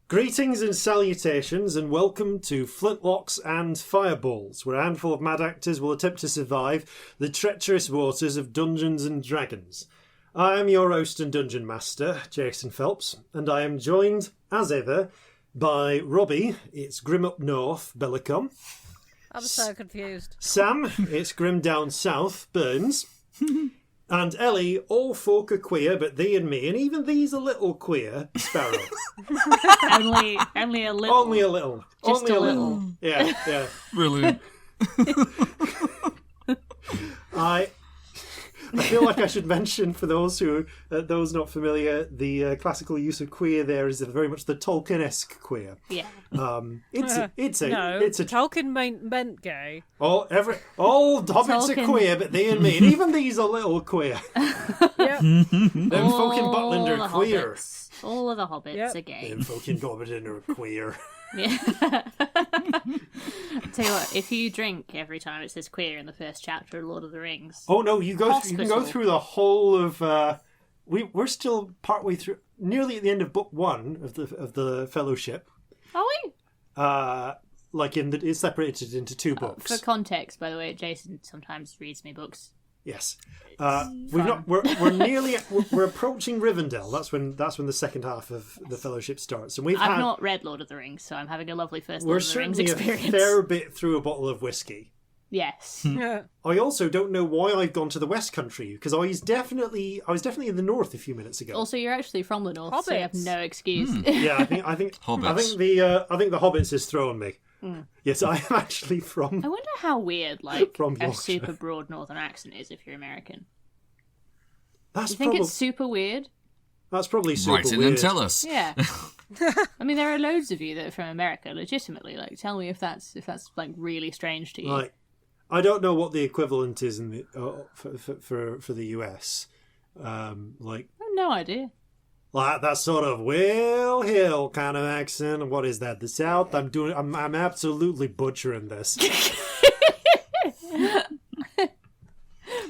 Greetings and salutations, and welcome to Flintlocks and Fireballs, where a handful of mad actors will attempt to survive the treacherous waters of Dungeons and Dragons. I am your host and Dungeon Master, Jason Phelps, and I am joined, as ever, by Robbie, it's Grim Up North, Bellekom. I'm so confused. Sam, it's Grim Down South, Burns. And Ellie, all folk are queer, but thee and me, and even thee's a little queer, Sparrow. only a little. Only a little. Just Only a little. Yeah. Brilliant. I feel like I should mention, for those not familiar, the classical use of queer there is very much the Tolkien-esque queer. Yeah. It's a Tolkien meant gay. all hobbits are queer, but thee and me, and even these are little queer. Yep. Them folk in Butland are queer. All of the hobbits are gay. Them folk in Gobberdin are queer. Yeah. Tell you what, if you drink every time it says queer in the first chapter of Lord of the Rings. Oh no, you can go through the whole of. We're still partway through, nearly at the end of book 1 of the Fellowship. Are we? It's separated into 2 books. For context, by the way, Jason sometimes reads me books. Yes, we're approaching Rivendell. That's when the second half of the Fellowship starts, and I've not read Lord of the Rings, so I'm having a lovely first Lord of the Rings experience. We're certainly a fair bit through a bottle of whiskey. Yes. Yeah. I also don't know why I've gone to the West Country, because I was definitely in the North a few minutes ago. Also, you're actually from the North, so you have no excuse. Yeah, I think Hobbits. I think the Hobbits has thrown me. Yes, I am actually from. I wonder how weird, from a Yorkshire. super broad Northern accent is if you're American. That's Do you think it's super weird? That's probably super Write in weird. and tell us. Yeah. I mean, there are loads of you that are from America, legitimately. Tell me if that's really strange to you. I don't know what the equivalent is in the for the US. I have no idea. Like that sort of Will Hill kind of accent. What is that? The South? I'm absolutely butchering this.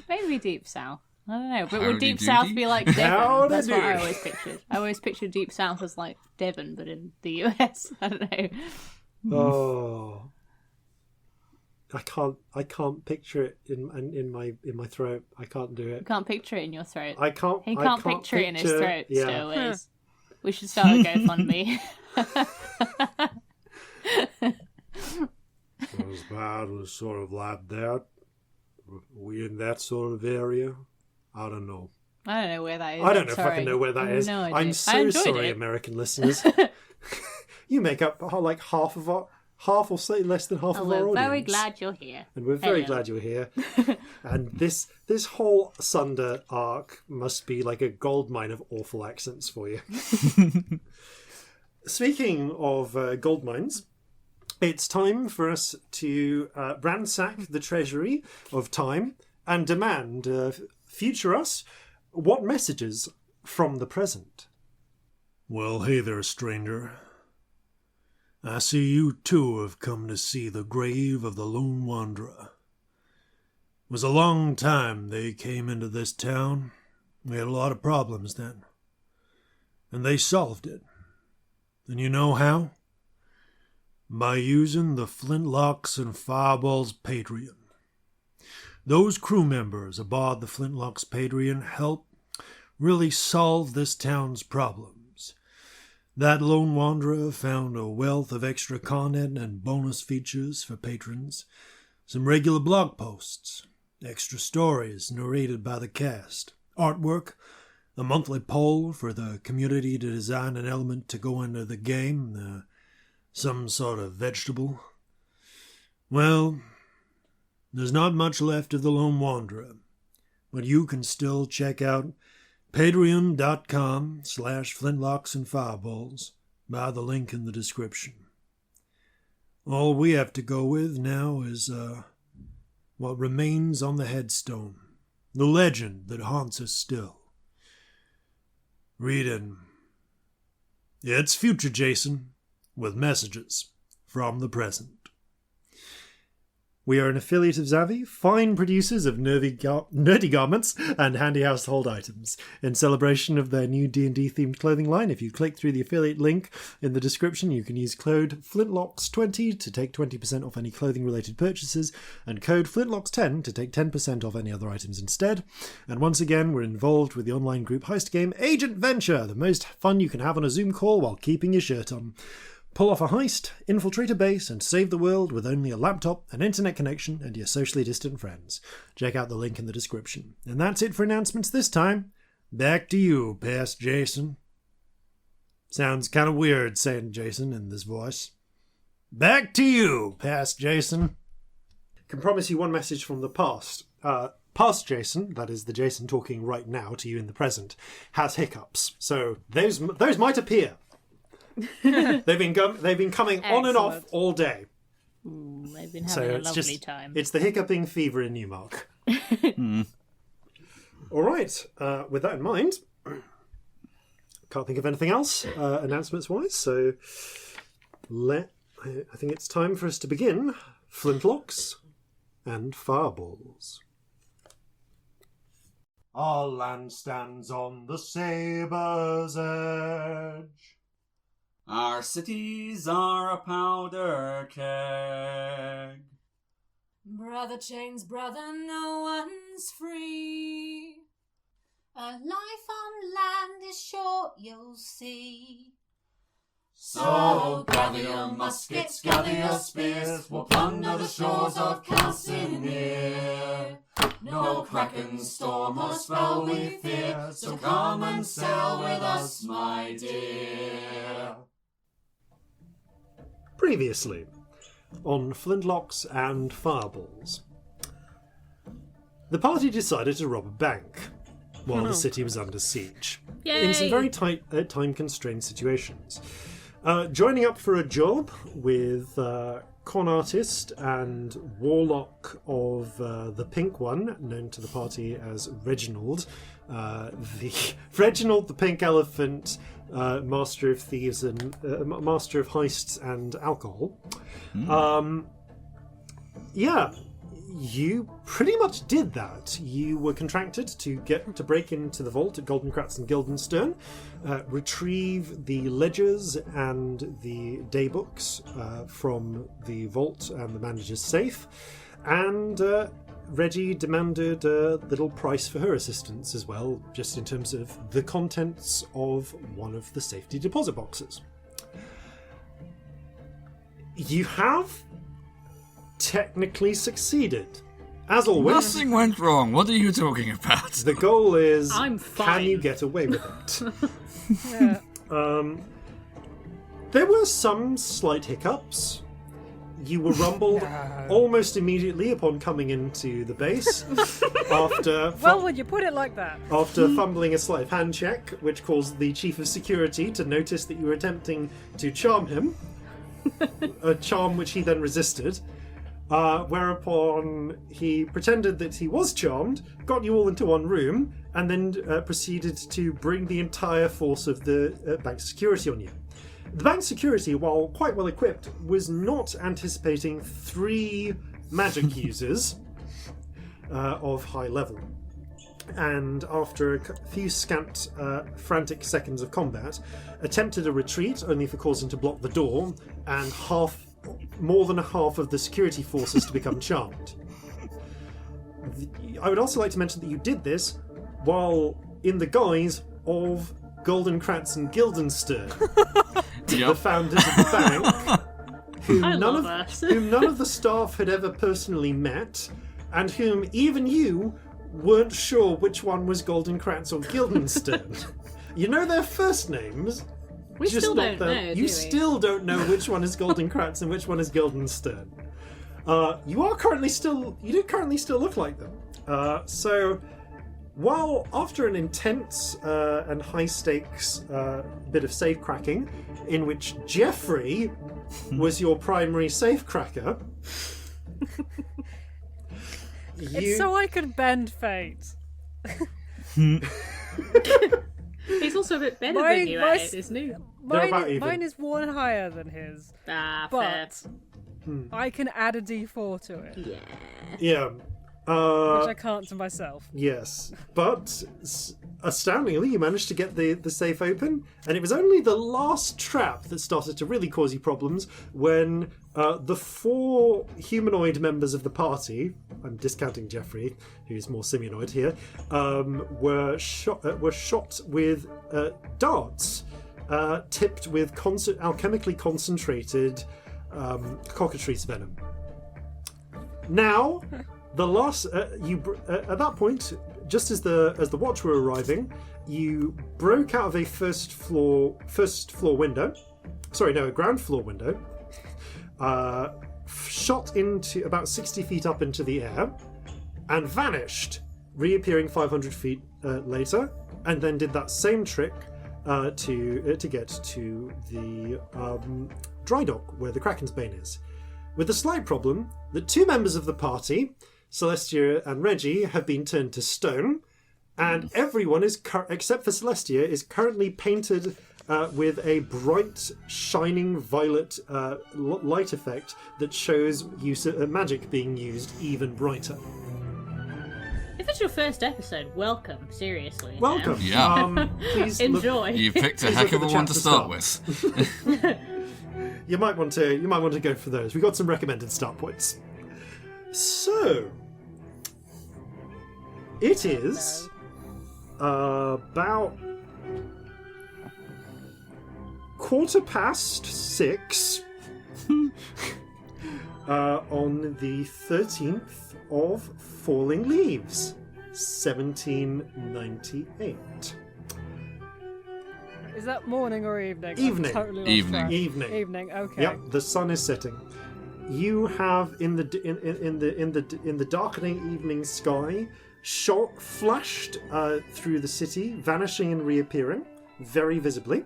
Maybe Deep South. I don't know. But would Deep South be like Devon? Howdy That's what I doody. always pictured. I always pictured Deep South as like Devon, but in the US. I don't know. Oh, I can't picture it in my throat. I can't do You it. can't picture it in your throat. I can't. He I can't picture it in his throat. Yeah. Stowaways. We should start a GoFundMe. As bad was sort of like that. We in that sort of area. I don't know. I don't know where that is. I don't know Sorry. if I can know where that is. No idea. I'm I so enjoyed sorry, it. American listeners. You make up like half or slightly less than half of our We're audience. very glad you're here. And we're very Hello. glad you're here. And this whole Sunder arc must be like a goldmine of awful accents for you. Speaking of gold mines, it's time for us to ransack the treasury of time and demand, future us, what messages from the present. Well, hey there, stranger. I see you too have come to see the grave of the lone wanderer. It was a long time they came into this town. We had a lot of problems then. And they solved it. And you know how? By using the Flintlocks and Fireballs Patreon. Those crew members aboard the Flintlocks Patreon help really solve this town's problems. That lone wanderer found a wealth of extra content and bonus features for patrons, some regular blog posts, extra stories narrated by the cast, artwork, a monthly poll for the community to design an element to go into the game, some sort of vegetable. Well, there's not much left of the lone wanderer, but you can still check out patreon.com/Flintlocks and Fireballs by the link in the description. All we have to go with now is what remains on the headstone, the legend that haunts us still. Reading, it's future Jason with messages from the present. We are an affiliate of Zavi, fine producers of nerdy garments and handy household items. In celebration of their new D&D themed clothing line, if you click through the affiliate link in the description, you can use code Flintlocks20 to take 20% off any clothing related purchases, and code Flintlocks10 to take 10% off any other items instead. And once again, we're involved with the online group heist game Agent Venture, the most fun you can have on a Zoom call while keeping your shirt on. Pull off a heist, infiltrate a base, and save the world with only a laptop, an internet connection, and your socially distant friends. Check out the link in the description. And that's it for announcements this time. Back to you, past Jason. Sounds kind of weird saying Jason in this voice. Back to you, past Jason. Can promise you one message from the past. Past Jason, that is the Jason talking right now to you in the present, has hiccups. So those might appear. They've been coming on and off all day. They've been having a lovely time. It's the hiccuping fever in Newmark. All right. With that in mind, can't think of anything else announcements-wise. So I think it's time for us to begin Flintlocks and Fireballs. Our land stands on the sabre's edge. Our cities are a powder keg. Brother chains, brother, no one's free. A life on land is short, you'll see. So gather your muskets, gather your spears, we'll plunder the shores of Calcinea. No kraken, storm or spell we fear, so come and sail with us, my dear. Previously, on Flintlocks and Fireballs, the party decided to rob a bank while the city was under siege. Yay! In some very tight, time-constrained situations. Joining up for a job with con artist and warlock of the Pink One, known to the party as Reginald, Reginald the Pink Elephant, Master of Thieves and Master of Heists and Alcohol. You pretty much did that. You were contracted to break into the vault at Golden Kratz and Guildenstern, retrieve the ledgers and the daybooks from the vault and the manager's safe, and Reggie demanded a little price for her assistance as well, just in terms of the contents of one of the safety deposit boxes. You have technically succeeded. As always, nothing went wrong. What are you talking about? The goal is, I'm fine. can you get away with it? Yeah. There were some slight hiccups. You were rumbled almost immediately upon coming into the base after Well, when you put it like that. after fumbling a sleight of hand check, which caused the chief of security to notice that you were attempting to charm him, a charm which he then resisted. Whereupon he pretended that he was charmed, got you all into one room, and then proceeded to bring the entire force of the bank security on you. The bank security, while quite well equipped, was not anticipating 3 magic users of high level. And after a few scant, frantic seconds of combat, attempted a retreat, only for Corzin to block the door, and more than half of the security forces to become charmed. I would also like to mention that you did this while in the guise of Golden Kratz and Guildenstern, the founders of the bank, whom none of the staff had ever personally met, and whom even you weren't sure which one was Golden Kratz or Guildenstern. You know their first names. We still don't know. You still don't know which one is Golden Kratz and which one is Guildenstern. You do currently still look like them. So, while after an intense and high stakes bit of safe cracking, in which Jeffrey was your primary safe cracker, It's so I could bend fate. He's also a bit better than you at it, isn't he? They're about even. Mine is one higher than his. Ah, But I can add a D4 to it, Yeah. which I can't to myself. Yes, but astoundingly, you managed to get the safe open, and it was only the last trap that started to really cause you problems when the 4 humanoid members of the party, I'm discounting Jeffrey, who's more simionoid here, were shot with darts tipped with alchemically concentrated cockatrice venom. Now, the last at that point, just as the watch were arriving, you broke out of a first floor window. Sorry, no, a ground floor window. Shot into about 60 feet up into the air, and vanished, reappearing 500 feet later, and then did that same trick to get to the dry dock where the Kraken's Bane is. With the slight problem that 2 members of the party, Celestia and Reggie, have been turned to stone, and everyone except for Celestia is currently painted with a bright, shining violet light effect that shows magic being used even brighter. If it's your first episode, welcome. Seriously. Welcome. Yeah. Please enjoy. You picked a heck of a one to start with. You might want to go for those. We got some recommended start points. So it is about 6:15 on the 13th of Falling Leaves, 1798. Is that morning or evening? Evening. I'm totally lost Evening. track. Evening. Evening. Okay. Yep, the sun is setting. You have in the darkening evening sky, flashed through the city, vanishing and reappearing very visibly.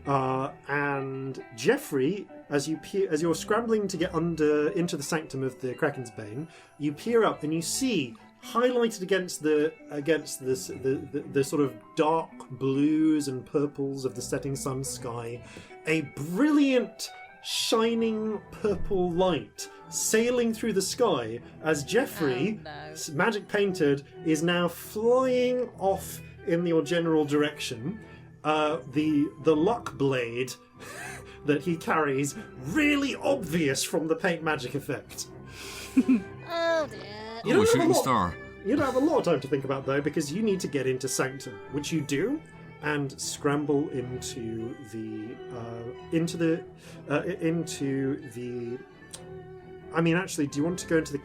And Jeffrey, as you're scrambling to get into the sanctum of the Kraken's Bane, you peer up and you see, highlighted against the sort of dark blues and purples of the setting sun sky, a brilliant, shining purple light sailing through the sky as Jeffrey, magic painted, is now flying off in your general direction. The luck blade that he carries, really obvious from the paint magic effect. Oh dear. Oh, a shooting star. You don't have a lot of time to think about, though, because you need to get into Sanctum, which you do, and scramble into the. I mean, actually, do you want to go into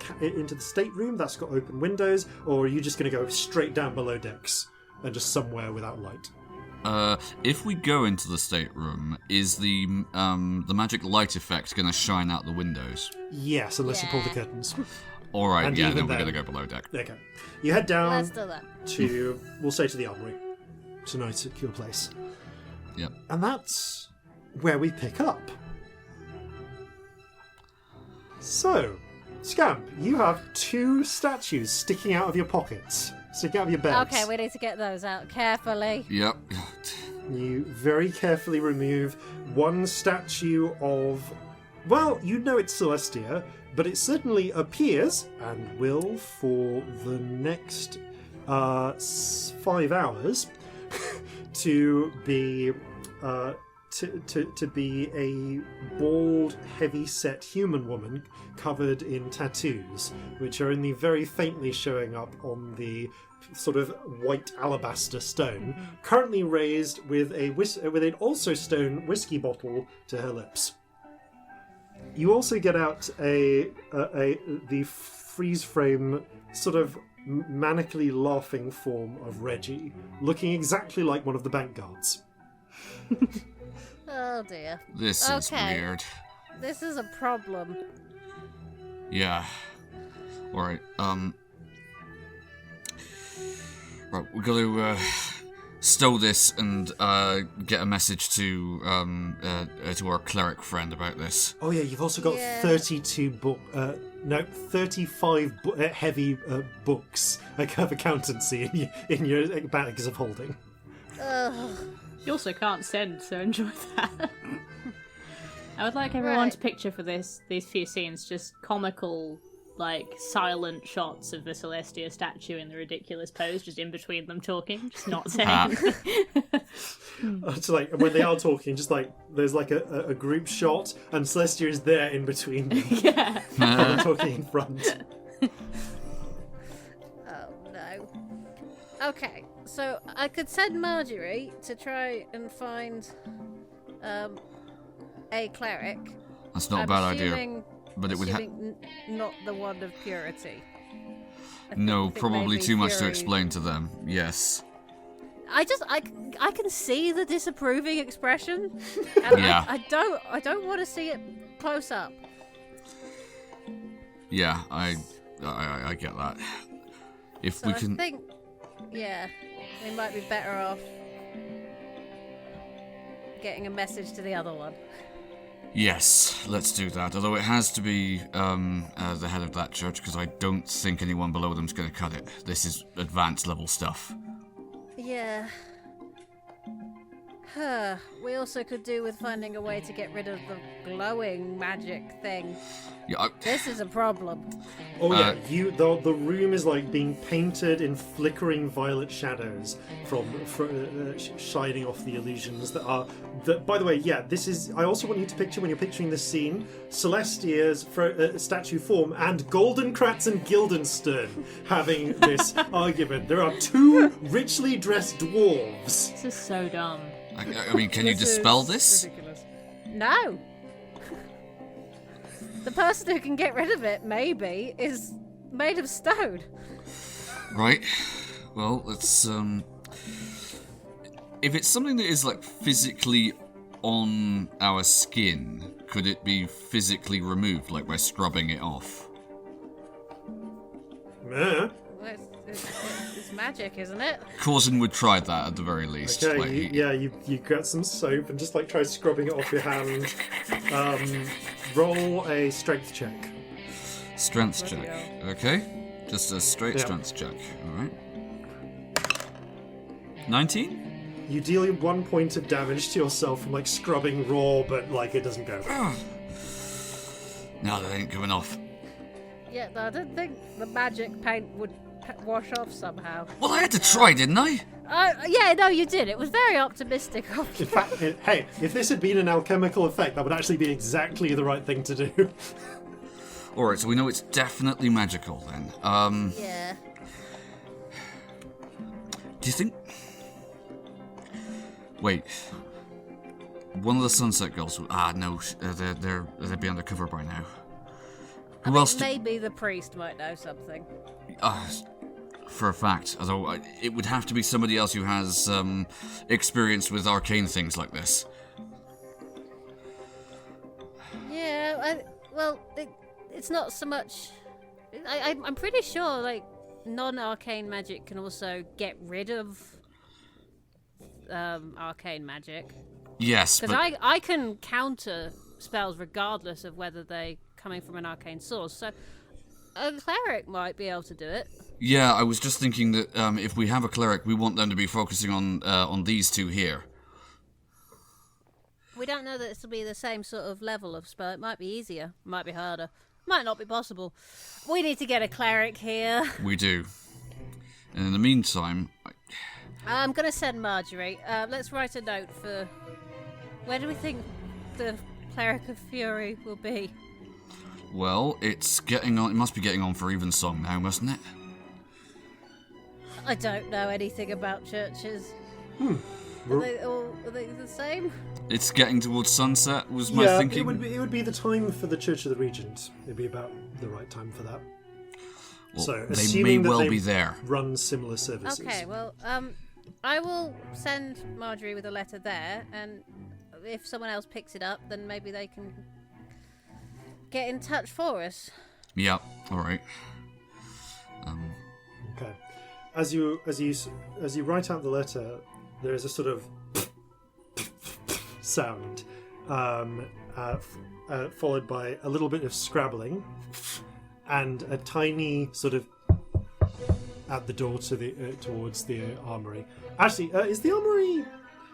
the stateroom that's got open windows, or are you just going to go straight down below decks and just somewhere without light? If we go into the stateroom, is the magic light effect going to shine out the windows? Yes, unless you pull the curtains. All right, And yeah, even then we're then- going to go below deck. Okay. You head down Let's do that. to, we'll say, to the armory. It's a nice, secure place. Yep. And that's where we pick up. So, Scamp, you have 2 statues sticking out of your pockets, sticking out of your beds. Okay, we need to get those out carefully. Yep. You very carefully remove one statue of, well, you know it's Celestia, but it certainly appears, and will for the next 5 hours, to be to be a bald, heavy-set human woman covered in tattoos, which are only very faintly showing up on the sort of white alabaster stone, currently raised with an also stone whiskey bottle to her lips. You also get out the freeze frame, sort of manically laughing form of Reggie, looking exactly like one of the bank guards. Oh dear. This is Okay. weird. This is a problem. Yeah. Alright, right, we're going to stow this and get a message to our cleric friend about this. Oh yeah, you've also got Yeah. 35 heavy books of accountancy in your bags of holding. Ugh. You also can't send, so enjoy that. I would like everyone to picture for these few scenes just comical, like, silent shots of the Celestia statue in the ridiculous pose, just in between them talking, just not saying. It's like when they are talking, just like there's like a group shot, and Celestia is there in between them. Yeah. While they're talking in front. Oh no. Okay, so I could send Marjorie to try and find a cleric. That's not a bad idea. But it would not the one of purity. No, probably too much to Fury. explain to them. Yes. I can see the disapproving expression, and Yeah. I don't want to see it close up. Yeah, I get that. If So we I can, think, yeah, we might be better off getting a message to the other one. yes, let's do that. Although it has to be the head of that church, because I don't think anyone below them's going to cut it. This is advanced level stuff. Yeah. We also could do with finding a way to get rid of the glowing magic thing. Yeah, This is a problem. Oh yeah, the room is like being painted in flickering violet shadows from shining off the illusions that are. By the way, yeah, this is. I also want you to picture when you're picturing this scene, Celestia's statue form and Goldenkratz and Guildenstern having this argument. There are two richly dressed dwarves. This is so dumb. I mean, can you dispel this? Ridiculous. No. The person who can get rid of it, maybe, is made of stone. Right. Well, let's if it's something that is like physically on our skin, could it be physically removed, like by scrubbing it off? Yeah. Well, it's magic, isn't it? Corzin would try that at the very least. Okay, Like, you get some soap and just like try scrubbing it off your hand. Roll a strength check. Strength check. Okay. Just a straight strength check. Alright. 19? You deal 1 point of damage to yourself from like scrubbing raw, but like it doesn't go. No, that ain't going off. Yeah, I don't think the magic paint would wash off somehow. Well, I had to try, didn't I? Yeah, no, you did. It was very optimistic of you. In fact, hey, if this had been an alchemical effect, that would actually be exactly the right thing to do. Alright, so we know it's definitely magical then. Yeah. Do you think... Wait. One of the Sunset Girls... no, they'd be undercover by now. Who else? Maybe the priest might know something. For a fact, although it would have to be somebody else who has experience with arcane things like this. Yeah, it's not so much... I'm pretty sure, like, non-arcane magic can also get rid of arcane magic. Yes, Because but... I can counter spells regardless of whether they're coming from an arcane source, so a cleric might be able to do it. Yeah, I was just thinking that if we have a cleric, we want them to be focusing on these two here. We don't know that this will be the same sort of level of spell. It might be easier, might be harder, might not be possible. We need to get a cleric here. We do. And in the meantime... I'm going to send Marjorie. Let's write a note for... Where do we think the Cleric of Fury will be? Well, it's getting on. It must be getting on for Evensong now, mustn't it? I don't know anything about churches. Are they the same? It's getting towards sunset, was my Yeah, thinking. it would be the time for the Church of the Regent. It'd be about the right time for that. Well, So, they may assuming that well they be there. run similar services. Okay, well, I will send Marjorie with a letter there, and if someone else picks it up, then maybe they can get in touch for us. Yeah, alright. Okay. As you write out the letter, there is a sort of sound, followed by a little bit of scrabbling, and a tiny sort of at the door to the towards the armory. Actually, is the armory?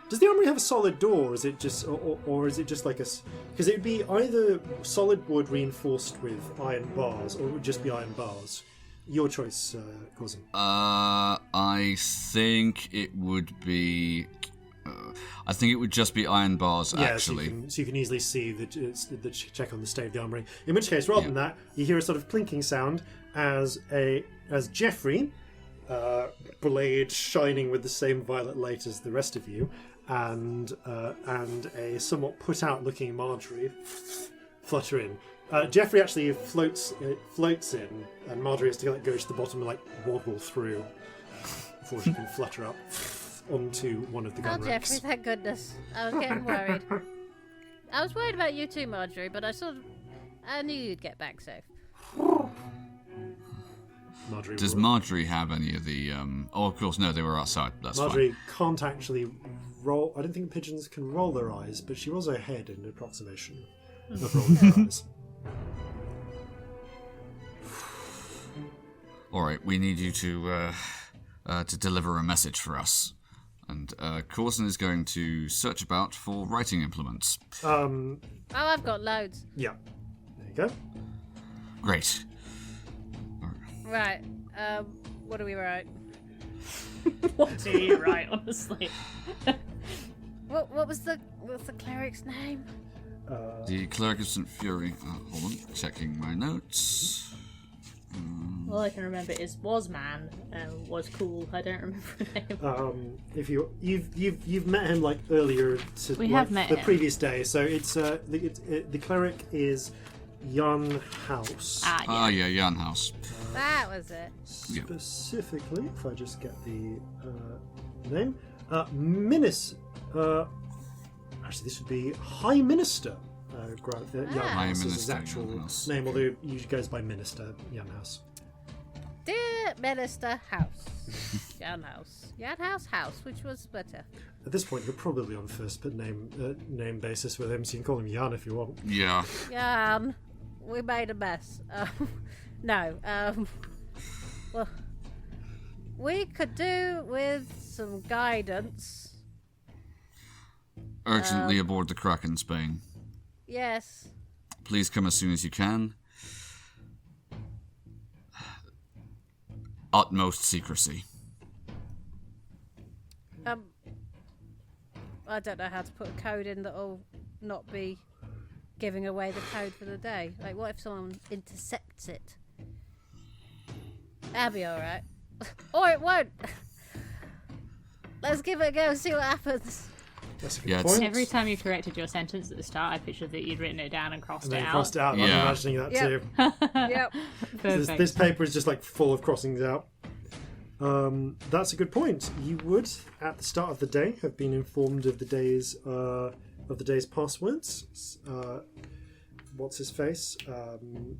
Does the armory have a solid door, or is it just, or is it just like a? Because it would be either solid wood reinforced with iron bars, or it would just be iron bars. Your choice, Corzin. I think it would be. I think it would just be iron bars, actually. So you can easily see the check on the state of the armory. In which case, rather than that, you hear a sort of clinking sound as Jeffrey, blade shining with the same violet light as the rest of you, and a somewhat put-out-looking Marjorie flutter in. Jeffrey actually floats in, and Marjorie has to go to the bottom and wobble through before she can flutter up onto one of the gun racks. Jeffrey, thank goodness. I was getting worried. I was worried about you too, Marjorie, but I knew you'd get back safe. Does Marjorie have any of the... Oh, of course, no, they were outside. That's Marjorie can't actually roll... I don't think pigeons can roll their eyes, but she rolls her head in approximation of rolling her eyes. Alright, we need you to deliver a message for us. And Corzin is going to search about for writing implements. Oh, I've got loads. Yeah. There you go. Great. Right. What do we write? What do you write, honestly? What's the cleric's name? The Cleric of St. Fury. Hold on, checking my notes. All I can remember is was man, was cool. I don't remember the name. If you've met him earlier We have met the him. previous day, so it's the cleric is Jan House. Yeah, Jan House. That was it. Specifically, if I just get the name, Minister. Actually, this would be High Minister. Jan High House is his Minister actual Jan House. name, although he usually goes by Minister Jan House. Dear Minister House. Jan House, which was better. At this point, you're probably on first name basis with him, so you can call him Jan if you want. Yeah. Jan, we made a mess. No. Well, we could do with some guidance. Urgently aboard the Kraken, Spain. Yes. Please come as soon as you can. Utmost secrecy. I don't know how to put a code in that'll not be giving away the code for the day. What if someone intercepts it? That'd be alright. Or it won't. Let's give it a go and see what happens. That's a good point. Every time you corrected your sentence at the start, I pictured that you'd written it down and crossed And it then out. crossed it out. I'm Yeah. imagining that too. Yep. Perfect. This paper is just full of crossings out. That's a good point. You would, at the start of the day, have been informed of the day's passwords. What's his face?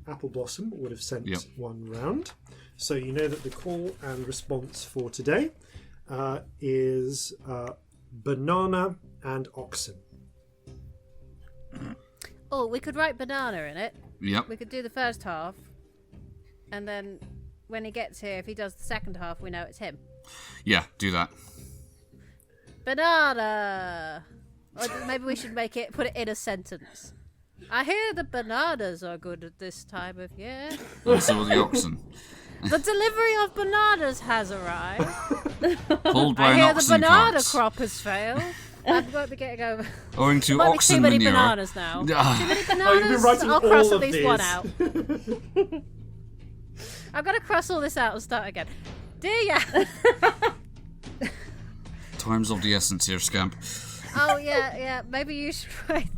Apple Blossom would have sent one round, so you know that the call and response for today is banana and oxen. Oh, we could write banana in it. Yep. We could do the first half, and then when he gets here, if he does the second half, we know it's him. Yeah, do that. Banana! Or maybe we should put it in a sentence. I hear the bananas are good at this time of year. And so the oxen. The delivery of bananas has arrived. Pulled by I an hear the oxen banana cart. crop has failed. I'm going to be getting over. Owing to There might be oxen too many manure. bananas now. Too many bananas. Oh, you've been writing I'll cross all at of least one these. out. I'm going to cross all this out and start again. Dear ya. Time's of the essence here, Scamp. Oh, yeah. Maybe you should write.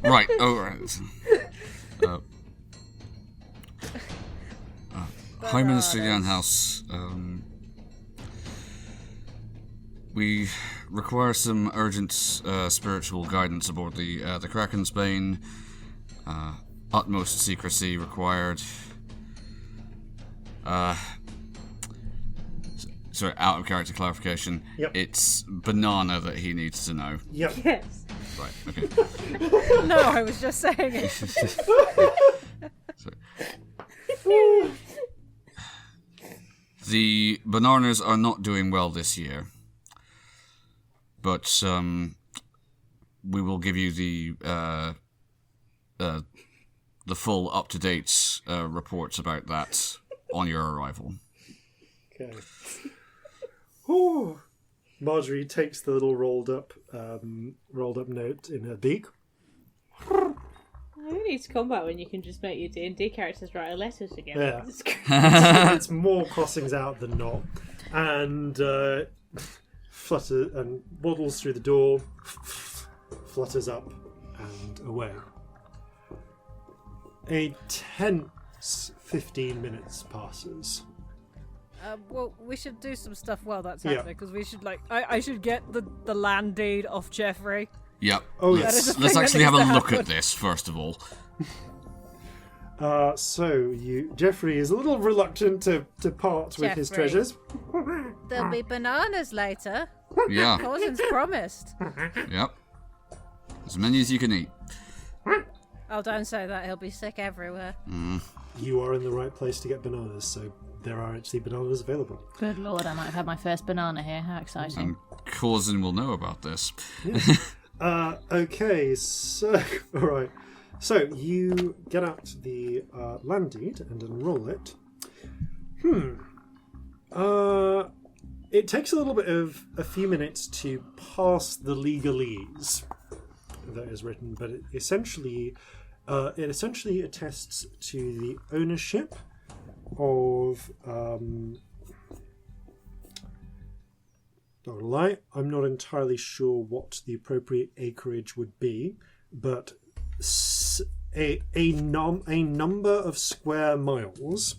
Right, alright. High Minister Jan House, we require some urgent spiritual guidance aboard the Kraken Spain. Utmost secrecy required. Sorry, out of character clarification. Yep. It's banana that he needs to know. Yep. Yes. Right, okay. No, I was just saying it. Sorry. The bananas are not doing well this year. but we will give you the full up-to-date reports about that on your arrival. Okay. Ooh. Marjorie takes the little rolled up note in her beak. I really need to combat when you can just make your D&D characters write a letter together. Yeah. It's more crossings out than not. And flutter and waddles through the door, flutters up and away. A tense 15 minutes passes. Well, we should do some stuff while that's happening, because we should, I should get the land deed off Jeffrey. Yep. Oh, let's actually have a look at this, first of all. Jeffrey is a little reluctant to part with his treasures. There'll be bananas later. Yeah. Corzin's promised. Yep. As many as you can eat. Oh, don't say that. He'll be sick everywhere. You are in the right place to get bananas, so there are actually bananas available. Good lord, I might have had my first banana here. How exciting. And Corzin will know about this. Yeah. Okay, so... Alright. So, you get out the land deed and unroll it. It takes a few minutes to pass the legalese that is written, but it essentially attests to the ownership of... Not gonna lie, I'm not entirely sure what the appropriate acreage would be, but a number of square miles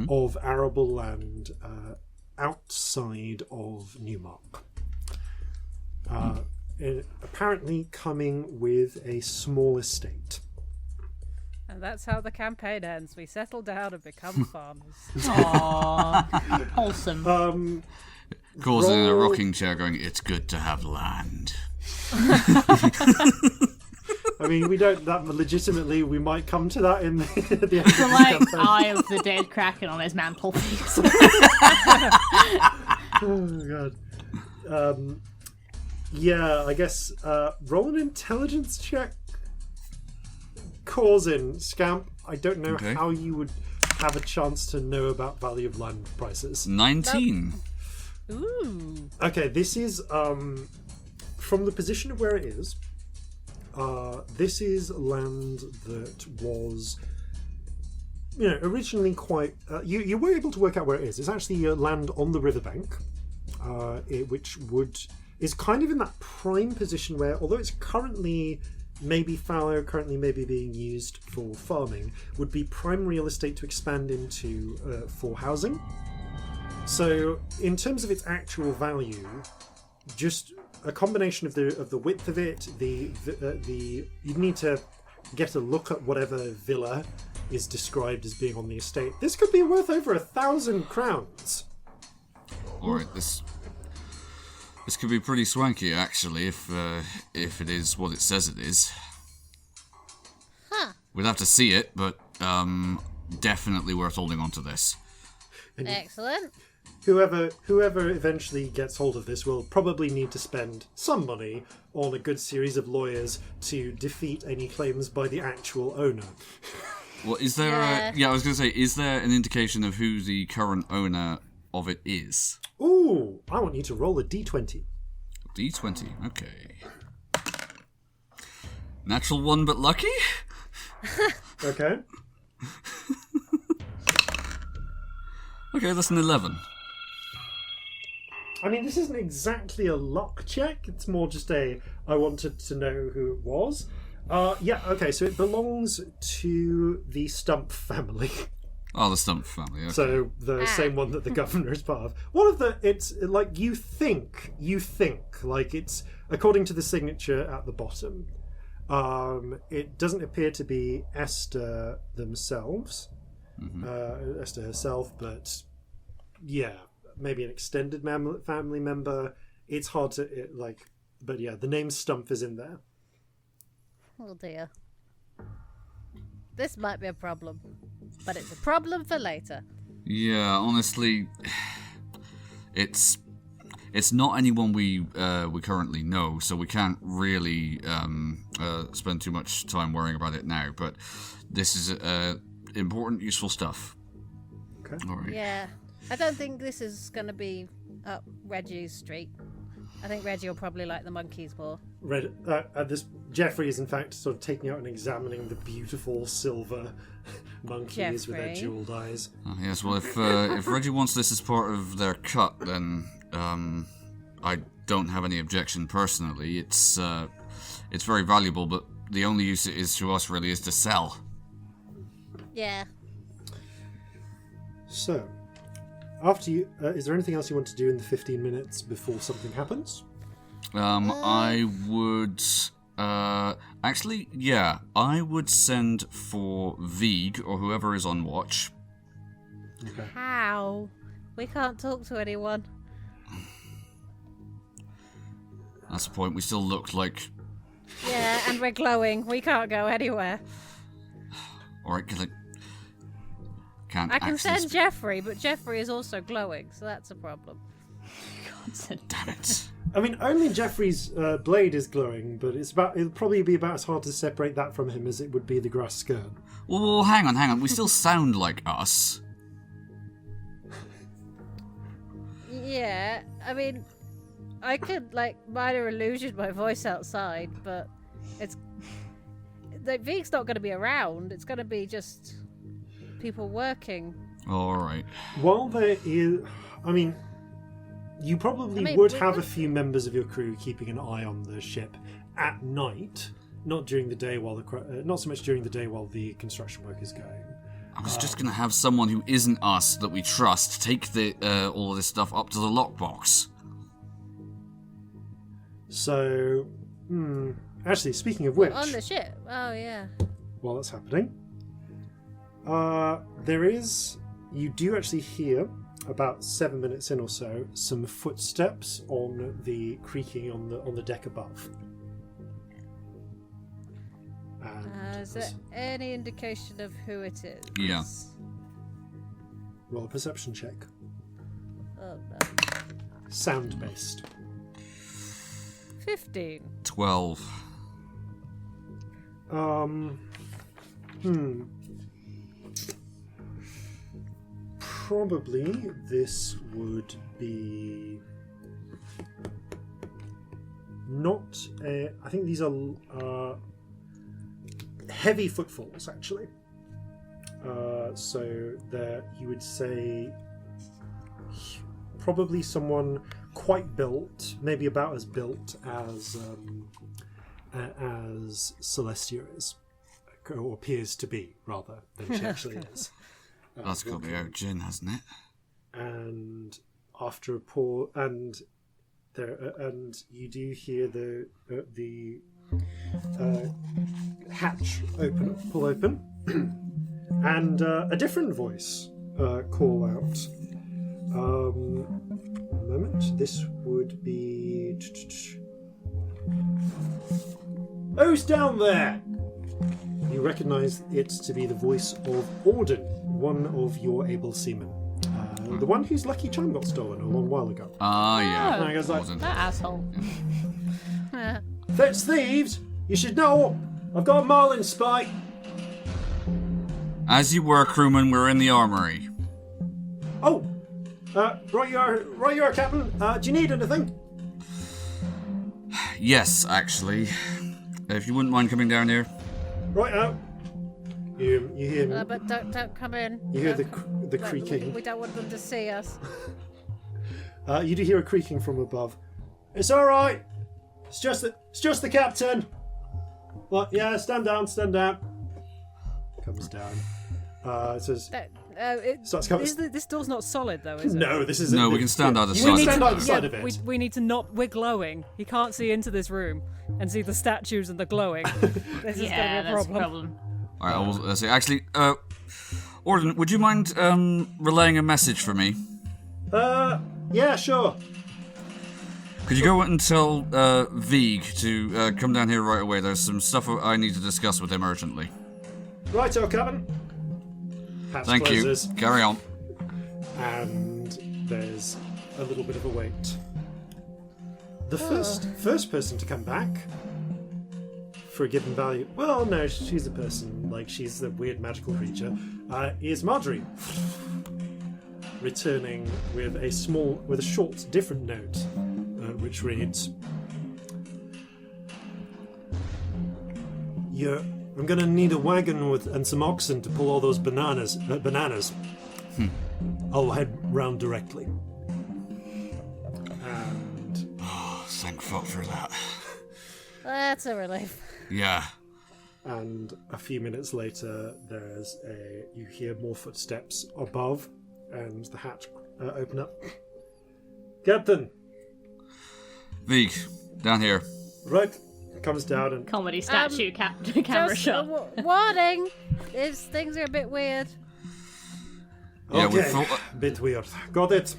of arable land outside of Newmark. Apparently coming with a small estate. And that's how the campaign ends. We settle down and become farmers. Aww. Wholesome. Corzin in a rocking chair going, "It's good to have land." I mean, we don't that legitimately. We might come to that in the end of this campaign. Eye of the dead kraken on his mantelpiece. Oh god. Yeah, I guess roll an intelligence check. Corzin, Scamp. I don't know how you would have a chance to know about value of land prices. 19. Ooh. Okay, this is from the position of where it is. This is land that was, originally quite. You were able to work out where it is. It's actually land on the riverbank, which is kind of in that prime position where, although it's currently maybe fallow, currently maybe being used for farming, would be prime real estate to expand into for housing. So, in terms of its actual value, just a combination of the width of it, you'd need to get a look at whatever villa is described as being on the estate. This could be worth over 1,000 crowns. All right, this could be pretty swanky, actually, if it is what it says it is. Huh. We'd have to see it, but definitely worth holding on to this. Excellent. Whoever eventually gets hold of this will probably need to spend some money on a good series of lawyers to defeat any claims by the actual owner. Well, is there I was going to say, is there an indication of who the current owner of it is? Ooh, I want you to roll a d20. D20, okay. Natural one, but lucky? Okay. Okay, that's an 11. I mean, this isn't exactly a luck check. It's more just I wanted to know who it was. Okay, so it belongs to the Stump family. Oh, the Stump family, okay. So the same one that the governor is part of. It's like you think, like it's, according to the signature at the bottom, it doesn't appear to be Esther themselves, Esther herself, but yeah, maybe an extended family member. It's hard to, but yeah, the name Stump is in there. Oh dear. This might be a problem, but it's a problem for later. Yeah, honestly, it's it's not anyone we currently know, so we can't really spend too much time worrying about it now. But this is important, useful stuff. Okay. All right. Yeah. I don't think this is going to be up Reggie's street. I think Reggie will probably like the monkeys more. Jeffrey is in fact sort of taking out and examining the beautiful silver monkeys with their jeweled eyes. Oh, yes, well, if Reggie wants this as part of their cut, then I don't have any objection personally. It's very valuable, but the only use it is to us really is to sell. Yeah. So, after you, is there anything else you want to do in the 15 minutes before something happens? I would actually, yeah, I would send for Vig or whoever is on watch. Okay. How? We can't talk to anyone. That's the point. We still look like. Yeah, and we're glowing. We can't go anywhere. All right, can't. I can send speak. Jeffrey, but Jeffrey is also glowing, so that's a problem. Damn it. I mean, only Jeffrey's blade is glowing, but it'll probably be about as hard to separate that from him as it would be the grass skirt. Well, hang on. We still sound like us. Yeah, I mean, I could, minor illusion my voice outside, but it's... Vig's not going to be around. It's going to be just people working. All right. While there is... I mean, you probably would have a few members of your crew keeping an eye on the ship at night, not during the day not so much during the day while the construction work is going. I was just gonna have someone who isn't us that we trust take the all of this stuff up to the lockbox. So, actually, speaking of which, On the ship? Oh, yeah. while that's happening, you do actually hear, about 7 minutes in or so, some footsteps on the creaking on the deck above. And Is there any indication of who it is? Yeah. roll a perception check. Oh, no. Sound-based. 15. 12. Probably this would be not a... I think these are heavy footfalls, actually. So there, you would say probably someone quite built, maybe about as built as Celestia is, or appears to be, rather, than she actually is. That's got to be out gin, hasn't it? And after a pause, and you do hear the hatch pull open, and a different voice call out. A moment. This would be. Who's down there? You recognise it to be the voice of Auden, one of your able seamen. The one whose lucky charm got stolen a long while ago. Yeah. And I goes like, Wasn't. That asshole. "That's thieves! You should know! I've got a marlin spike!" As you were, crewman, we're in the armory. "Oh! Right you are, Captain. Do you need anything?" Yes, actually. If you wouldn't mind coming down here. "Right out." You hear me? But don't come in. You hear Don't- the creaking. We don't want them to see us. You do hear a creaking from above. "It's all right. It's just the captain." "Well, yeah, stand down. Comes down. It says, starts coming. This door's not solid, though, is it? "No, this is No, we can stand either You side. can of stand it. either side of it." We need to not. We're glowing. He can't see into this room and see the statues and the glowing. This is Yeah, going to be a that's a problem. problem. Alright, I will say. Actually, Auden, would you mind relaying a message for me? Yeah, sure. Could you go and tell Vig to come down here right away? There's some stuff I need to discuss with him urgently. Righto, Captain. Hatch Thank closes, you. Carry on. and there's a little bit of a wait. The first person to come back for a given value. Well, no, she's a person. Like, she's a weird magical creature. Is Marjorie, returning with a short, different note, which reads: I'm gonna need a wagon and some oxen to pull all those bananas. I'll head round directly. And thank fuck for that. That's a relief. Yeah. And a few minutes later, you hear more footsteps above, and the hatch open up. Captain! Vig, down here. Right. Comes down and... Comedy statue camera shot. Warning! Things are a bit weird. Yeah, okay, bit weird. Got it.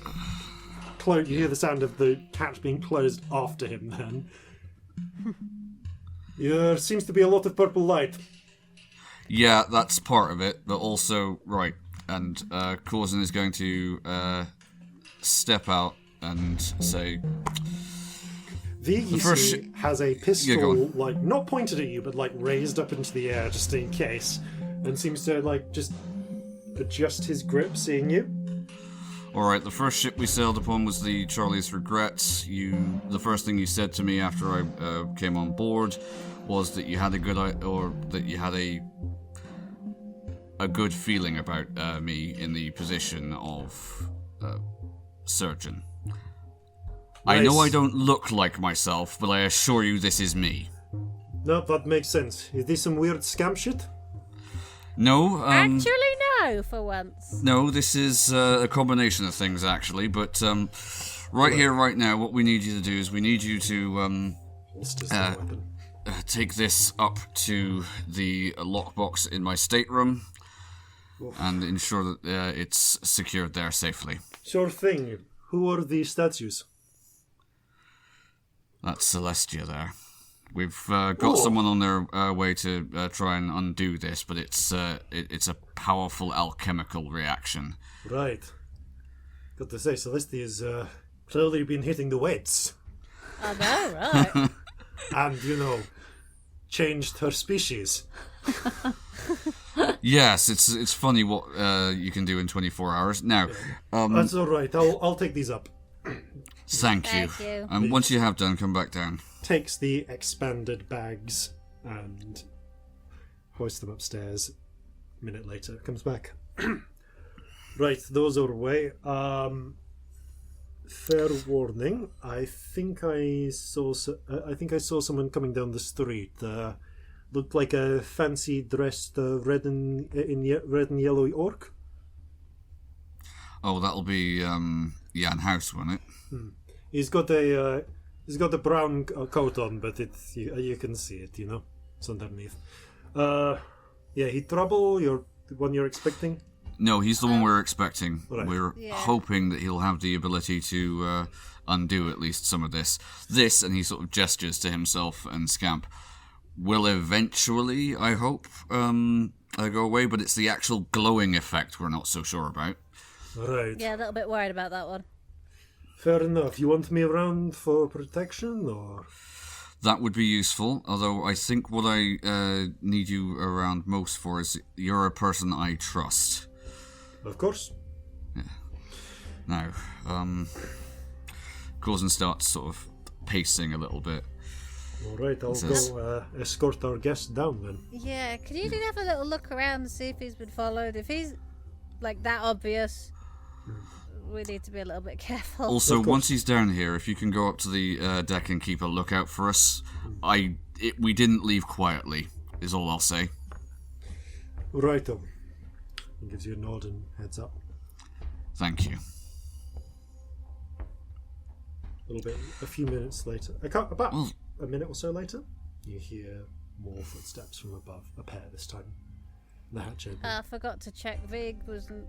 You hear the sound of the hatch being closed after him then. There seems to be a lot of purple light. Yeah, that's part of it, but also, right, and Corzin is going to step out and say... Vig, you see, has a pistol, not pointed at you, but, raised up into the air just in case, and seems to, just adjust his grip, seeing you. Alright, the first ship we sailed upon was the Charlie's Regrets. The first thing you said to me after I came on board was that you had a good feeling about me in the position of surgeon. Nice. I know I don't look like myself, but I assure you this is me. No, that makes sense. Is this some weird scam shit? No. Actually, no, for once. No, this is a combination of things, actually. But right here, right now, what we need you to do is we need you to take this up to the lockbox in my stateroom and ensure that it's secured there safely. Sure thing. Who are the statues? That's Celestia there. We've got someone on their way to try and undo this, but it's a powerful alchemical reaction. Right. Got to say, Celestia's clearly been hitting the weights. I know, right? And, changed her species. Yes, it's funny what you can do in 24 hours. Now, that's all right. I'll take these up. Thank you. And once you have done, come back down. Takes the expanded bags and hoists them upstairs. A minute later, comes back. Right, those are away. Fair warning. I think I saw someone coming down the street. Looked like a fancy dressed red and yellow orc. Oh, that'll be Jan House, won't it? He's got a brown coat on, but you can see it. It's underneath. He trouble. The one you're expecting. No, he's the one we're expecting. Right. We're hoping that he'll have the ability to undo at least some of this. This, and he sort of gestures to himself and Scamp, will eventually, I hope, go away, but it's the actual glowing effect we're not so sure about. Right. Yeah, a little bit worried about that one. Fair enough. You want me around for protection, or...? That would be useful, although I think what I need you around most for is you're a person I trust. Of course. Yeah. Now, Corzin starts sort of pacing a little bit. All right, I'll go escort our guest down then. Yeah, can you have a little look around and see if he's been followed? If he's, that obvious, we need to be a little bit careful. Also, once he's down here, if you can go up to the deck and keep a lookout for us, we didn't leave quietly, is all I'll say. Righto. He gives you a nod and heads up. Thank you. A few minutes later, about a minute or so later, you hear more footsteps from above. A pair this time. The hatch open. I forgot to check. Vig wasn't.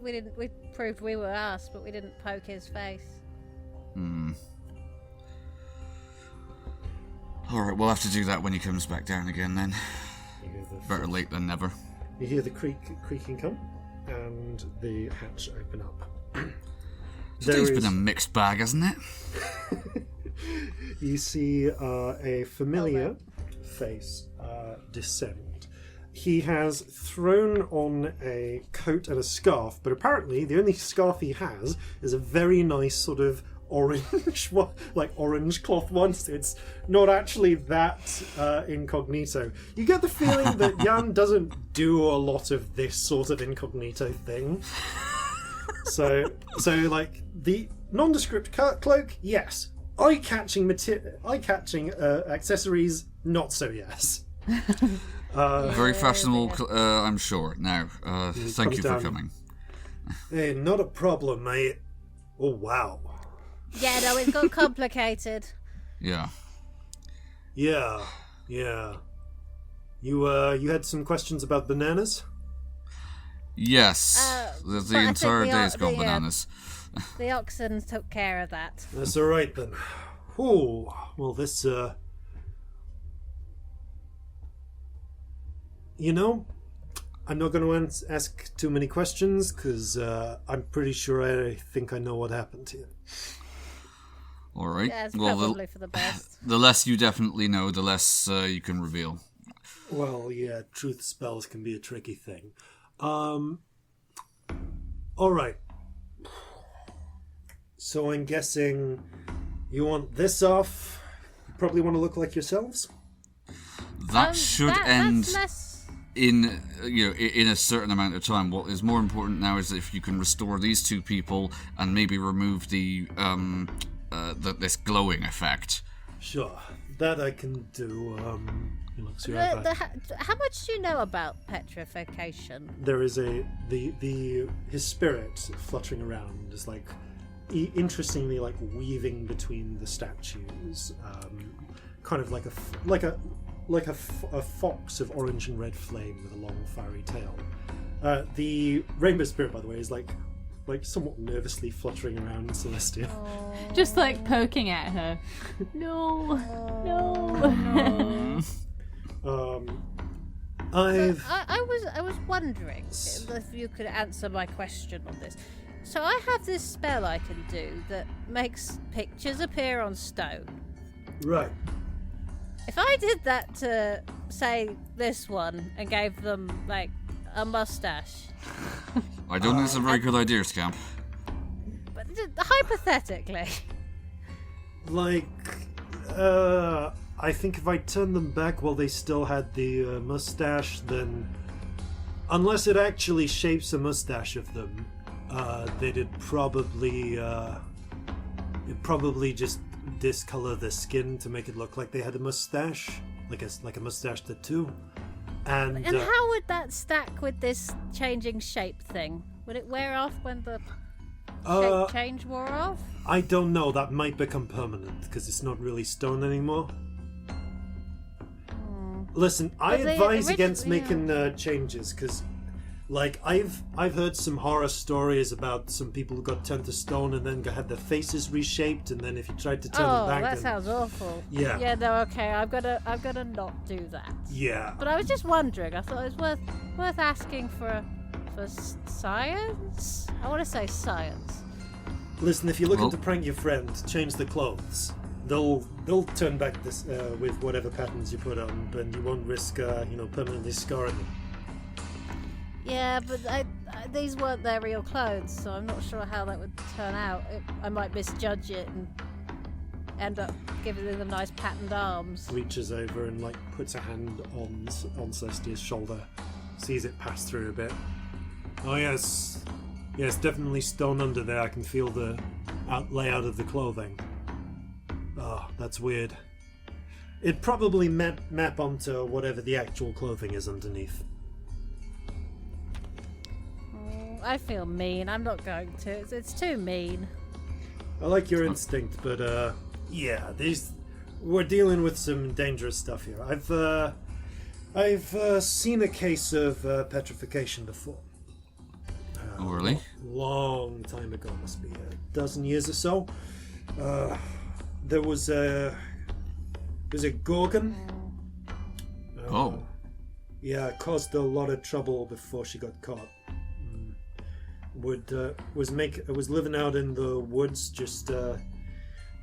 We proved we were us, but we didn't poke his face. Alright, we'll have to do that when he comes back down again then. Better late than never. You hear the creaking come, and the hatch open up. Today's been a mixed bag, hasn't it? You see a familiar face descend. He has thrown on a coat and a scarf, but apparently the only scarf he has is a very nice sort of orange, like orange cloth one. So it's not actually that incognito. You get the feeling that Jan doesn't do a lot of this sort of incognito thing. So like the nondescript cloak, yes. Eye-catching accessories, not so yes. Very fashionable, I'm sure. Now, thank you for coming. Hey, not a problem, mate. Oh, wow. Yeah, no, it got complicated. Yeah. Yeah. You had some questions about bananas? Yes. The entire day's gone bananas. The oxen took care of that. That's all right then. Oh, well, this. I'm not going to ask too many questions because I'm pretty sure I think I know what happened here. All right. Yeah, it's well, probably for the best. The less you definitely know, the less you can reveal. Well, yeah, truth spells can be a tricky thing. All right. So I'm guessing you want this off. You probably want to look like yourselves. That should end That's less... in in a certain amount of time. What is more important now is if you can restore these two people and maybe remove the this glowing effect. Sure, that I can do. He looks you over. How much do you know about petrification? There is his spirit fluttering around is like interestingly like weaving between the statues, kind of like a fox of orange and red flame with a long fiery tail. The rainbow spirit, by the way, is like somewhat nervously fluttering around Celestia. Just like poking at her. No. I was wondering if you could answer my question on this. So I have this spell I can do that makes pictures appear on stone. Right. If I did that to, say, this one and gave them, like, a mustache. I don't think it's a very good idea, Scamp. But hypothetically. Like, I think if I turned them back while they still had the mustache, then unless it actually shapes a mustache of them, they'd probably just discolor the skin to make it look like they had a mustache, like a mustache tattoo. And how would that stack with this changing shape thing? Would it wear off when the shape change wore off? I don't know. That might become permanent because it's not really stone anymore. Listen, I advise against making changes because, like, I've heard some horror stories about some people who got turned to stone and then had their faces reshaped, and then if you tried to turn them back, that sounds awful. Yeah. Yeah. No. Okay. I'm gonna not do that. Yeah. But I was just wondering. I thought it was worth asking for science. I want to say science. Listen, if you're looking to prank your friend, change the clothes. They'll turn back this with whatever patterns you put on, but you won't risk permanently scarring them. Yeah, but these weren't their real clothes, so I'm not sure how that would turn out. I might misjudge it and end up giving them nice patterned arms. Reaches over and puts a hand on Celestia's shoulder, sees it pass through a bit. Oh yes, definitely stone under there. I can feel the layout of the clothing. Oh, that's weird. It'd probably map onto whatever the actual clothing is underneath. I feel mean. I'm not going to. It's too mean. I like your instinct, but we're dealing with some dangerous stuff here. I've seen a case of petrification before. Oh, really? Long time ago, must be a dozen years or so. There was a Gorgon. Yeah, caused a lot of trouble before she got caught. Was living out in the woods, just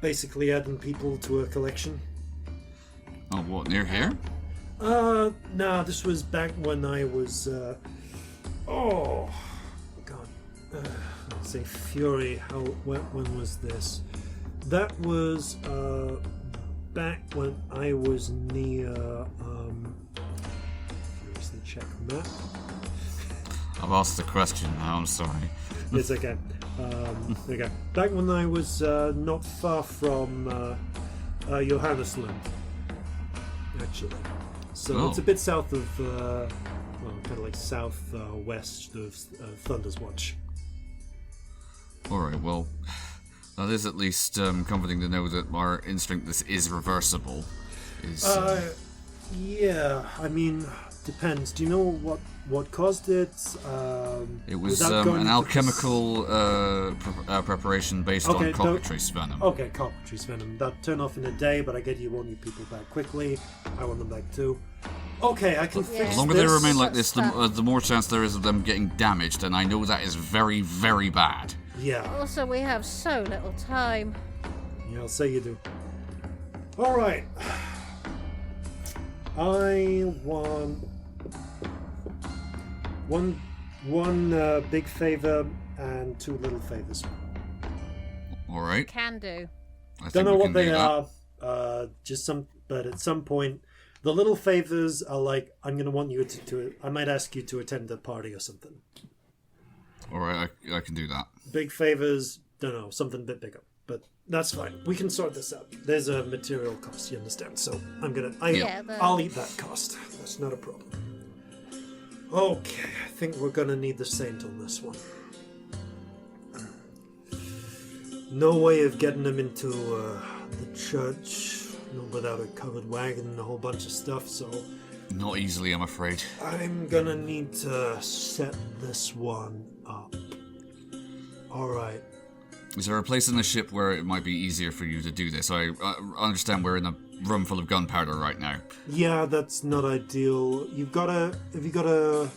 basically adding people to a collection. Oh, what, near here? Nah, this was back when I was, oh, God. Let's say Fury, when was this? That was, back when I was near, seriously, check map. I've asked the question now, I'm sorry. It's okay. There you go. Back when I was not far from Johannesland, actually. So it's a bit south of, well, kind of like south-west of Thunder's Watch. Alright, well, that is at least comforting to know that our instinct this is reversible. Yeah, I mean, depends. Do you know what caused it? It was an alchemical preparation based on cockatrice venom. Okay, cockatrice venom. That'll turn off in a day, but I get you want your people back quickly. I want them back too. Okay, I can fix this. As long as they remain like this, the more chance there is of them getting damaged, and I know that is very, very bad. Yeah. Also, we have so little time. Yeah, I'll say you do. Alright. I want one big favor and 2 little favors. Alright. Can do. Don't know what they are. But at some point, the little favors are like, I'm going to want you to I might ask you to attend a party or something. Alright, I can do that. Big favors, don't know, something a bit bigger. But that's fine. We can sort this out. There's a material cost, you understand? So I'll eat that cost. That's not a problem. Okay, I think we're gonna need the saint on this one. No way of getting him into the church without a covered wagon and a whole bunch of stuff, so... Not easily, I'm afraid. I'm gonna need to set this one up. Alright. Is there a place in the ship where it might be easier for you to do this? I understand we're in a room full of gunpowder right now. Yeah, that's not ideal. Have you got a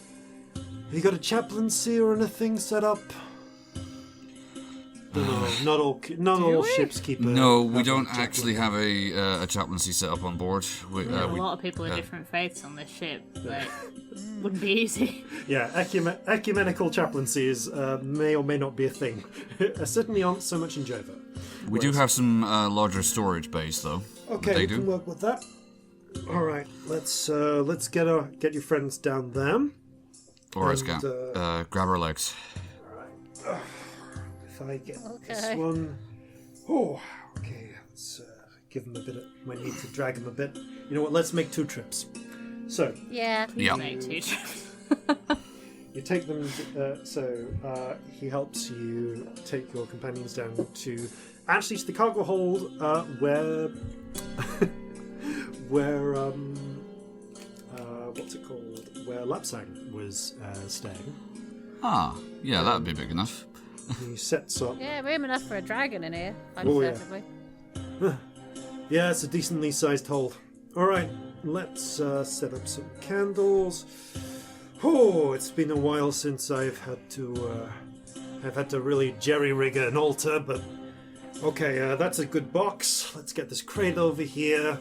chaplaincy or anything set up? No, not all ships keep a... No, we don't actually have a chaplaincy set up on board. A lot of people of different faiths on this ship. Like, wouldn't be easy. Yeah, ecumenical chaplaincies may or may not be a thing. Certainly aren't so much in Jova. We do have some larger storage bays, though. Okay, we can work with that. All right, let's get your friends down there. All right, Scamp. Grab our legs. All right. If I get this one... Oh, okay. Let's give them a bit of... Might need to drag them a bit. You know what? Let's make 2 trips. So... Yeah. Make 2 trips. You take them... he helps you take your companions down to... Actually, to the cargo hold where... what's it called? Where Lapsang was staying. Ah, yeah, that would be big enough. He sets up. Yeah, room enough for a dragon in here, uncertainly. Yeah, it's a decently sized hold. Alright, let's set up some candles. Oh, it's been a while since I've had to really jerry-rig an altar, but okay, that's a good box. Let's get this crate over here.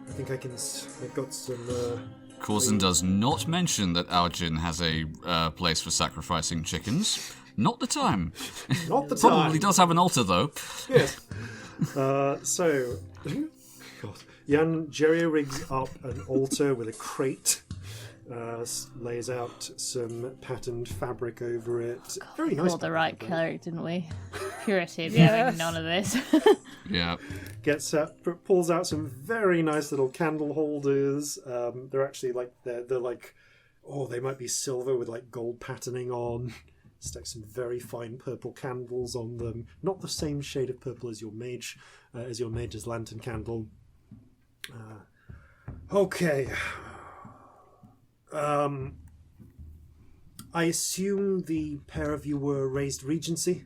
I think I've got some... Corzin does not mention that Algin has a place for sacrificing chickens. Not the time. Not the time. Probably does have an altar, though. Yes. God, Jan jerry rigs up an altar with a crate, lays out some patterned fabric over it. Very nice. Got the right cleric, didn't we? Purity, having none of this. Yeah. Pulls out some very nice little candle holders. They're actually they're like, they might be silver with like gold patterning on. Stick some very fine purple candles on them. Not the same shade of purple as your mage's lantern candle. Okay. I assume the pair of you were raised Regency?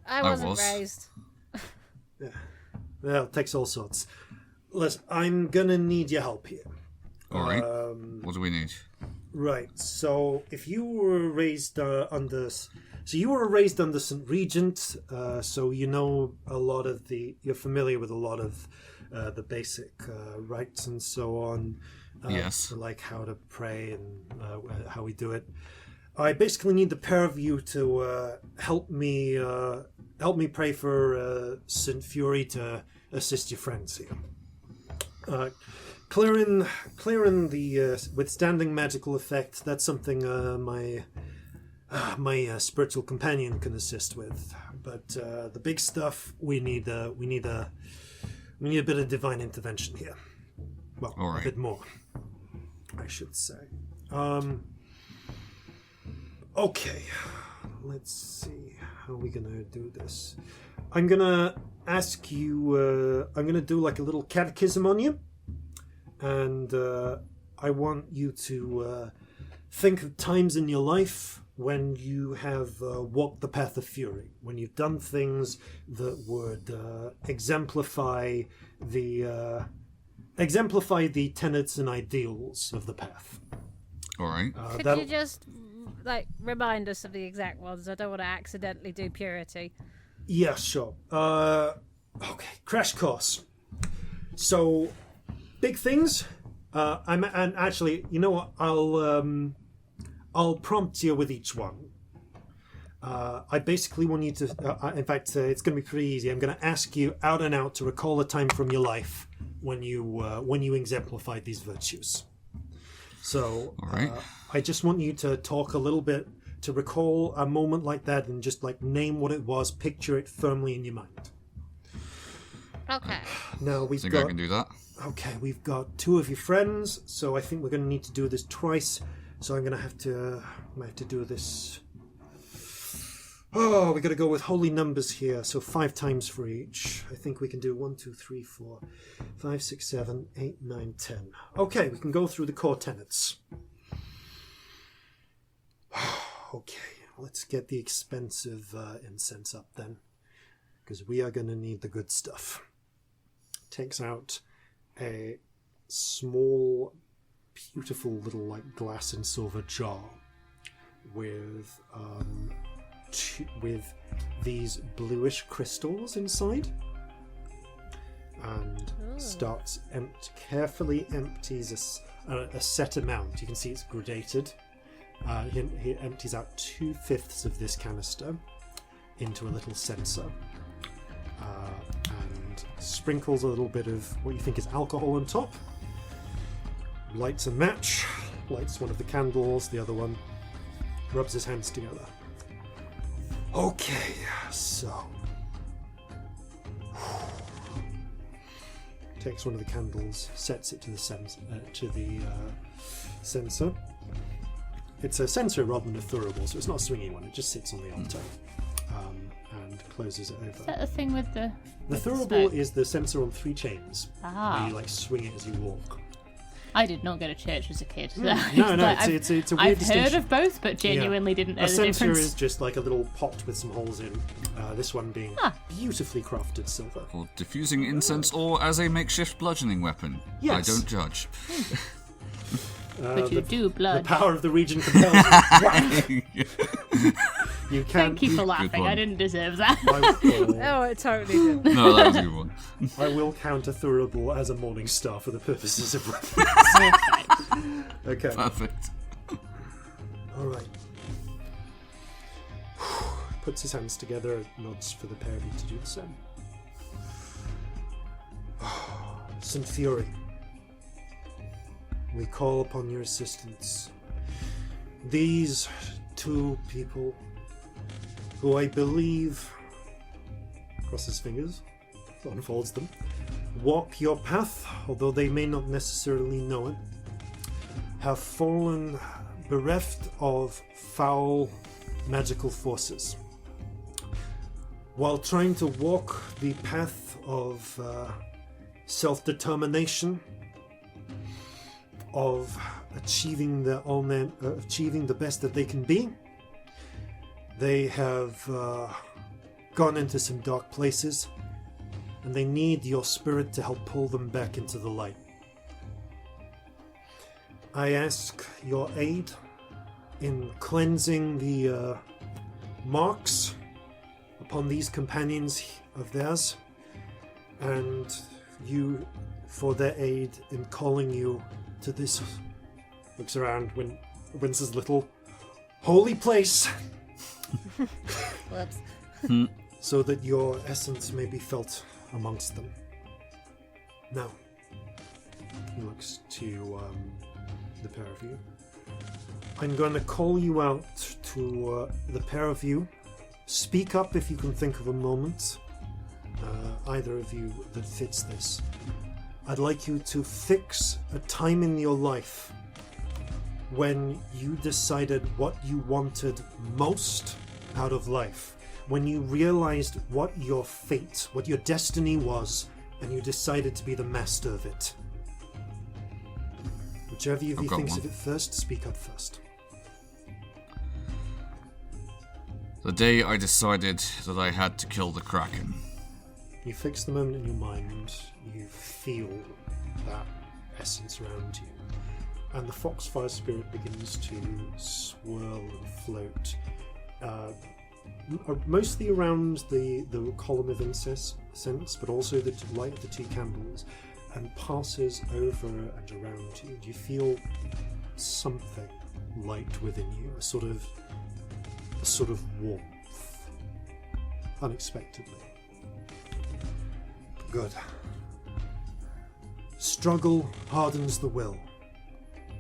I wasn't raised. Yeah. Well, it takes all sorts. Listen, I'm gonna need your help here. Alright. What do we need? Right, so if you were raised under So you were raised under St. Regent, so you know you're familiar with a lot of the basic rites and so on. Yes. Like how to pray and how we do it. I basically need the pair of you to help me pray for St. Fury to assist your friends here. Clearing the withstanding magical effect, that's something my spiritual companion can assist with. But the big stuff, we need a bit of divine intervention here. Well, a bit more, I should say. Okay, let's see. How are we gonna do this? I'm gonna ask you. I'm gonna do like a little catechism on you, and I want you to think of times in your life when you have walked the path of fury, when you've done things that would exemplify the tenets and ideals of the path. All right. Could you just remind us of the exact ones? I don't want to accidentally do purity. Yeah, sure. Okay, crash course. So, big things. And actually, you know what? I'll prompt you with each one. I basically want you to. In fact, it's going to be pretty easy. I'm going to ask you out and out to recall a time from your life when you exemplified these virtues. So, I just want you to talk a little bit, to recall a moment like that, and just name what it was. Picture it firmly in your mind. Okay. Now I think I can do that. Okay, we've got two of your friends, so I think we're going to need to do this twice. So I'm going to have to do this. Oh, we got to go with holy numbers here. So 5 times for each. I think we can do 1, 2, 3, 4, 5, 6, 7, 8, 9, 10. Okay, we can go through the core tenets. Okay, let's get the expensive incense up then, because we are going to need the good stuff. Takes out a small, beautiful little glass and silver jar with these bluish crystals inside, and starts carefully empties a set amount. You can see it's gradated. He empties out 2/5 of this canister into a little censer, and sprinkles a little bit of what you think is alcohol on top. Lights a match, lights one of the candles, the other one, rubs his hands together. Okay, so takes one of the candles, sets it to the censer. It's a censer rather than a thurible, so it's not a swinging one. It just sits on the altar, and closes it over. Is that the thing with the? The thurible is the censer on 3 chains. Ah. Where you swing it as you walk. I did not go to church as a kid. No, it's a weird I've distinction. heard of both, but genuinely didn't know a the censer difference. is just like a little pot with some holes in. This one being beautifully crafted silver. For diffusing incense or as a makeshift bludgeoning weapon. Yes. I don't judge. But you do blood. The power of the region compels you. You can. Thank you for laughing. I didn't deserve that. Oh, it totally did. No, that was a good one. I will count a thurible as a morning star for the purposes of reference. Okay. Perfect. All right. Puts his hands together, nods for the pair of you to do the same. St. Fury, we call upon your assistance. These 2 people, who I believe, cross his fingers, unfolds them, walk your path, although they may not necessarily know it, have fallen bereft of foul magical forces. While trying to walk the path of self-determination, of achieving the best that they can be, they have gone into some dark places, and they need your spirit to help pull them back into the light. I ask your aid in cleansing the marks upon these companions of theirs, and you for their aid in calling you to this. Looks around, Wince's little holy place, Whoops. so that your essence may be felt amongst them. Now, he looks to the pair of you. I'm going to call you out to the pair of you. Speak up if you can think of a moment, either of you, that fits this. I'd like you to fix a time in your life when you decided what you wanted most out of life, when you realized what your fate, what your destiny was, and you decided to be the master of it. Whichever of you thinks of it first, speak up first. The day I decided that I had to kill the Kraken. You fix the moment in your mind, you feel that essence around you, and the foxfire spirit begins to swirl and float, mostly around the column of incense, but also the light of the 2 candles, and passes over and around you. You feel something light within you, a sort of warmth, unexpectedly. Good. Struggle hardens the will.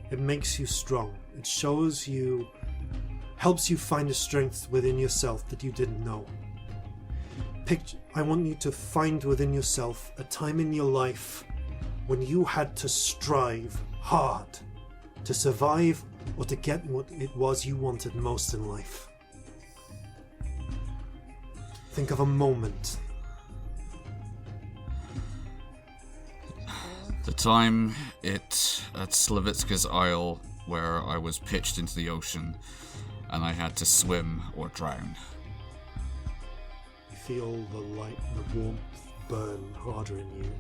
It makes you strong. It helps you find a strength within yourself that you didn't know. I want you to find within yourself a time in your life when you had to strive hard to survive or to get what it was you wanted most in life. Think of a moment. The time at Slavitska's Isle where I was pitched into the ocean and I had to swim or drown. You feel the light, the warmth burn harder in you,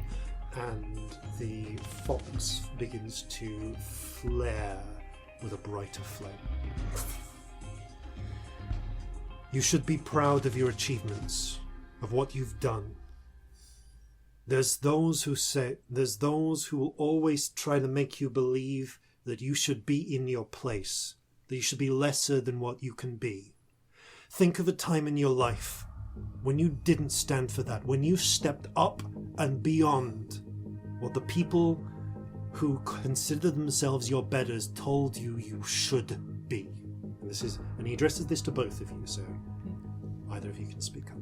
and the fox begins to flare with a brighter flame. You should be proud of your achievements, of what you've done. There's those who will always try to make you believe that you should be in your place, that you should be lesser than what you can be. Think of a time in your life when you didn't stand for that, when you stepped up and beyond what the people who consider themselves your betters told you you should be. And he addresses this to both of you, so either of you can speak up.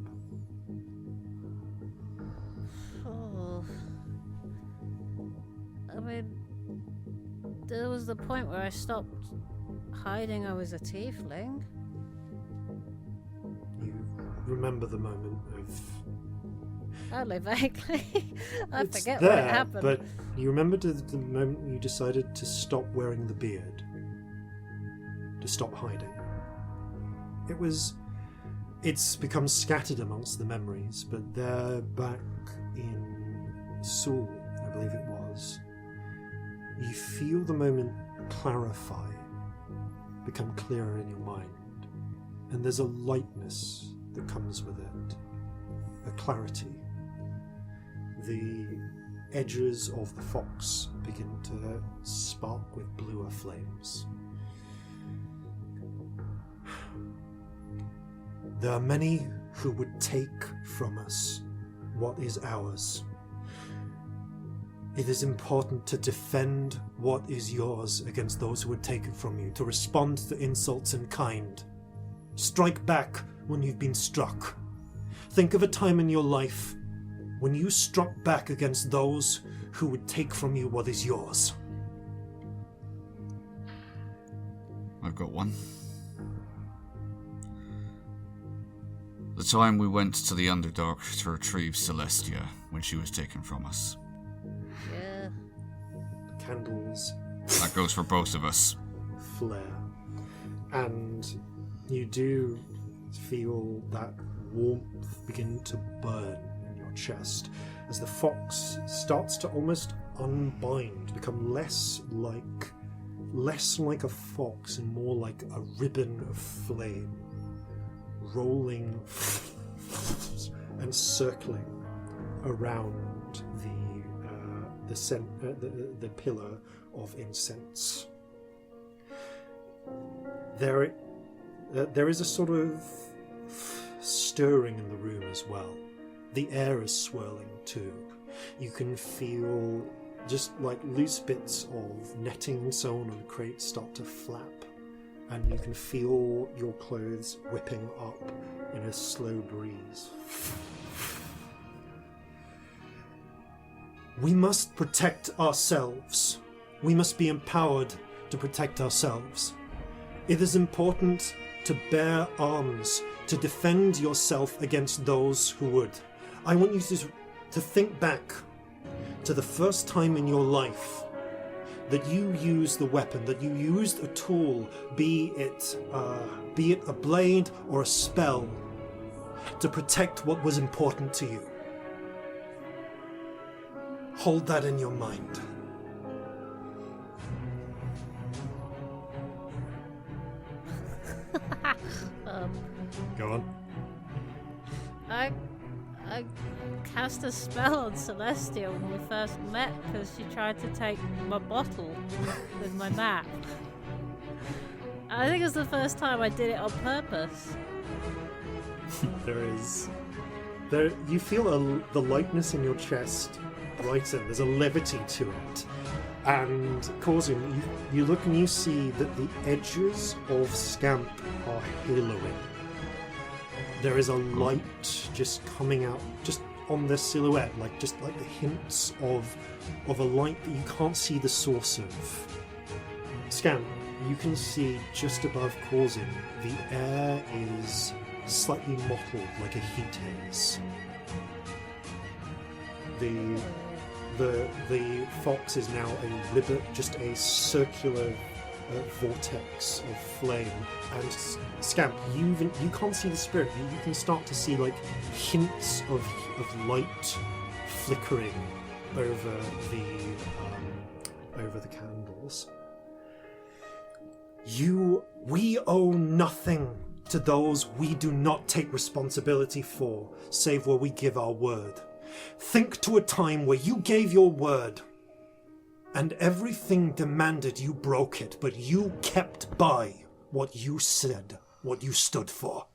I mean, there was the point where I stopped hiding I was a tiefling. You remember the moment of... Only vaguely. I It's forget there, what happened. but you remember the moment you decided to stop wearing the beard? To stop hiding? It's become scattered amongst the memories, but they're back in Seoul, I believe it was. You feel the moment clarify, become clearer in your mind, and there's a lightness that comes with it, a clarity. The edges of the fox begin to spark with bluer flames. There are many who would take from us what is ours. It is important to defend what is yours against those who would take it from you, to respond to insults in kind. Strike back when you've been struck. Think of a time in your life when you struck back against those who would take from you what is yours. I've got one. The time we went to the Underdark to retrieve Celestia when she was taken from us. Yeah. Candles That goes for both of us. flare, and you do feel that warmth begin to burn in your chest as the fox starts to almost unbind, become less like a fox and more like a ribbon of flame rolling and circling around the pillar of incense. There is a sort of stirring in the room as well. The air is swirling too. You can feel just like loose bits of netting and so on crates start to flap, and you can feel your clothes whipping up in a slow breeze. We must protect ourselves. We must be empowered to protect ourselves. It is important to bear arms, to defend yourself against those who would. I want you to think back to the first time in your life that you used the weapon, that you used a tool, be it a blade or a spell, to protect what was important to you. Hold that in your mind. Go on. I cast a spell on Celestia when we first met because she tried to take my bottle with my map. I think it was the first time I did it on purpose. You feel the lightness in your chest brighten. There's a levity to it. And Corzin, you look and you see that the edges of Scamp are haloing. There is a light just coming out, just on the silhouette, like the hints of a light that you can't see the source of. Scamp, you can see just above Corzin, the air is slightly mottled like a heat haze. The fox is now just a circular vortex of flame, and Scamp, you can't see the spirit. You can start to see like hints of light flickering over the candles. We owe nothing to those we do not take responsibility for, save where we give our word. Think to a time where you gave your word, and everything demanded you broke it, but you kept by what you said, what you stood for.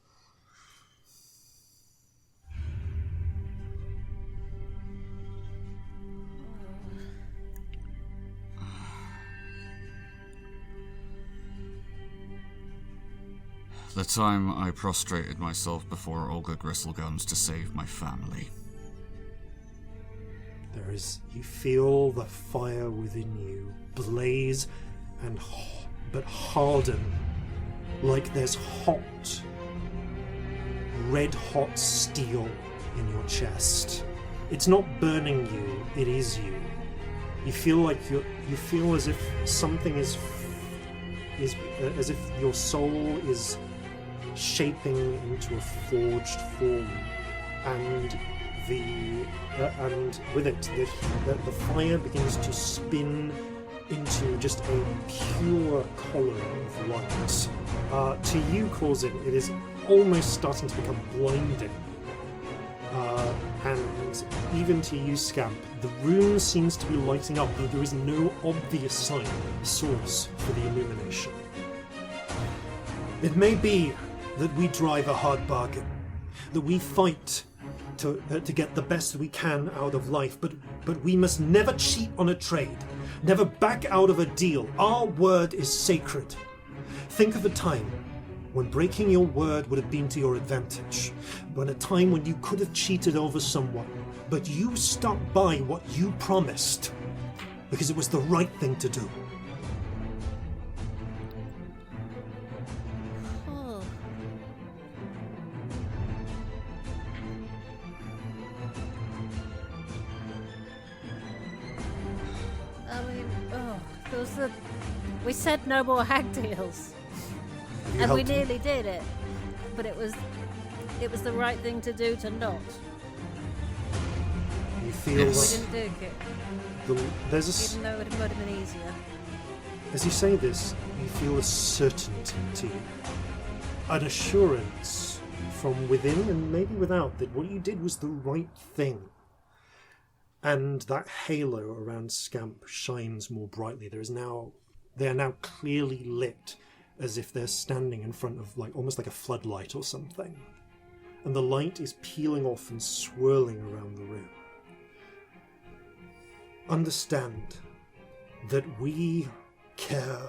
The time I prostrated myself before Olga Gristleguns to save my family. You feel the fire within you blaze but harden, like there's red hot steel in your chest. It's not burning you, it is you. You feel as if something is as if your soul is shaping into a forged form, and with it, the fire begins to spin into just a pure column of light. To you, Corzin, it is almost starting to become blinding. And even to you, Scamp, the room seems to be lighting up, though there is no obvious sign of source for the illumination. It may be that we drive a hard bargain, that we fight to get the best we can out of life, but we must never cheat on a trade, never back out of a deal. Our word is sacred. Think of a time when breaking your word would have been to your advantage, when a time when you could have cheated over someone, but you stuck by what you promised because it was the right thing to do. We said no more hag deals, and we nearly did it, but it was the right thing to do to not. You feel we didn't do it. Even though it would have been easier. As you say this, you feel a certainty to you, an assurance from within and maybe without that what you did was the right thing. And that halo around Scamp shines more brightly. They are now clearly lit, as if they're standing in front of almost like a floodlight or something. And the light is peeling off and swirling around the room. Understand that we care.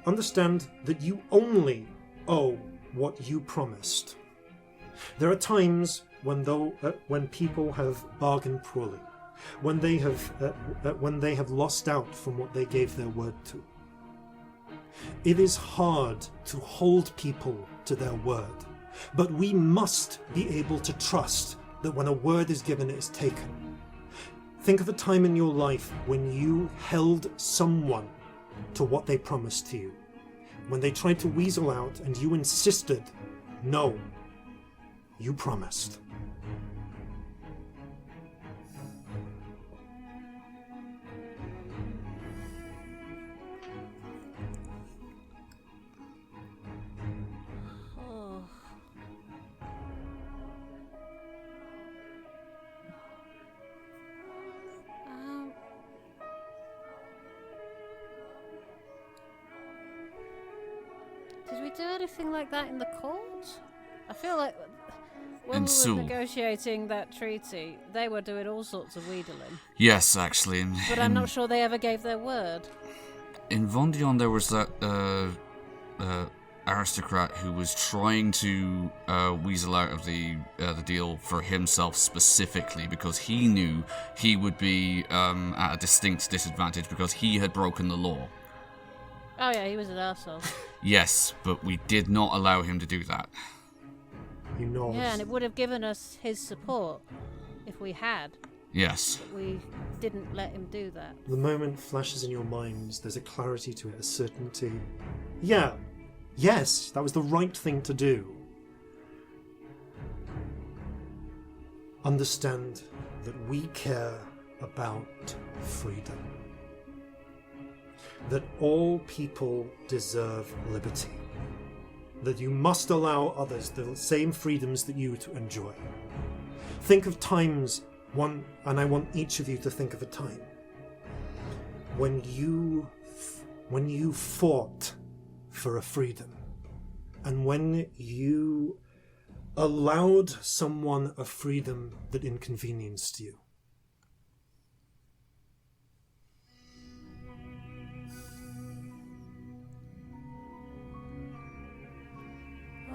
Understand that you only owe what you promised. There are times when people have bargained poorly, when they have lost out from what they gave their word to. It is hard to hold people to their word, but we must be able to trust that when a word is given, it is taken. Think of a time in your life when you held someone to what they promised to you. When they tried to weasel out and you insisted, no, you promised. Did we do anything like that in the court? I feel like when In we Seoul. were negotiating that treaty, they were doing all sorts of wheedling. Yes, actually. But I'm not sure they ever gave their word. In Vondion, there was that aristocrat who was trying to weasel out of the deal for himself specifically because he knew he would be at a distinct disadvantage because he had broken the law. Oh yeah, he was an arsehole. Yes, but we did not allow him to do that. You know. Yeah, and it would have given us his support if we had. Yes. But we didn't let him do that. The moment flashes in your minds, there's a clarity to it, a certainty. Yeah. Yes, that was the right thing to do. Understand that we care about freedom. That all people deserve liberty. That you must allow others the same freedoms that you to enjoy. Think of times, and I want each of you to think of a time, when you fought for a freedom, and when you allowed someone a freedom that inconvenienced you.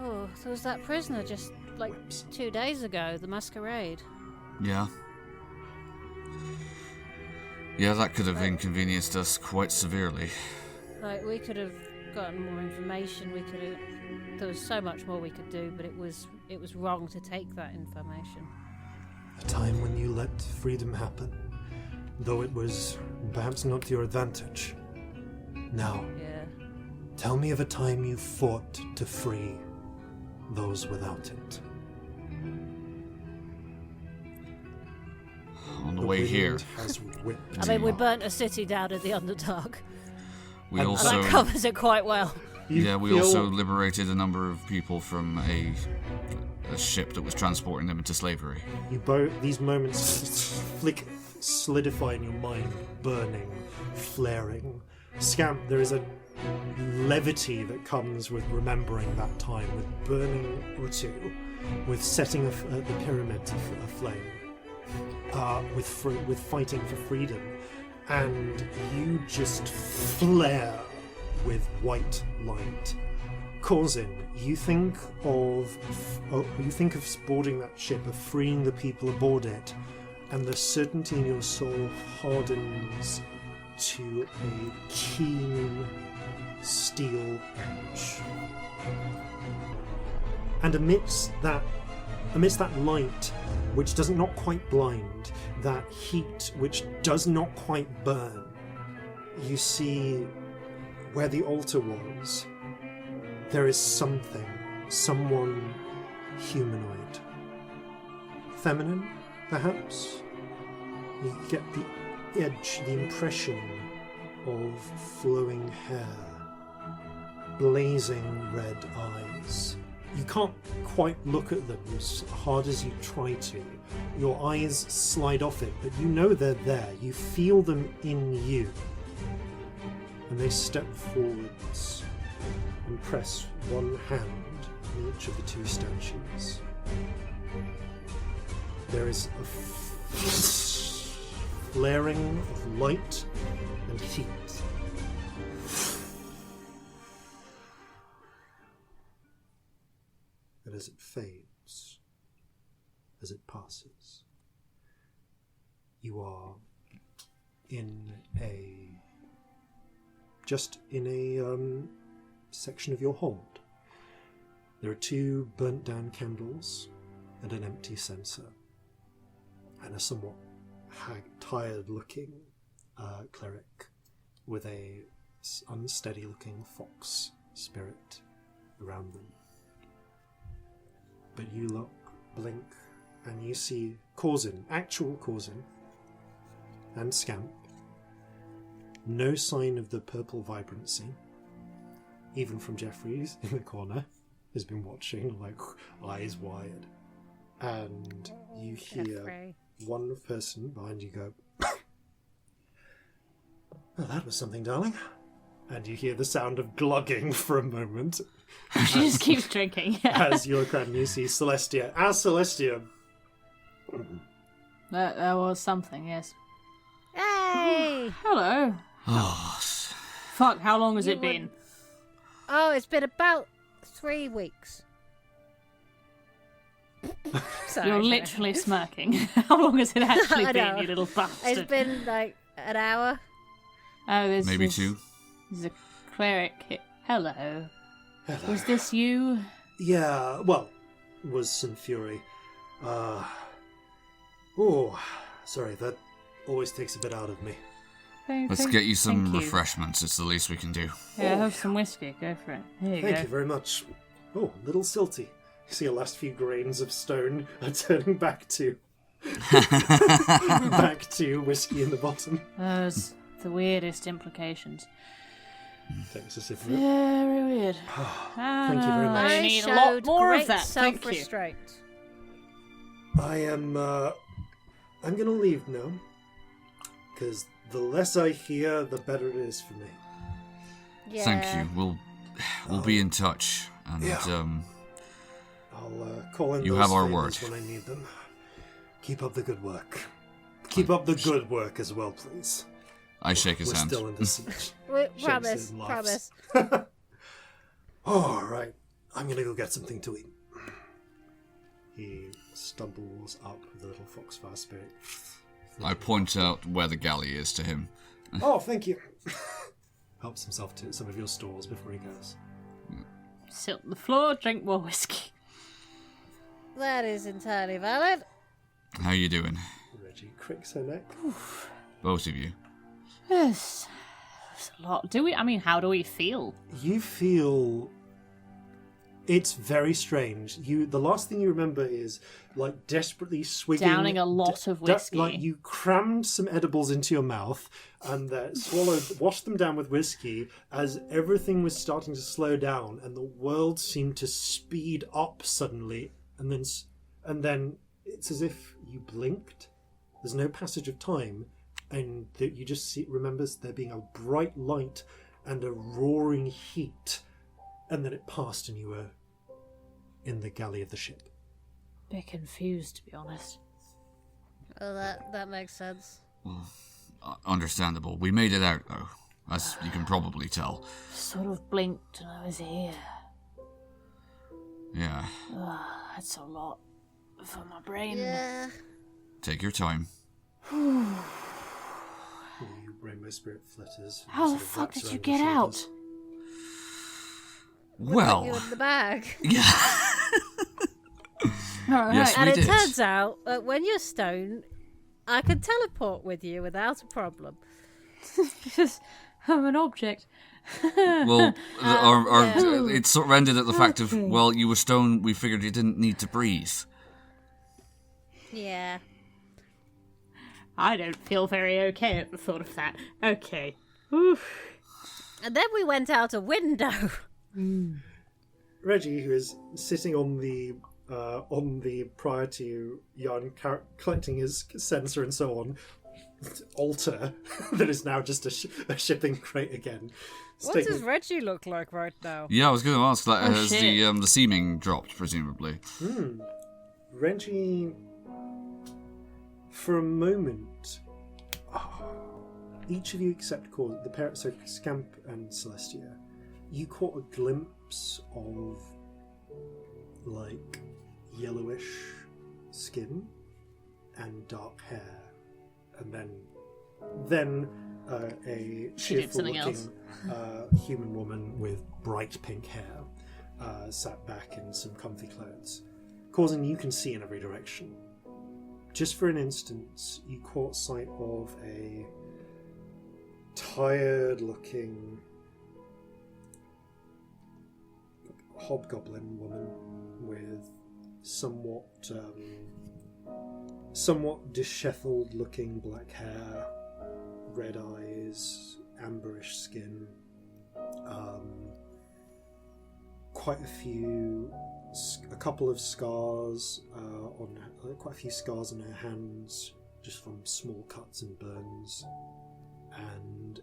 Oh, there was that prisoner just 2 days ago, the masquerade. Yeah. Yeah, that could have inconvenienced us quite severely. We could have gotten more information. There was so much more we could do, but it was wrong to take that information. A time when you let freedom happen, though it was perhaps not to your advantage. Now, Yeah. tell me of a time you fought to free those without it. On the way here, wind has whipped. I mean, we burnt a city down in the Underdark. we And And also that covers it quite well. You we feel- also liberated a number of people from a ship that was transporting them into slavery. These moments solidify in your mind, burning, flaring. Scamp, there is a levity that comes with remembering that time, with burning Utu, with setting the pyramid aflame, with fighting for freedom, and you just flare with white light. Corzin, you think of boarding that ship, of freeing the people aboard it, and the certainty in your soul hardens to a keen steel edge. And amidst that light, which does not quite blind, that heat which does not quite burn, you see where the altar was, there is someone humanoid. Feminine, perhaps? You get the edge, the impression of flowing hair, blazing red eyes, You can't quite look at them as hard as you try to. Your eyes slide off it, but you know they're there. You feel them in you. And they step forwards and press one hand on each of the two statues. There is a flaring of light and heat. And as it fades, as it passes, you are just in a section of your hold. There are 2 burnt down candles and an empty censer, and a somewhat tired looking cleric with a unsteady looking fox spirit around them. But you look, blink, and you see Corzin, actual Corzin, and Scamp. No sign of the purple vibrancy. Even from Jeffries in the corner, has been watching, like, eyes wide. And you hear one person behind you go, "Well, that was something, darling." And you hear the sound of glugging for a moment. She just keeps drinking. As you look around and you see Celestia. As Celestia. There was something, yes. Hey! Hello. Oh, Fuck, how long has it been? Oh, it's been about 3 weeks. Sorry, You're literally smirking. How long has it actually I been, know. you little bastard? It's been like an hour. Oh, there's maybe this, 2. There's a cleric here. Hello. Hello. Was this you? Yeah, well, it was St. Fury. Sorry, that always takes a bit out of me. Let's get you some Thank you. refreshments. It's the least we can do. Yeah, have some whiskey. Go for it. Here you Thank go. you very much. Oh, a little silty. You see the last few grains of stone are turning back to whiskey in the bottom. Those the weirdest implications. Takes a sip of it. Very weird. Thank you very much. I I need a lot showed more great of that. Thank you. self-restraint. I'm gonna leave now. Because the less I hear, the better it is for me. Yeah. Thank you. We'll be in touch, and Yeah. I'll call in You those have our favors word. when I need them. Keep up the good work. Keep up the good work as well, please. I shake his We're hand. still in the siege. We Shakes promise, and laughs. promise. All right, I'm gonna go get something to eat. He stumbles up with a little foxfire spirit. I point out where the galley is to him. Oh, thank you. Helps himself to some of your stores before he goes. Sit on the floor, drink more whiskey. That is entirely valid. How you doing, Reggie cricks her neck. both of you? Yes. That's a lot. How do we feel? You feel it's very strange. The last thing you remember is like desperately swigging, Downing a lot of whiskey. like you crammed some edibles into your mouth and washed them down with whiskey as everything was starting to slow down and the world seemed to speed up suddenly, and then it's as if you blinked. There's no passage of time, and that you just remembers there being a bright light and a roaring heat, and then it passed and you were in the galley of the ship. Bit confused, to be honest. Well, that makes sense. Understandable. We made it out, though, as you can probably tell. Sort of blinked and I was here. Yeah. That's a lot for my brain. Yeah. Take your time. Your rainbow spirit flutters. How the sort of fuck wraps did you around get your out? shoulders. Put you Well, in the bag. yeah. Alright. Yes, we And it did. turns out that when you're stoned, I can teleport with you without a problem. Because I'm an object. Well, it sort of ended at the fact of, well, you were stoned, we figured you didn't need to breathe. Yeah. I don't feel very okay at the thought of that. Okay. Oof. And then we went out a window. Reggie, who is sitting on the prior to Jan collecting his sensor and so on, altar that is now just a shipping crate again. What does Reggie look like right now? Yeah, I was going to ask that. Oh, Has the seeming dropped, presumably? Reggie, for a moment, each of you except the parents, so Scamp and Celestia, you caught a glimpse of like yellowish skin and dark hair, and then a cheerful-looking human woman with bright pink hair sat back in some comfy clothes. Corzin, you can see in every direction. Just for an instant, you caught sight of a tired-looking hobgoblin woman with somewhat disheveled-looking black hair, red eyes, amberish skin, a couple of scars quite a few scars on her hands, just from small cuts and burns, and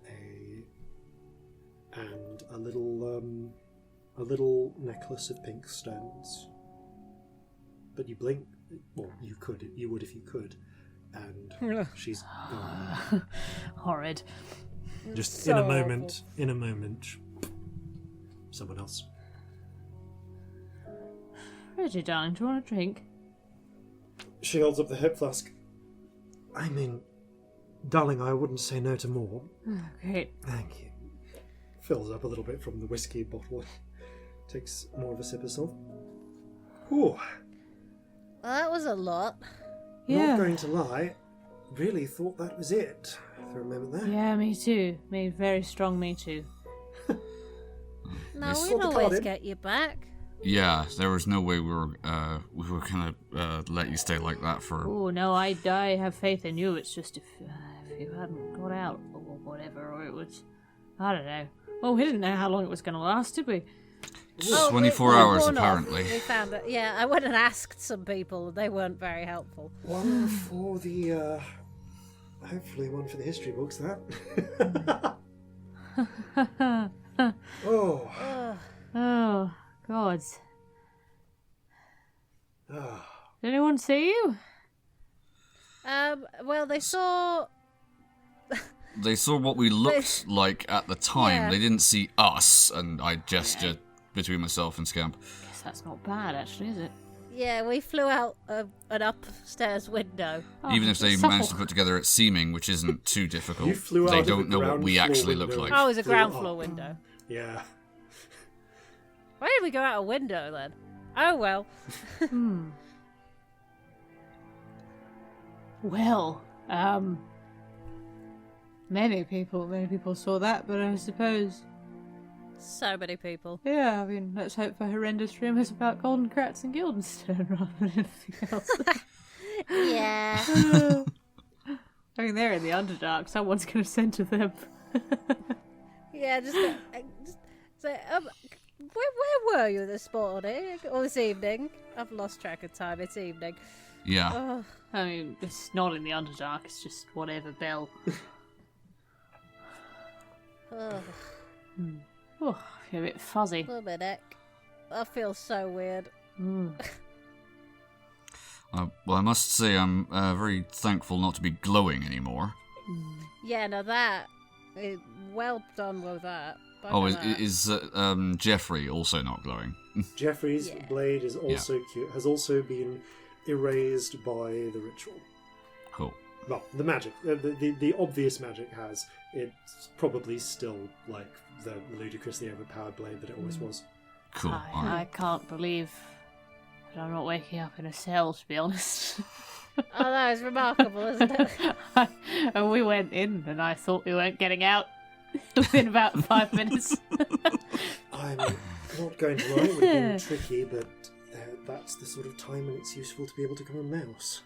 a little necklace of pink stones. But you blink. Well, you would if you could, and she's gone. Horrid. Just So in a moment, someone else. Reggie, darling, do you want a drink? She holds up the hip flask. I mean, darling, I wouldn't say no to more. Oh, great. Thank you. Fills up a little bit from the whiskey bottle. Takes more of a sip herself. Ooh. Well, that was a lot. Yeah. Not going to lie, really thought that was it for a moment there. Yeah, me too. Very strong me too. No, Yes. we'd Sort the card always in. get you back. Yeah, there was no way we were gonna let you stay like that for. Oh no, I have faith in you. It's just if you hadn't got out or whatever, or it was, I don't know. Well, we didn't know how long it was going to last, did we? 24 hours one off. apparently. We found it. Yeah, I went and asked some people. They weren't very helpful. One for the, hopefully one for the history books, that. Oh. Oh God! Ah. Did anyone see you? Well, they saw. They saw what we looked like at the time. Yeah. They didn't see us, and I gestured between myself and Scamp. Guess that's not bad, actually, is it? Yeah, we flew out an upstairs window. Oh, Even if they supple. managed to put together its seaming, which isn't too difficult, You flew they out of don't the know what ground we floor actually look window. like. Oh, it was a Flew ground up. floor window. Yeah. Why did we go out a window then? Oh well. Well, many people saw that, but I suppose, So many people. yeah, I mean, let's hope for horrendous rumours about golden crats and Guildenstern rather than anything else. Yeah. I mean, they're in the Underdark. Someone's going to send to them. Yeah, just say, where were you this morning or this evening? I've lost track of time. It's evening. Yeah. Oh, I mean, it's not in the Underdark. It's just whatever bell. oh, Oh, I feel a bit fuzzy. little bit neck. I feel so weird. Well, I must say I'm very thankful not to be glowing anymore. Yeah, no, well done with that. Bugger Oh, that. is Jeffrey also not glowing? Jeffrey's Yeah. blade is also has also been erased by the ritual. Cool. Well, the magic, the obvious magic has. It's probably still like the ludicrously overpowered blade that it always was. Cool. All right. I can't believe that I'm not waking up in a cell, to be honest. Oh, that is remarkable, isn't it? And we went in, and I thought we weren't getting out within about 5 minutes. I'm not going to lie, it would have been tricky, but that's the sort of time when it's useful to be able to become a mouse.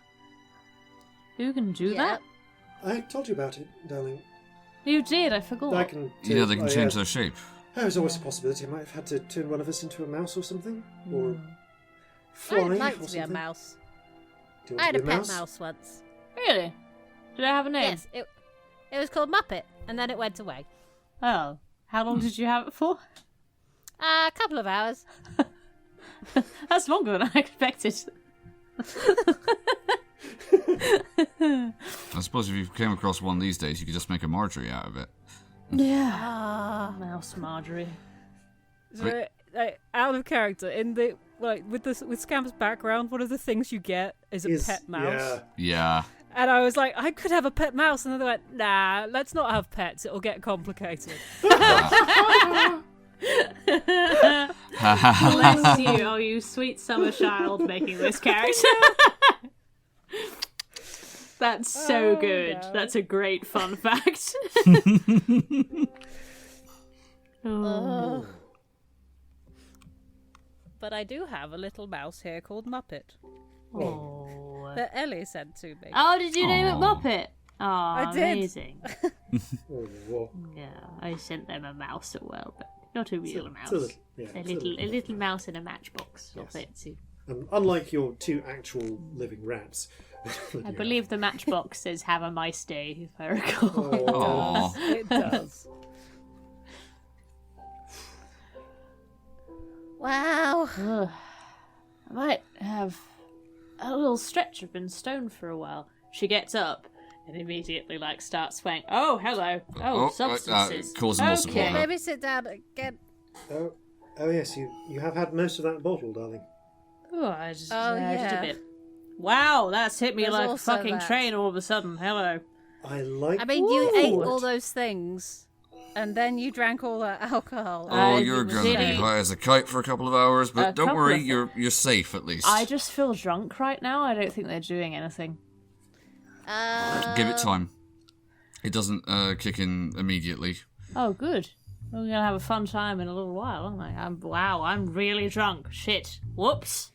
Who can do Yeah. that? I told you about it, darling. You did, I forgot. I can. Yeah, they can change their shape. There's always a possibility I might have had to turn one of us into a mouse or something. Or fly I'd like or to be a something. mouse. Do you I want had to a be a pet mouse? mouse once. Really? Did I have a name? Yes, it was called Muppet, and then it went away. Oh. How long did you have it for? A couple of hours. That's longer than I expected. I suppose if you came across one these days, you could just make a Marjorie out of it. Yeah. Mouse Marjorie. So, out of character, in the with Scamp's background, one of the things you get is a pet mouse. Yeah. And I was like, I could have a pet mouse, and then they went, nah, let's not have pets. It'll get complicated. Bless you, oh you sweet summer child making this character. That's so good. no. That's a great fun fact. Oh. But I do have a little mouse here called Muppet Oh. that Ellie sent to me. Oh, did you name it Aw. Muppet? Oh, I did. Amazing. Oh, whoa. Yeah, I sent them a mouse as well, but not a real mouse. It's A little mouse in a matchbox. Yes. Fancy. Unlike your two actual living rats. I believe the matchbox says "Have a nice day," if I recall. Aw. It does. Wow. Ugh. I might have a little stretch. I've been stoned for a while. She gets up and immediately starts swaying. Oh, hello. Oh, substances. Corzin will support Okay. her. Maybe sit down again. Oh yes, you have had most of that bottle, darling. Oh, I just, Oh, just yeah. a bit. Wow, that's hit me There's like a also fucking that. train all of a sudden. Hello. I like. I mean, you ate Ooh. all those things, and then you drank all that alcohol. Oh, I you're was going to be really- high as a kite for a couple of hours, but A don't couple worry, of- you're safe at least. I just feel drunk right now. I don't think they're doing anything. Give it time. It doesn't kick in immediately. Oh, good. We're gonna have a fun time in a little while, aren't I? I'm really drunk. Shit. Whoops.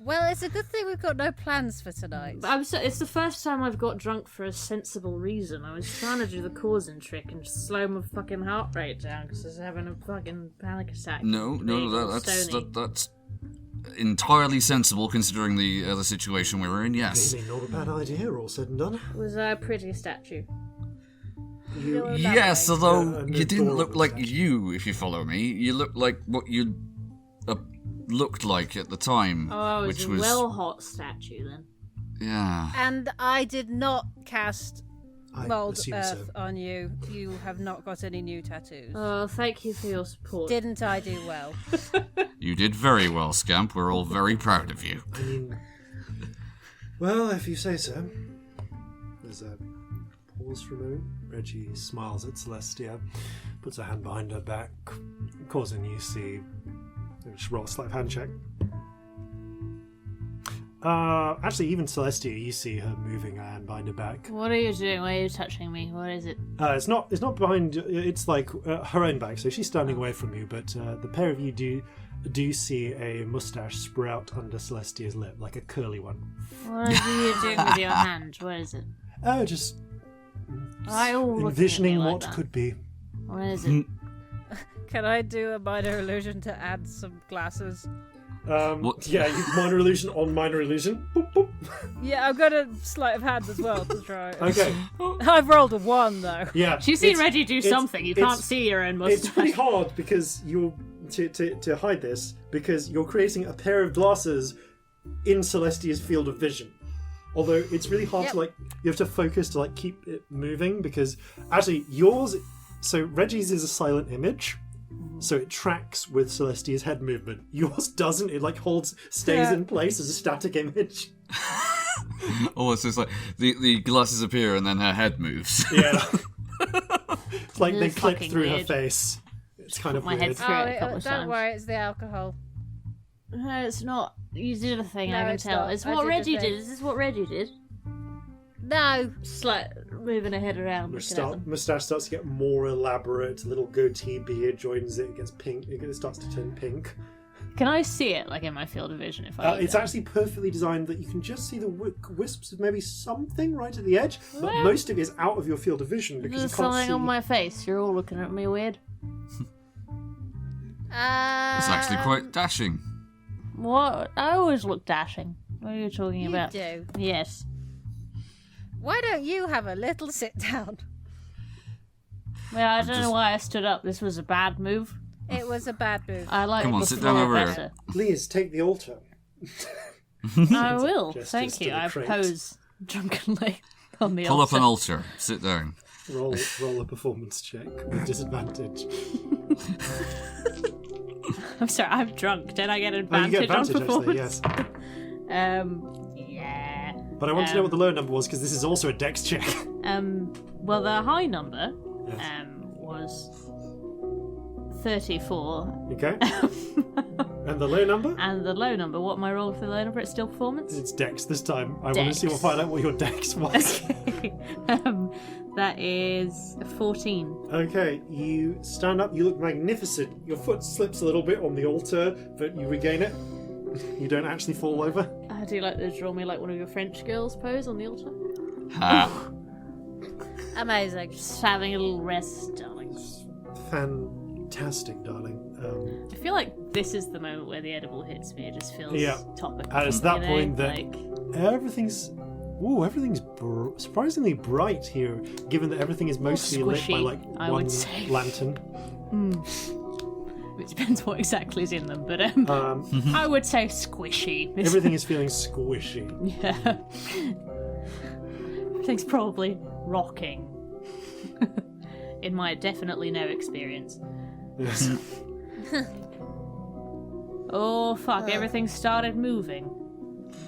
Well, it's a good thing we've got no plans for tonight. It's the first time I've got drunk for a sensible reason. I was trying to do the Corzin trick and just slow my fucking heart rate down because I was having a fucking panic attack. No, Being all that's stony. that's entirely sensible considering the situation we were in. Yes. Maybe not a bad idea, all said and done. It was a pretty statue. You, Yes, although an you didn't look adorable like statue. you, if you follow me. You looked like what you looked like at the time, Oh, it was which a was well-hot statue then. yeah. And I did not cast I mold assume earth so. on you. You have not got any new tattoos. Oh, thank you for your support. Didn't I do well? You did very well, Scamp. We're all very proud of you. I mean, well, if you say so. There's a pause for a moment. Reggie smiles at Celestia, puts her hand behind her back. Corzin, you see. Just roll a sleight of hand check. Actually, even Celestia, you see her moving her hand behind her back. What are you doing? Why are you touching me? What is it? It's not behind. It's like her own back. So she's standing away from you. But the pair of you do see a mustache sprout under Celestia's lip, like a curly one. What are you doing with your hand? What is it? Just Why are you all looking at envisioning me like what that? could be. What is it? Can I do a minor illusion to add some glasses? What? Yeah, you minor illusion on minor illusion. Boop, boop. Yeah, I've got a sleight of hand as well to try. Okay. I've rolled a 1 though. Yeah. She's seen it's- Reggie do it's- something. You can't it's- see your own It's pretty mustache. hard because you're to hide this because you're creating a pair of glasses in Celestia's field of vision. Although it's really hard Yep. to you have to focus to keep it moving because actually yours. So Reggie's is a silent image, so it tracks with Celestia's head movement. Yours doesn't. It stays Yeah. in place as a static image. Oh, it's just like the glasses appear and then her head moves. Yeah. It's like they It's clip fucking through her weird. face. It's kind of my head weird. through it a Oh, couple of don't times. worry, it's the alcohol. No, it's not. You did a thing, No, I can it's tell. not. It's I what did the Reggie thing. did. Is this what Reggie did? No, Just moving her head around, looking at them. Mustache starts to get more elaborate. A little goatee beard joins it. It gets pink. It starts to turn pink. Can I see it, in my field of vision? If I It's actually perfectly designed that you can just see the wisps of maybe something right at the edge, but most of it is out of your field of vision because There's you can't something see. on my face. You're all looking at me weird. It's actually quite dashing. What? I always look dashing. What are you talking about? You do. Yes. Why don't you have a little sit down? Well, I don't know why I stood up. This was a bad move. It was a bad move. I like Come on, the sit down floor over here. better. Please take the altar. I will. Gestures Thank to you. the I crate. pose drunkenly on the Pull up altar. an altar. Sit down. Roll a performance check with disadvantage. I'm sorry, I'm drunk. Did I get Oh, you advantage, get advantage, on performance? actually, yes. Yeah. But I want to know what the low number was, because this is also a dex check. Well, the high number Yes. was 34. Okay. And the low number? And the low number, what am I rolling for the low number? It's still performance? It's dex this time. I want to Dex. find out what your dex was. Okay. That is 14. Okay, you stand up, you look magnificent. Your foot slips a little bit on the altar, but you regain it. You don't actually fall over. Do you like to draw me like one of your French girls pose on the altar? Ha. Amazing. Just having a little rest, darling. Fantastic, darling. I feel like this is the moment where the edible hits me. It just feels topical. And it's that you know? point that Like, everything's surprisingly bright here, given that everything is mostly lit by squishy, like I one would say. lantern. it depends what exactly is in them, but I would say squishy. Everything is feeling squishy. Yeah. Everything's probably rocking. In my definitely no experience. Yes. Oh fuck, everything started moving.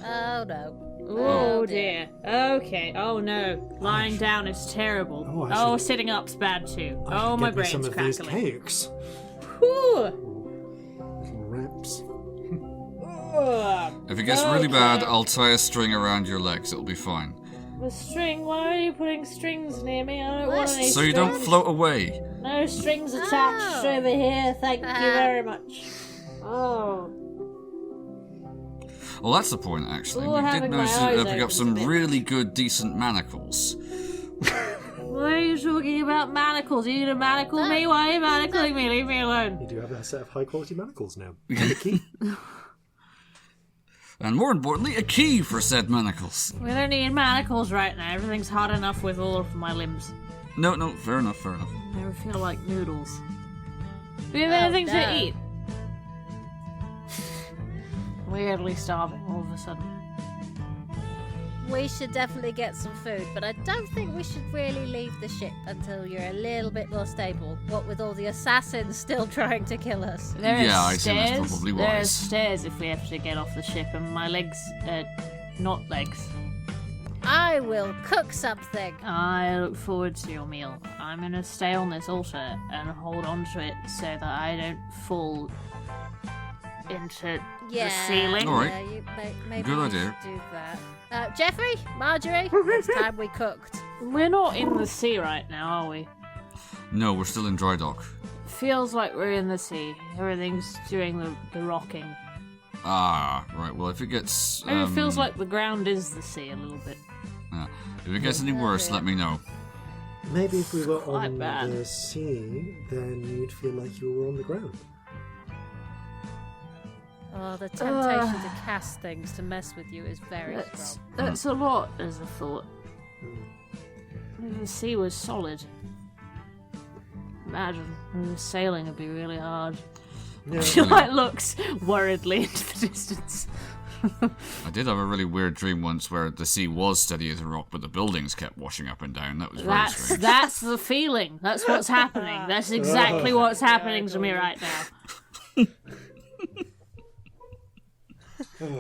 Oh no. Oh dear. Okay. Oh no. Lying down is terrible. Oh, I Oh, should- sitting up's bad too. I Oh, should my get me some brain's of these crackling. cakes. Whew. Wraps. If it gets really bad, I'll tie a string around your legs. It'll be fine. The string? Why are you putting strings near me? I don't want any So you strings. don't float away. No strings attached over here. Thank you very much. Oh. Well, that's the point, actually. Ooh, We did having my manage eyes to pick open up some a bit. really good, decent manacles. Why are you talking about manacles? Are you gonna manacle me? Why are you manacling me? Leave me alone. You do have a set of high quality manacles now. And a key. And more importantly, a key for said manacles. We don't need manacles right now. Everything's hard enough with all of my limbs. No, fair enough. I never feel like noodles. Do we have Oh, anything no. to eat? Weirdly starving all of a sudden. We should definitely get some food, but I don't think we should really leave the ship until you're a little bit more stable. What with all the assassins still trying to kill us. There are Yeah, I think stairs. that's probably There are wise. stairs if we have to get off the ship, and my legs are not legs. I will cook something. I look forward to your meal. I'm gonna stay on this altar and hold on to it so that I don't fall into Yeah, the ceiling. All right. Yeah, maybe Good we idea. should do that. Jeffrey, Marjorie, it's time we cooked. We're not in the sea right now, are we? No, we're still in dry dock. Feels like we're in the sea. Everything's doing the rocking. Ah, right. Well, if it gets... Maybe it feels like the ground is the sea a little bit. If it gets any worse, let me know. Maybe if we were Quite on bad. the sea, then you'd feel like you were on the ground. Oh, the temptation to cast things to mess with you is very strong. That's a lot as a thought. If the sea was solid. Imagine the sailing would be really hard. Yeah. She like looks worriedly into the distance. I did have a really weird dream once where the sea was steady as a rock, but the buildings kept washing up and down. That was very strange. That's the feeling. That's what's happening. That's exactly what's happening to me right now.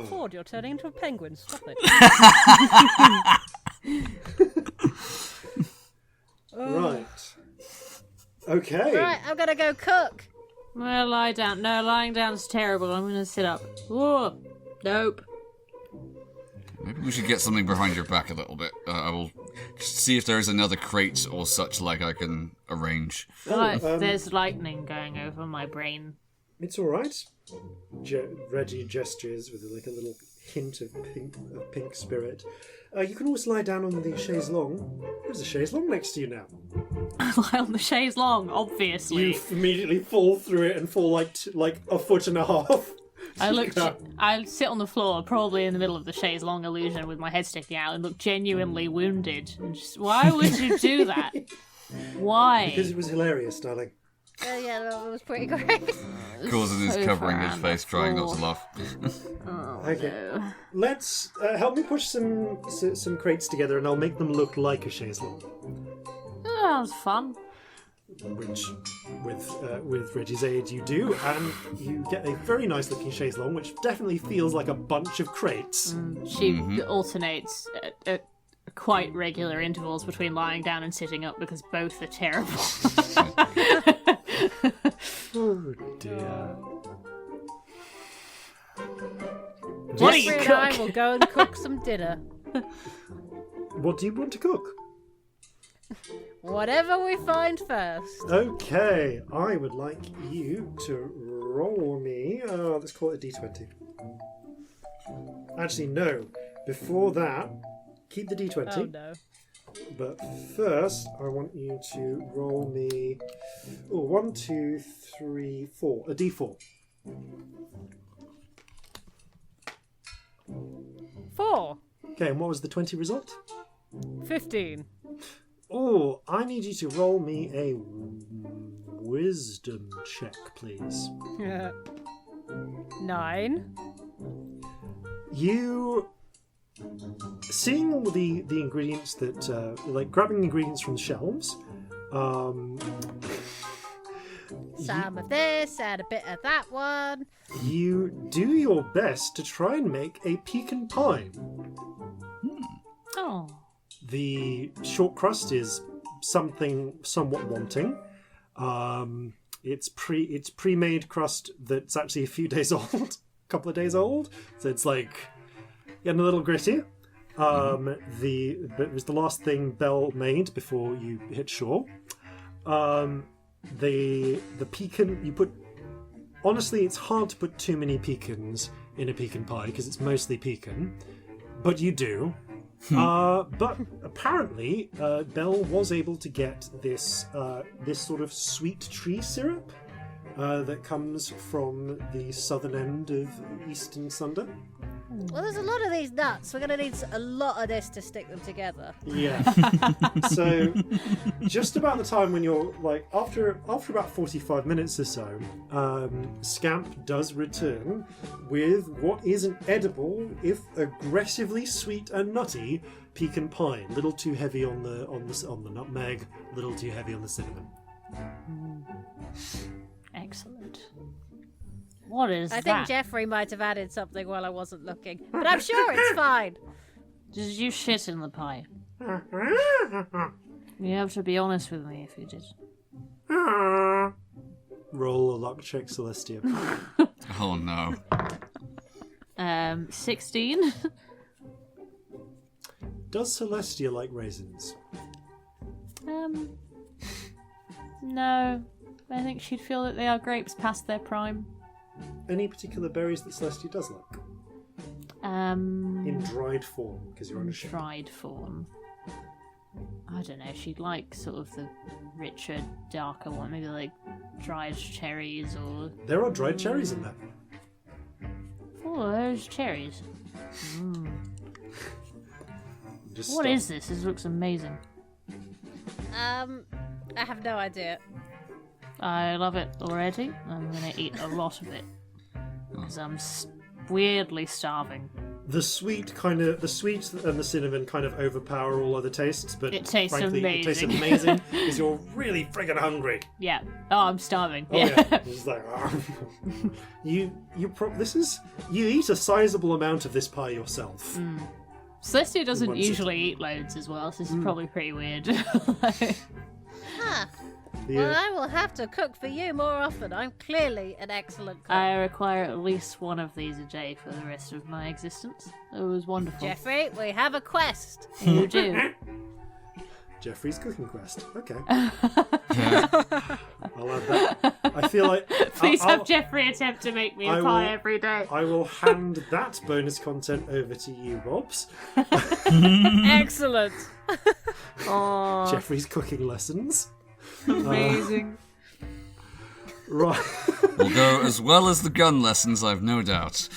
Ford, you're turning into a penguin. Stop it. Right. Okay. Right, I'm gonna go cook. Well, lie down. No, lying down's terrible. I'm gonna sit up. Whoa. Nope. Maybe we should get something behind your back a little bit. I will just see if there is another crate or such like I can arrange. Right, there's lightning going over my brain. It's all right. Reggie gestures with like a little hint of pink spirit. You can always lie down on the chaise longue. There's a chaise longue next to you now. Lie on the chaise longue, obviously. You immediately fall through it and fall like a foot and a half. I sit on the floor, probably in the middle of the chaise longue illusion, with my head sticking out, and look genuinely wounded. And just, why would you do that? Why? Because it was hilarious, darling. Yeah, that was pretty great. Corzin is covering his face, trying not to laugh. Okay. No. Let's help me push some crates together, and I'll make them look like a chaise longue. Oh, that was fun. Which, with Reggie's aid, you do, and you get a very nice looking chaise longue, which definitely feels like a bunch of crates. She alternates at quite regular intervals between lying down and sitting up because both are terrible. Oh dear. What do you Jeffrey and I cook? will go and cook some dinner. What do you want to cook? Whatever we find first. Okay, I would like you to roll me. Let's call it a d20. Actually, no. Before that, keep the d20. Oh no. But first, I want you to roll me. 1, 2, 3, 4. A d4. 4. Okay, and what was the 20 result? 15. Oh, I need you to roll me a wisdom check, please. 9. You seeing all the ingredients that like grabbing ingredients from the shelves. Some of this and a bit of that one. You do your best to try and make a pecan pie. Oh. The short crust is something somewhat wanting. It's pre-made crust that's actually a few days old, a couple of days old. So it's like getting a little gritty. But it was the last thing Belle made before you hit shore. The pecan you put. Honestly, it's hard to put too many pecans in a pecan pie because it's mostly pecan, but you do. But apparently, Belle was able to get this sort of sweet tree syrup that comes from the southern end of Eastern Sunder. Well, there's a lot of these nuts. We're going to need a lot of this to stick them together. Yeah. So, just about the time when you're like after about 45 minutes or so, Scamp does return with what is an edible, if aggressively sweet and nutty, pecan pie. A little too heavy on the nutmeg, a little too heavy on the cinnamon. Excellent. What is I that? think Jeffrey might have added something while I wasn't looking, but I'm sure it's fine. Did you shit in the pie? You have to be honest with me if you did. Roll a luck check, Celestia. Oh no. 16. Does Celestia like raisins? No. I think she'd feel that they are grapes past their prime. Any particular berries that Celestia does like? In dried form, because you're on a ship. Dried form. I don't know, she'd like sort of the richer, darker one, maybe like dried cherries or... There are dried cherries in there. Oh, there's cherries. Just What stop. is this? This looks amazing. I have no idea. I love it already. I'm gonna eat a lot of it. Because I'm weirdly starving. The sweet and the cinnamon kind of overpower all other tastes, but It tastes frankly, it tastes amazing. amazing because you're really friggin' hungry. Yeah. Oh, I'm starving. Oh yeah, it's like you eat a sizable amount of this pie yourself. Celestia doesn't One usually eat loads as well, so this is probably pretty weird. Huh. The, Well, I will have to cook for you more often. I'm clearly an excellent cook. I require at least one of these a day for the rest of my existence. It was wonderful. Jeffrey, we have a quest. You do. Jeffrey's cooking quest. Okay. Yeah. I'll add that. I feel like... Please I'll- have Jeffrey attempt to make me a pie every day. I will hand that bonus content over to you, Bobs. Excellent. Oh, Jeffrey's cooking lessons. amazing. Right. Will go as well as the gun lessons, I've no doubt.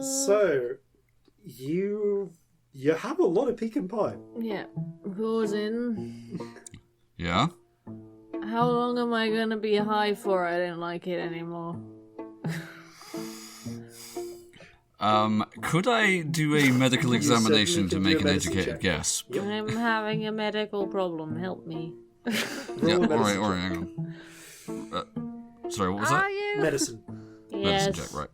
So, you have a lot of pecan pie. Yeah. Corzin, Yeah? how long am I gonna be high for? I don't like it anymore. Could I do a medical examination to certainly make can an do a medicine educated check. guess? I'm having a medical problem. Help me. Yeah, Roll a alright, medicine hang on. Sorry, what was that? Are you? Medicine. Medicine Yes. check, right.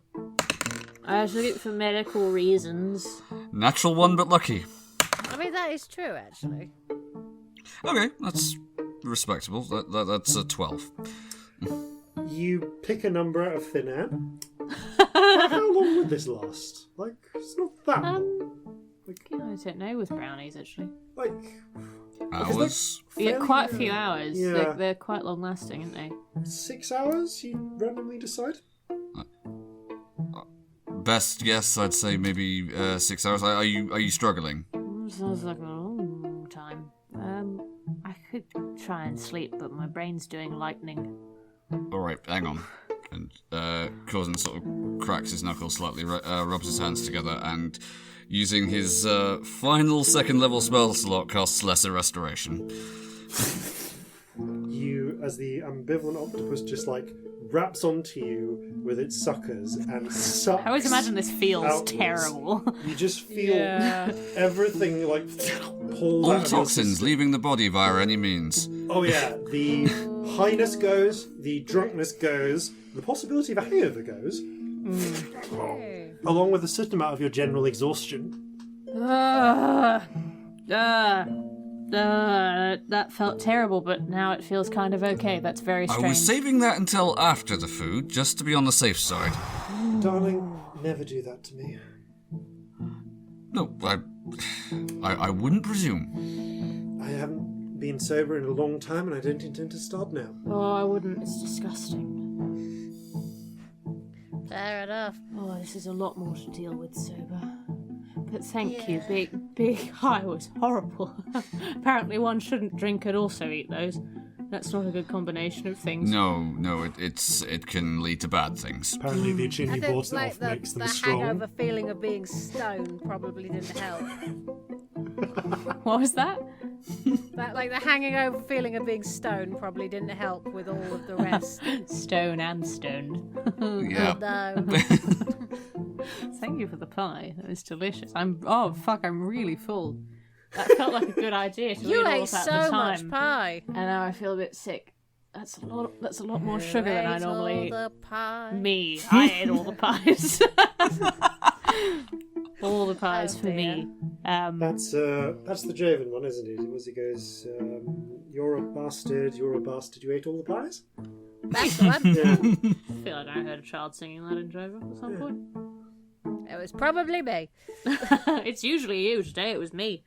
I took it for medical reasons. Natural one, but lucky. I mean, that is true, actually. Okay, that's respectable. That's a 12. You pick a number out of thin air. How long would this last? Like, it's not that long. I don't know with brownies actually. Like, Hours? Yeah, fairly- quite a few hours. Yeah. They're quite long lasting, aren't they? 6 hours, you randomly decide? Best guess, I'd say maybe 6 hours. Are you struggling? Sounds like a long time. I could try and sleep, but my brain's doing lightning. Alright, hang on. And Corzin sort of cracks his knuckles slightly, rubs his hands together, and using his final second level spell slot, casts Lesser Restoration. You, as the ambivalent octopus, just like wraps onto you with its suckers and sucks. I always imagine this feels outwards. terrible. You just feel Yeah. everyththing like pulled All out of your toxins system. leaving the body via any means. Oh yeah, the highness goes, the drunkenness goes, the possibility of a hangover goes, along with a certain amount of your general exhaustion. That felt terrible, but now it feels kind of okay. That's very I strange. was saving that until after the food, just to be on the safe side. Darling, never do that to me. No, I wouldn't presume. I haven't been sober in a long time and I don't intend to start now. Oh, I wouldn't. It's disgusting. Fair enough. Oh, this is a lot more to deal with sober. But thank you. Big high was horrible. Apparently one shouldn't drink and also eat those. That's not a good combination of things. No, it can lead to bad things. Apparently the gin I you think bought it like off the makes them hangover strong. feeling of being stoned probably didn't help. What was that? The hanging over feeling of being stoned probably didn't help with all of the rest. Stone and stoned. Yeah. No. Thank you for the pie. That was delicious. I'm really full. That felt like a good idea to You eat all ate of that so at the much time. pie. And now I feel a bit sick. That's a lot more sugar than I Ate normally eat. all the pie. Me. I ate all the pies. All the pies Oh, for me. That's the Javen one, isn't it? He goes, you're a bastard, you ate all the pies? That's the one. Yeah. I feel like I heard a child singing that in Jover at some point. It was probably me. It's usually you. Today it was me.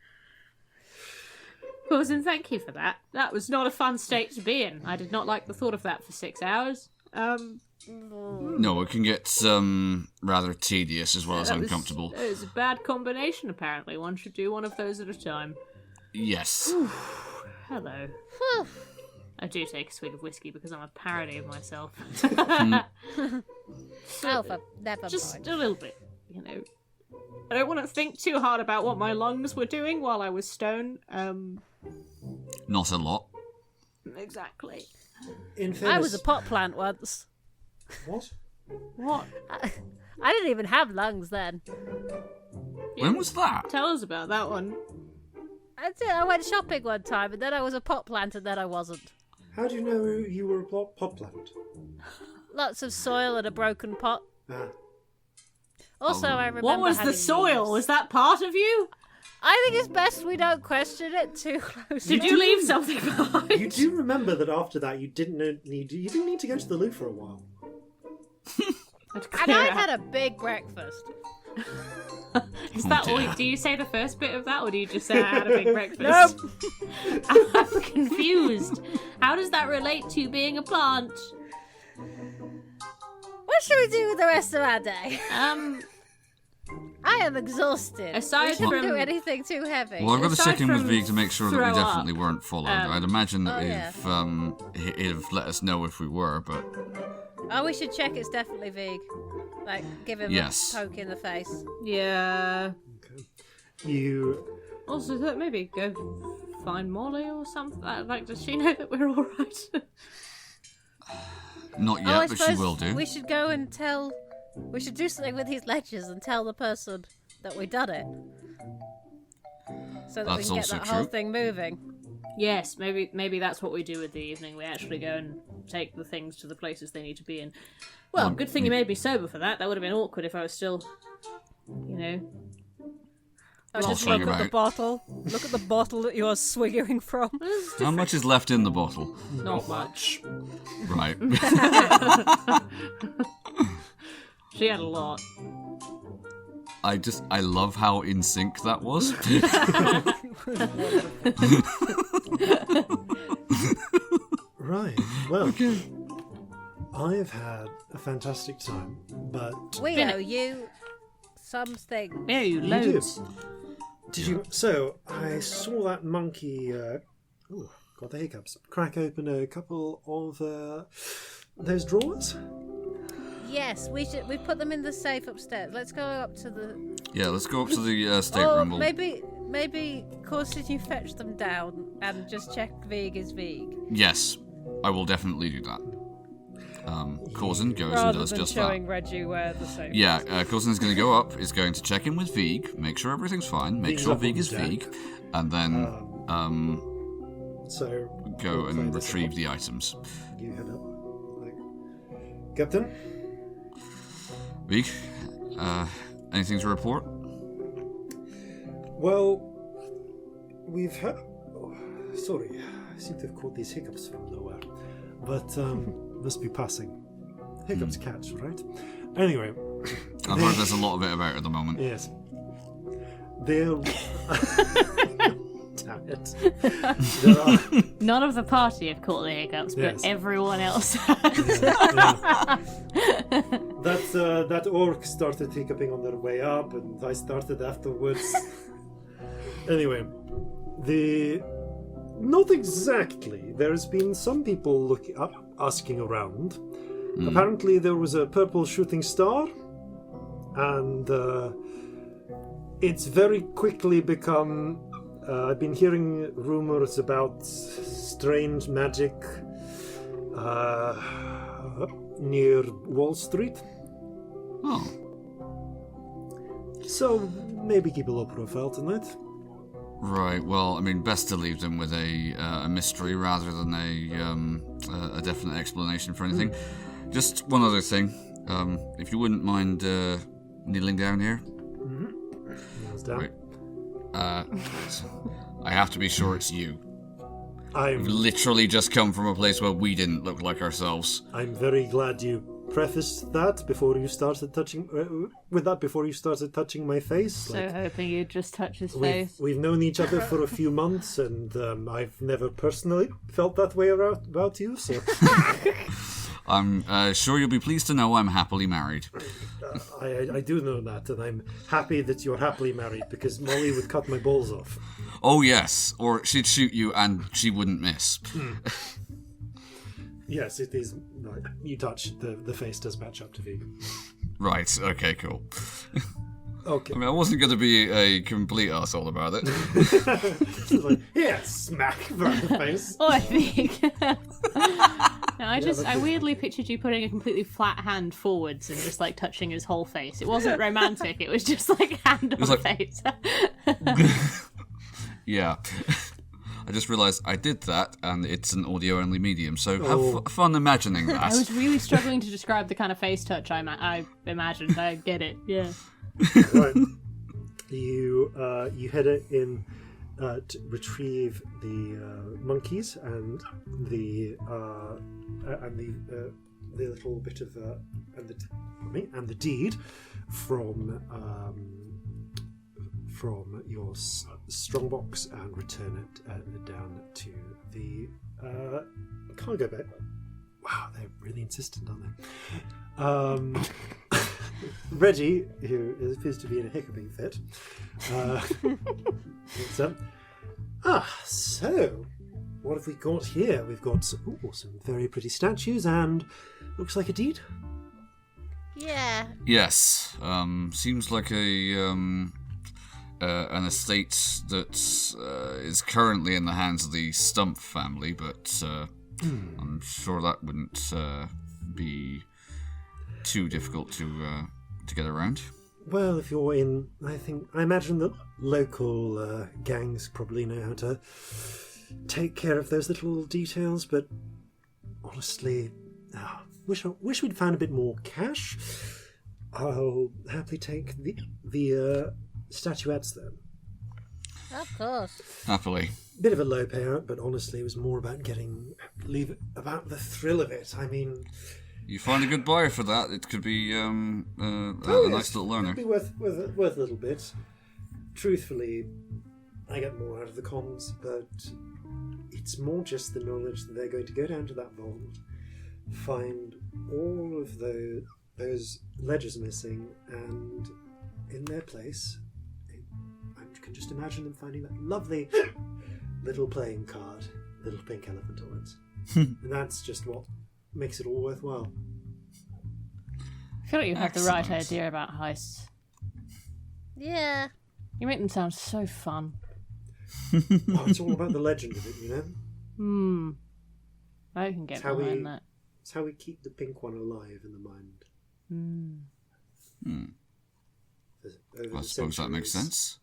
Corzin, thank you for that. That was not a fun state to be in. I did not like the thought of that for 6 hours. No, it can get rather tedious as well as uncomfortable. It was a bad combination, apparently. One should do one of those at a time. Yes. Hello. I do take a swig of whiskey because I'm a parody of myself. Never Just mind. a little bit, I don't want to think too hard about what my lungs were doing while I was stoned. Not a lot. Exactly. In I fairness, was a pot plant once. What? What? I didn't even have lungs then. When was that? Tell us about that one. I did. I went shopping one time, and then I was a pot plant, and then I wasn't. How do you know you were a pot plant? Lots of soil and a broken pot. Ah. Also, I remember What was the having soil? leaves. Was that part of you? I think it's best we don't question it too closely. Did you leave something behind? You do remember that after that you didn't need to go to the loo for a while. And I had a big breakfast. Is that all? Do you say the first bit of that, or do you just say I had a big breakfast? Nope. I'm confused. How does that relate to being a plant? What should we do with the rest of our day? I am exhausted. Aside we shouldn't from- do anything too heavy. Well, I've got to Aside check in with from Vig to make sure that we throw definitely up, weren't followed. I'd imagine that yeah. he'd have let us know if we were, but Oh, we should check it's definitely Vig. Like, give him Yes. a poke in the face. Yeah. You Also, maybe go find Molly or something. Like, does she know that we're all right? not yet, I but she suppose will do. We should go and tell... We should do something with these ledgers and tell the person that we done it. So that we That's can get also that whole true. thing moving. Yes, maybe that's what we do with the evening. We actually go and take the things to the places they need to be in. Well, good thing you made me sober for that. That would have been awkward if I was still, I just swing look at the about. bottle. Look at the bottle that you're swiggering from. How much is left in the bottle? Not much. Right. She had a lot. I love how in sync that was. right? Well, I've had a fantastic time, but We owe you something. Yeah, you do. loads. did you? So I saw that monkey. Got the hiccups. Crack open a couple of those drawers. Yes, we put them in the safe upstairs. Let's go up to the... Yeah, let's go up to the Or stateroom. maybe, Corzin, you fetch them down and just check Vig is Vig. Yes, I will definitely do that. Corzin goes and Rather does than just showing that. Reggie where the safe Yeah, Corzin's going to go up, is going to check in with Vig, make sure everything's fine, make Vig's sure up Vig on is deck. Vig, and then So go we'll and play this retrieve up. the items. You head up. Captain. Vig, anything to report? Well, we've had. Oh, sorry, I seem to have caught these hiccups from nowhere, but must be passing. Hiccups catch, right? Anyway, I've heard there's a lot of it about at the moment. yes, they'll. Damn it! There are. None of the party have caught the hiccups, but Yes. everyone else has. Yeah. That orc started hiccuping on their way up, and I started afterwards. Anyway, not exactly. There's been some people asking around. Apparently, there was a purple shooting star, and it's very quickly become. I've been hearing rumors about strange magic near Wall Street. Oh, So maybe keep a low profile tonight. right. Well, I mean, best to leave them with a mystery rather than a definite explanation for anything. Just one other thing. If you wouldn't mind kneeling down here. Kneels down. Right. I have to be sure it's you. I'm We've literally just come from a place where we didn't look like ourselves. very glad you prefaced that before you started touching before you started touching my face. So hoping you'd just touch his face. We've known each other for a few months, and I've never personally felt that way about you. So I'm sure you'll be pleased to know I'm happily married. I do know that, and I'm happy that you're happily married because Molly would cut my balls off. Oh yes, or she'd shoot you and she wouldn't miss. Yes, it is. You touch the face does match up to V. Right, okay, cool. Okay. I mean, I wasn't going to be a complete arsehole about it. It's like, yeah, smack right in the face. Oh, I think. No, I weirdly pictured you putting a completely flat hand forwards and just like touching his whole face. It wasn't romantic. It was just like hand on was like- face. Yeah. I just realised I did that, and it's an audio-only medium, so have fun imagining that. I was really struggling to describe the kind of face touch I imagined. I get it. Yeah. Right. You head in to retrieve the monkeys and the little bit of and the deed. from your strongbox and return it down to the cargo bay. Wow, they're really insistent, aren't they? Reggie, who appears to be in a hiccuping fit. So what have we got here? We've got some very pretty statues and looks like a deed. Yeah. Yes. Seems like an estate that is currently in the hands of the Stump family, but I'm sure that wouldn't be too difficult to get around. Well, if you're in, I imagine that local gangs probably know how to take care of those little details, but honestly, wish we'd found a bit more cash. I'll happily take the statuettes then. Of course. Happily. Bit of a low payout, but honestly, it was more about about the thrill of it. I mean, you find a good buyer for that, it could be a nice little learner. It'd be worth a little bit. Truthfully, I get more out of the comms, but it's more just the knowledge that they're going to go down to that vault, find all of those ledgers missing, and in their place, I can just imagine them finding that lovely little playing card, little pink elephant on it. And that's just what makes it all worthwhile. I feel like you have the right idea about heists. Yeah. You make them sound so fun. It's all about the legend of it, you know? I can get behind that. It's how we keep the pink one alive in the mind. I suppose that makes sense.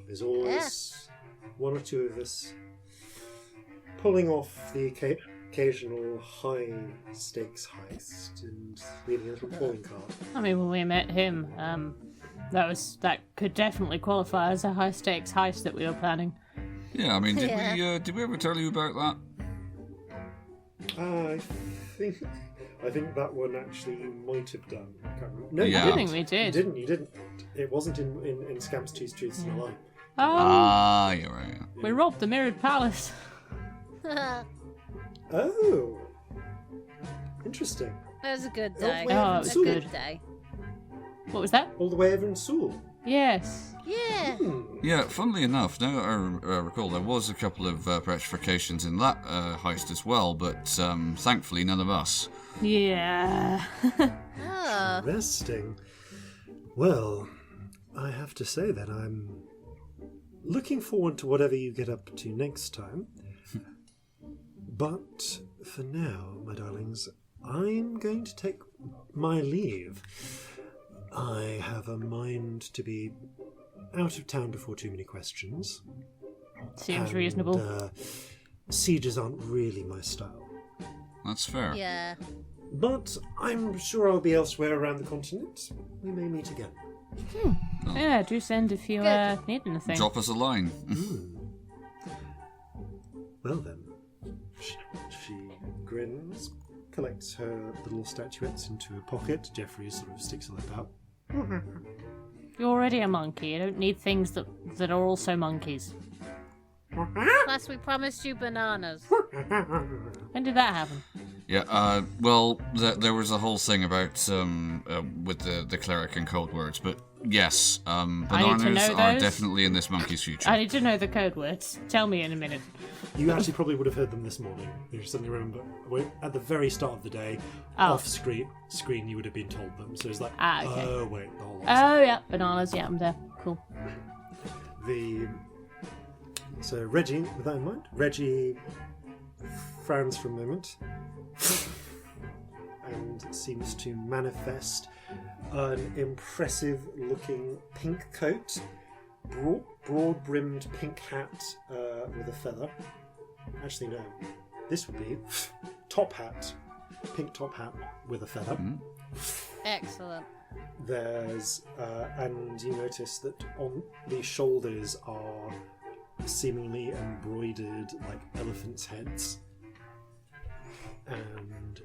There's always one or two of us pulling off the occasional high-stakes heist and leaving a little calling card. I mean, when we met him, that could definitely qualify as a high-stakes heist that we were planning. Yeah, I mean, did we ever tell you about that? I think that one actually you might have done. I can't remember. No, I don't think we did. You didn't. It wasn't in Scamp's Two Truths and a Lie. Oh, you're right. We robbed the Mirrored Palace. Oh, interesting. That was a good day. Oh, it was a good. good day. What was that? All the way over in Seoul. Yes. Yeah. Yeah, funnily enough, now that I recall, there was a couple of petrifications in that heist as well, but thankfully none of us. Yeah. Interesting. Well, I have to say that I'm looking forward to whatever you get up to next time. But for now, my darlings, I'm going to take my leave. I have a mind to be out of town before too many questions. Seems reasonable. Sieges aren't really my style. That's fair. Yeah. But I'm sure I'll be elsewhere around the continent. We may meet again. Oh. Yeah, do send if you need anything. Drop us a line. Well then, she grins, collects her little statuettes into a pocket. Jeffrey sort of sticks a lip out. You're already a monkey. You don't need things that are also monkeys. Plus, we promised you bananas. When did that happen? Yeah, well, there was a whole thing about with the cleric and code words, but yes, bananas are definitely in this monkey's future. I need to know the code words. Tell me in a minute. You actually probably would have heard them this morning. You suddenly remember, at the very start of the day, off screen you would have been told them. So it's like, okay. Oh wait, the whole lot. Oh yeah, bananas. Yeah, I'm there. Cool. So Reggie, with that in mind, Reggie frowns for a moment and seems to manifest an impressive-looking pink coat, broad-brimmed pink hat with a feather. Actually, no. This would be top hat, pink top hat with a feather. Excellent. There's and you notice that on the shoulders are seemingly embroidered like elephants' heads, and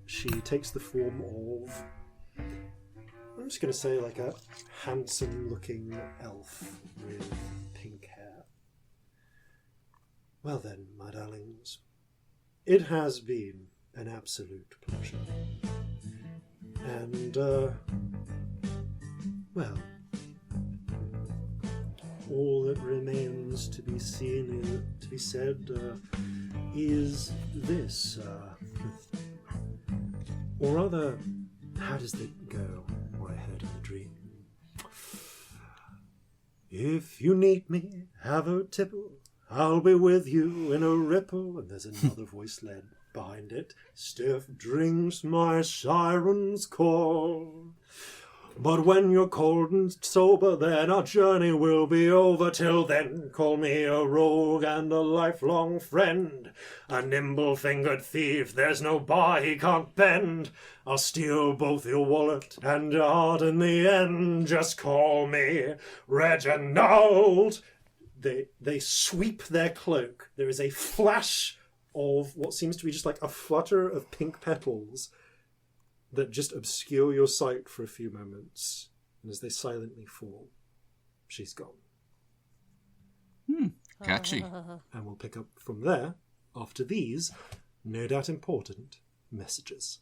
she takes the form of I'm just going to say like a handsome-looking elf with pink hair. Well then, my darlings, it has been an absolute pleasure. And, well, all that remains to be seen, to be said, is this, or rather, how does it go, what I heard in the dream? If you need me, have a tipple, I'll be with you in a ripple. And there's another voice led behind it. Stiff drinks my siren's call. But when you're cold and sober, then our journey will be over. Till then, call me a rogue and a lifelong friend. A nimble-fingered thief, there's no bar he can't bend. I'll steal both your wallet and your heart in the end. Just call me Reginald. They sweep their cloak. There is a flash of what seems to be just like a flutter of pink petals that just obscure your sight for a few moments. And as they silently fall, she's gone. Catchy. And we'll pick up from there after these, no doubt important, messages.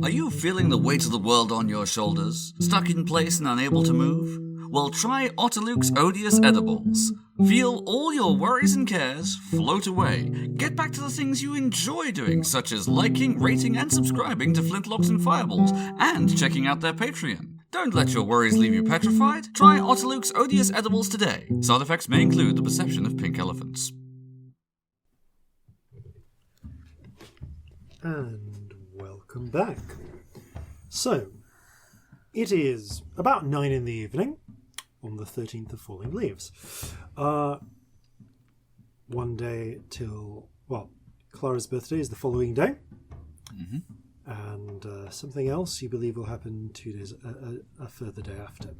Are you feeling the weight of the world on your shoulders? Stuck in place and unable to move? Well, try Otterluke's Odious Edibles. Feel all your worries and cares float away. Get back to the things you enjoy doing, such as liking, rating, and subscribing to Flintlocks and Fireballs, and checking out their Patreon. Don't let your worries leave you petrified. Try Otterluke's Odious Edibles today. Side effects may include the perception of pink elephants. And welcome back. So, it is about 9 in the evening on the 13th of Falling Leaves. One day till, well, Clara's birthday is the following day. Mm-hmm. And something else you believe will happen 2 days, a further day after.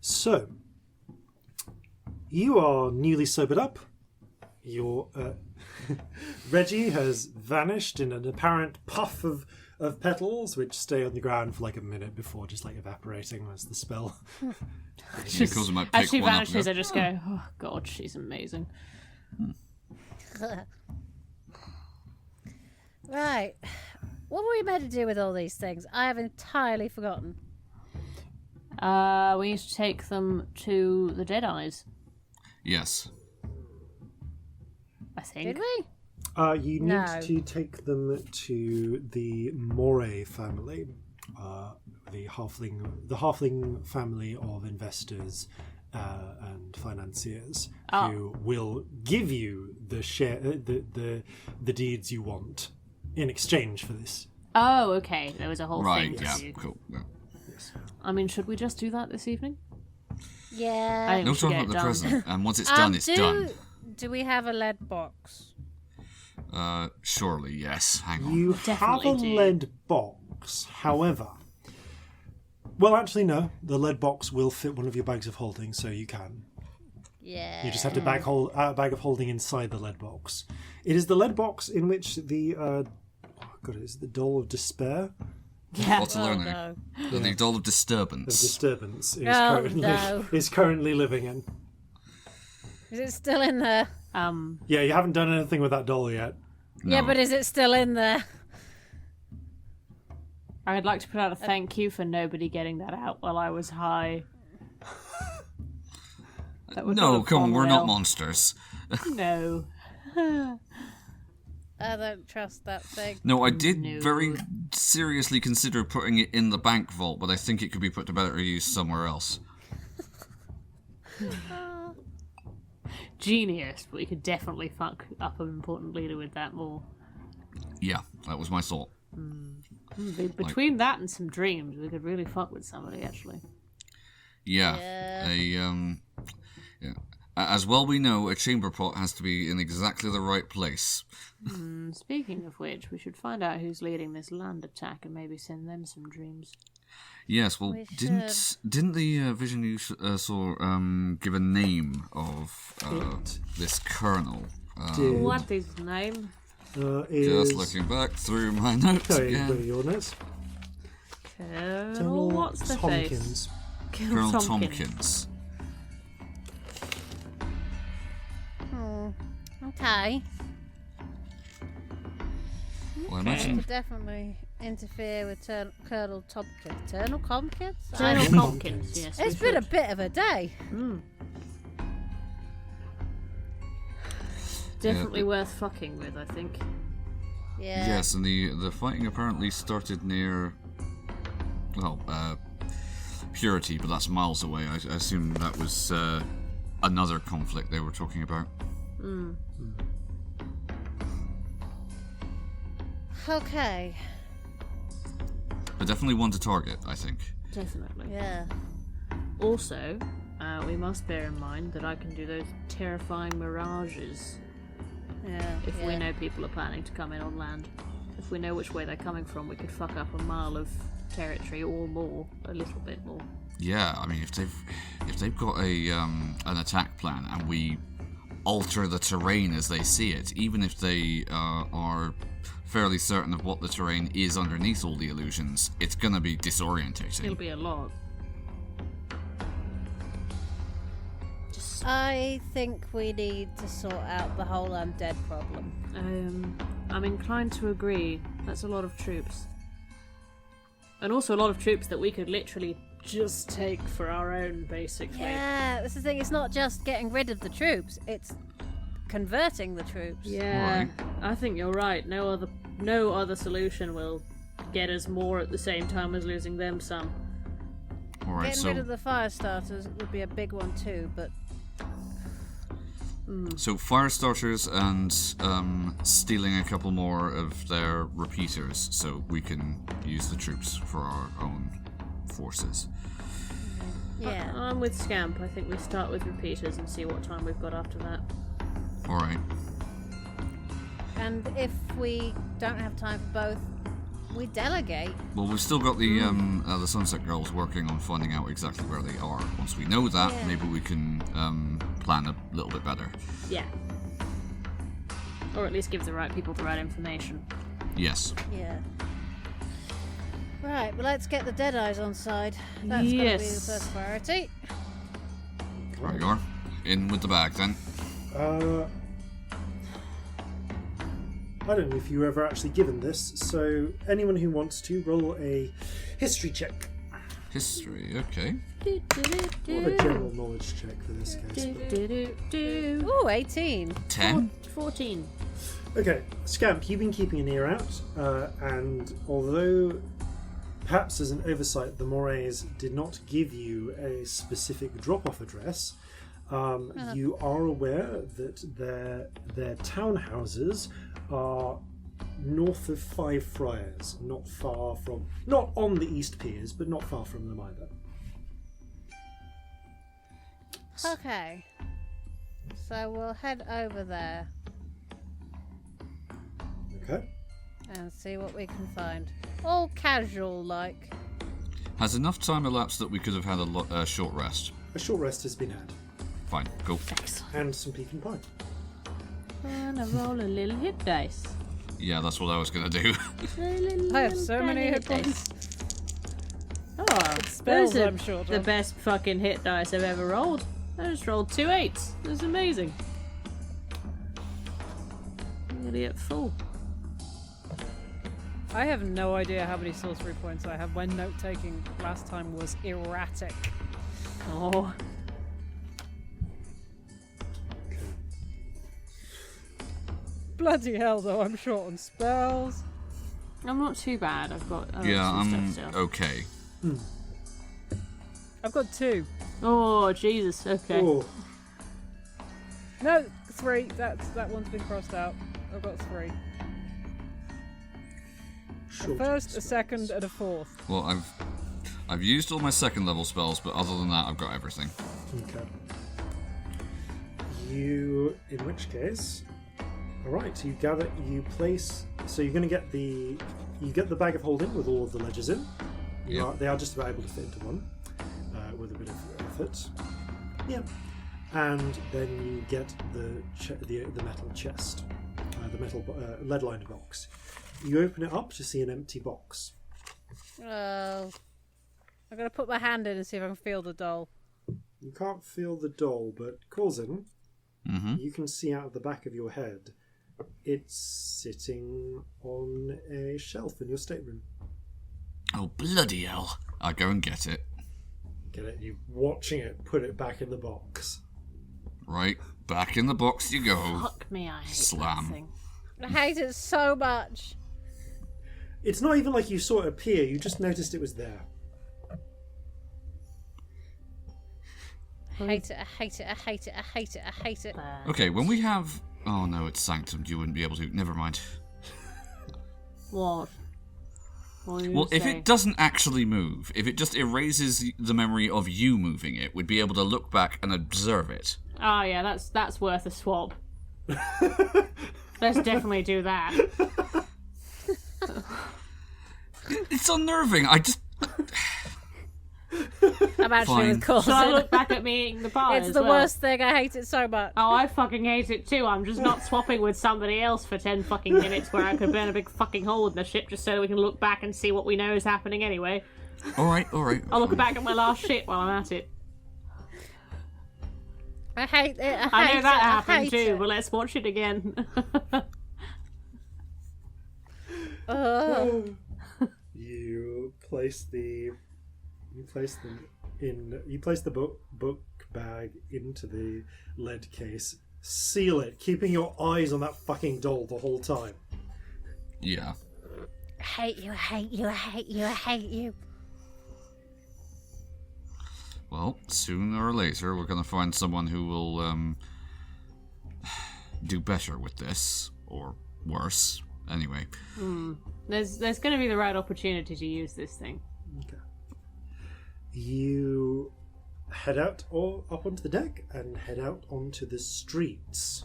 So, you are newly sobered up. Your Reggie has vanished in an apparent puff of petals, which stay on the ground for like a minute before just like evaporating as the spell. As she vanishes, I just go, oh god, she's amazing. Right. What were we meant to do with all these things? I have entirely forgotten. We need to take them to the Deadeyes. Yes. I think. Did we? You need to take them to the Moray family, the halfling family of investors and financiers who will give you the share, the deeds you want in exchange for this. Oh, okay. There was a whole thing. Right. Yeah. Cool. Yeah. Yes. I mean, should we just do that this evening? Yeah. No talk about the present, and once it's done, it's done. Do we have a lead box? Surely, yes. Hang on. You have a lead box, however. Well, actually, no. The lead box will fit one of your bags of holding, so you can. Yeah. You just have to bag of holding inside the lead box. It is the lead box in which the is it the Doll of Despair? Yeah. No. The Doll of Disturbance. Is currently living in. Is it still in there? Yeah, you haven't done anything with that doll yet. No. Yeah, but is it still in there? I'd like to put out a thank you for nobody getting that out while I was high. No, come on, we're not monsters. No. I don't trust that thing. No, I did very seriously consider putting it in the bank vault, but I think it could be put to better use somewhere else. Genius, but we could definitely fuck up an important leader with that more. Yeah, that was my thought. Between that and some dreams, we could really fuck with somebody, actually. Yeah. As well we know, a chamber pot has to be in exactly the right place. Speaking of which, we should find out who's leading this land attack and maybe send them some dreams. Yes, well, didn't the vision you saw give a name of this colonel? What is his name? Just looking back through my notes again. Your notes. Colonel, what's the face? Tompkins. Colonel Tompkins. Okay. Well, I imagine Could definitely interfere with Colonel Tompkins. Colonel Tompkins? Colonel Tompkins. Tompkins, yes. It's been a bit of a day. Definitely worth fucking with, I think. Yeah. yes, and the fighting apparently started near, well, Purity, but that's miles away. I assume that was another conflict they were talking about. Okay. But definitely one to target, I think. Definitely. Yeah. Also, we must bear in mind that I can do those terrifying mirages Yeah. if yeah. we know people are planning to come in on land. If we know which way they're coming from, we could fuck up a mile of territory or more, a little bit more. Yeah, I mean, if they've got an attack plan and we alter the terrain as they see it, even if they are fairly certain of what the terrain is underneath all the illusions, it's gonna be disorientating. It'll be a lot. I think we need to sort out the whole undead problem. I'm inclined to agree. That's a lot of troops. And also a lot of troops that we could literally just take for our own, basically. Yeah, that's the thing. It's not just getting rid of the troops. It's converting the troops. Yeah, Right. I think you're right. No other solution will get us more at the same time as losing them some. Alright, Getting rid of the fire starters would be a big one too, but so fire starters and stealing a couple more of their repeaters so we can use the troops for our own forces. yeah. I'm with Scamp. I think we start with repeaters and see what time we've got after that. Alright. And if we don't have time for both, we delegate. Well, we've still got the Sunset Girls working on finding out exactly where they are. Once we know that, Yeah. maybe we can plan a little bit better. Yeah. Or at least give the right people the right information. Yes. Yeah. Right, well, let's get the Deadeyes on side. That's Yes. going to be the first priority. There you are. In with the bag then. I don't know if you were ever actually given this, so anyone who wants to roll a history check. History, okay. More of a general knowledge check for this case. but- Ooh, 18. 10? 14. Okay, Scamp, you've been keeping an ear out, and although perhaps as an oversight the Morays did not give you a specific drop-off address, you are aware that their townhouses are north of Five Friars, not on the East Piers, but not far from them either. Okay. So we'll head over there Okay. and see what we can find. All casual like. Has enough time elapsed that we could have had a short rest? A short rest has been had, Fine, go. and some pecan pie. And I roll a little hit dice. Yeah, that's what I was gonna do. I have so many hit points. Oh, Spells, those are I'm short the of. best fucking hit dice I've ever rolled. I just rolled 2 8s. It was amazing. I'm gonna get full. I have no idea how many sorcery points I have. My note taking last time was erratic. Oh, Bloody hell, though, I'm short on spells. I'm not too bad. I've got Yeah, some I'm stuff still. okay. I've got 2. Oh Jesus. Okay. Oh, No, 3. That one's been crossed out. I've got 3. A short first, a rest. second, and a fourth. Well, I've used all my second level spells, but other than that, I've got everything. Okay. In which case, all right. So you place. So you're going to get the bag of holding with all of the ledgers in. They are just about able to fit into one with a bit of effort. Yeah. And then you get the metal chest, the metal lead-lined box. You open it up to see an empty box. Oh. I'm going to put my hand in and see if I can feel the doll. You can't feel the doll, but Corzin, you can see out of the back of your head. It's sitting on a shelf in your stateroom. Oh, bloody hell. I'll go and get it. Get it? You watching it, put it back in the box. Right, back in the box you go. Fuck me, I hate Slam. that thing. I hate it so much. It's not even like you saw it appear, you just noticed it was there. I hate it, I hate it, I hate it, I hate it, I hate it. Okay, when we have... Oh no, it's Sanctum. You wouldn't be able to. Never mind. What? Well, if it doesn't actually move, if it just erases the memory of you moving it, we'd be able to look back and observe it. Oh yeah, that's worth a swap. Let's definitely do that. It's unnerving. I just... I'm actually Fine. with Corzin. Shall I look back at me eating the pie It's as the well? worst thing. I hate it so much. Oh, I fucking hate it too. I'm just not swapping with somebody else for 10 fucking minutes where I could burn a big fucking hole in the ship just so we can look back and see what we know is happening anyway. Alright. I'll look back at my last shit while I'm at it. I hate it. I know that happened hate too, it. but let's watch it again. You place the book bag into the lead case, seal it, keeping your eyes on that fucking doll the whole time. Yeah. I hate you, I hate you, I hate you, I hate you. Well, sooner or later, we're going to find someone who will do better with this, or worse. Anyway. There's going to be the right opportunity to use this thing. Okay. You head out or up onto the deck and head out onto the streets.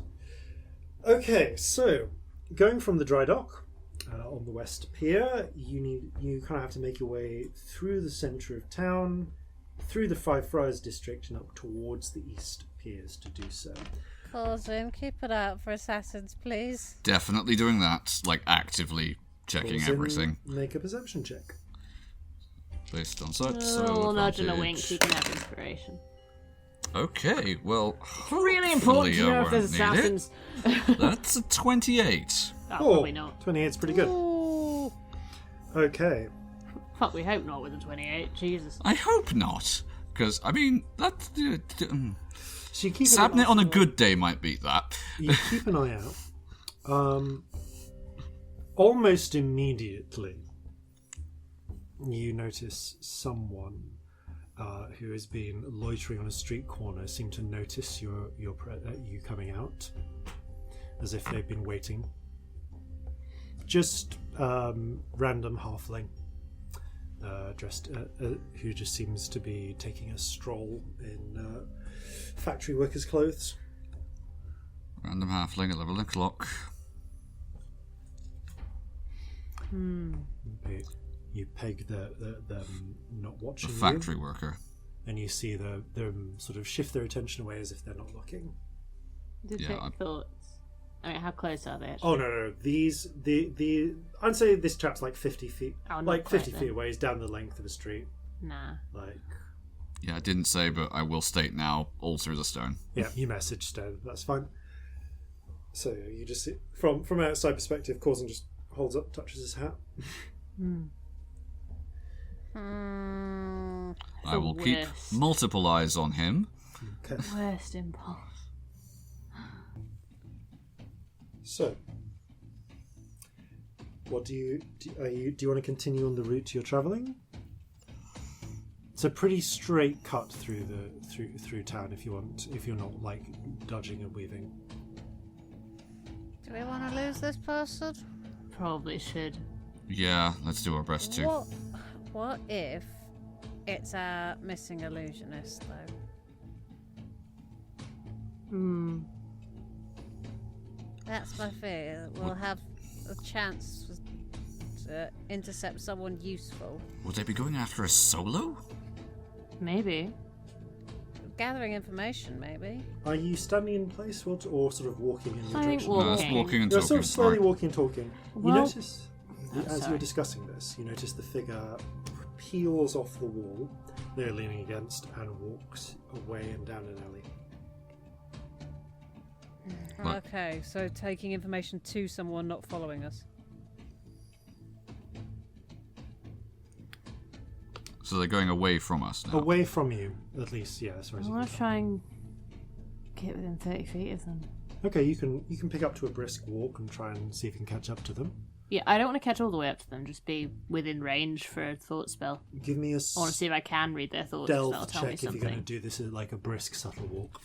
Okay, so going from the dry dock on the west pier, you kind of have to make your way through the centre of town, through the Five Friars district, and up towards the east piers to do so. Corzin, keep it out for assassins, please. Definitely doing that, like actively checking Corzin, everything. Make a perception check. Based on such, Oh, nudge and a advantage. wink. You can have inspiration. Okay, well, It's really important to know if there's hopefully I won't need assassins. it. That's a 28. Oh, probably not. 28's pretty good. Ooh. Okay. Fuck, we hope not with a 28. Jesus. I hope not, because I mean that's So you keep Sabnet on a good day might beat that. You keep an eye out. Almost immediately, you notice someone who has been loitering on a street corner seem to notice you coming out, as if they've been waiting. Just random halfling, dressed, who just seems to be taking a stroll in factory workers' clothes. Random halfling at 11 o'clock. You peg the not watching A you, factory worker. and you see them sort of shift their attention away as if they're not looking. Detect thoughts. I mean, how close are they actually? Oh no! These I'd say this chap's like 50 feet, Oh, not like quite 50 then. feet away. He's down the length of a street. Nah. Like, Yeah, I didn't say, but I will state now, all through the stone. yeah, you messaged Stone. That's fine. So you just see, from an outside perspective, Corzin just holds up, touches his hat. I will keep worst. multiple eyes on him. Okay. Worst impulse. So, what do you want to continue on the route you're travelling? It's a pretty straight cut through town if you're not like dodging and weaving. Do we want to lose this person? Probably should. Yeah, let's do our best to. What if it's our missing illusionist, though? That's my fear. We'll have a chance to intercept someone useful. Would they be going after us solo? Maybe. Gathering information, maybe. Are you standing in place or sort of walking in your I think direction? walking. No, it's walking and You're talking. sort of slowly Alright. walking and talking. Well- You notice as sorry. you're discussing this, you notice the figure peels off the wall they're leaning against and walks away and down an alley. What? Okay, so taking information to someone not following us. So they're going away from us now. Away from you, at least, yeah. As far as I you want can to try and get within 30 feet of them. Okay, you can pick up to a brisk walk and try and see if you can catch up to them. Yeah, I don't want to catch all the way up to them, just be within range for a thought spell. Give me a I want to see if I can read their thoughts, because that'll stealth tell me check if you're something. going to do this as like a brisk, subtle walk.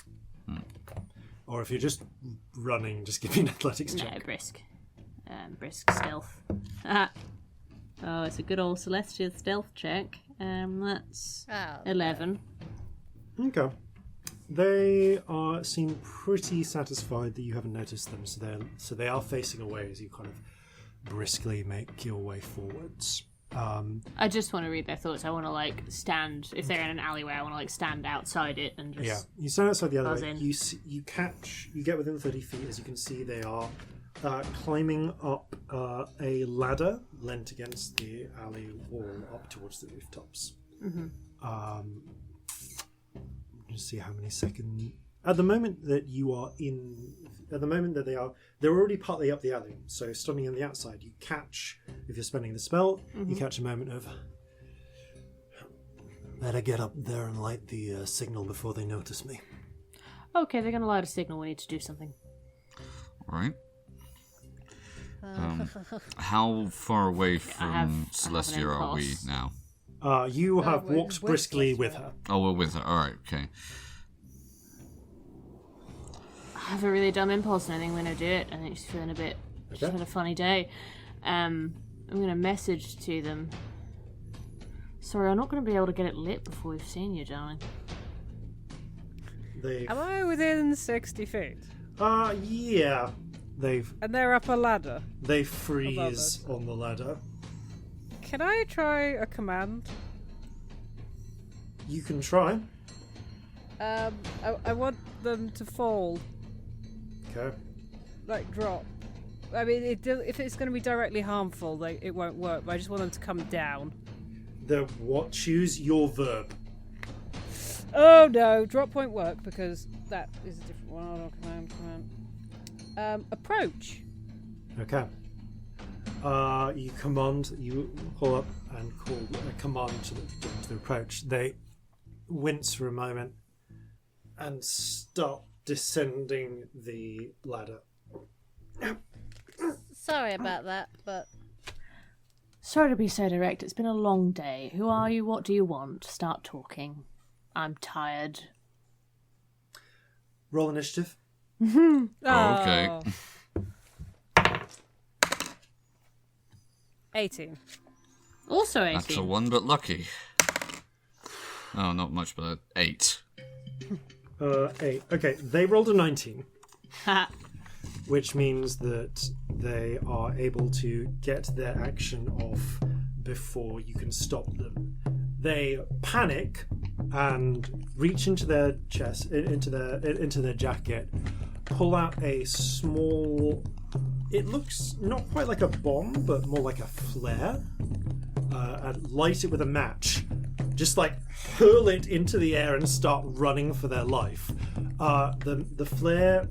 Or if you're just running, just give me an athletics No, check. brisk. Brisk stealth. Oh, it's a good old Celestia stealth check. That's Oh, 11. Okay. They seem pretty satisfied that you haven't noticed them, so they are facing away as you kind of briskly make your way forwards. I just want to read their thoughts. I want to stand. If they're in an alleyway, I want to stand outside it and just. Yeah, you stand outside the other buzz way. in. You get within 30 feet. As you can see, they are climbing up a ladder leant against the alley wall up towards the rooftops. Just see how many seconds. At the moment that you are in, at the moment that they're already partly up the alley. So standing on the outside, you catch, if you're spending the spell, you catch a moment of. Better get up there and light the signal before they notice me. Okay, they're going to light a signal. We need to do something. Right. How far away I have from an Celestia are we impulse. now? You have we're walked with briskly Celestia. with her. Oh, we're with her. All right, okay. I have a really dumb impulse, and I think I'm going to do it. I think she's feeling a bit. She's Okay. had a funny day. I'm going to message to them. Sorry, I'm not going to be able to get it lit before we've seen you, darling. They've, Am I within 60 feet? yeah. And they're up a ladder. They Above freeze us. on the ladder. Can I try a command? You can try. I want them to fall, Okay. drop. I mean, if it's going to be directly harmful, it won't work. But I just want them to come down. Choose your verb. Oh no, drop won't work because that is a different one. Hold on, command. Approach. Okay. You pull up and call a command to the approach. They wince for a moment and start descending the ladder. Sorry about that, but Sorry to be so direct. It's been a long day. Who are you? What do you want? Start talking. I'm tired. Roll initiative. Oh, okay. 18. Also That's a 18. 1, but lucky. Oh, not much, but 8. 8. Okay, they rolled a 19. Ha. Which means that they are able to get their action off before you can stop them. They panic and reach into their chest, into their jacket, pull out a small. It looks not quite like a bomb, but more like a flare, and light it with a match. Just hurl it into the air and start running for their life. The flare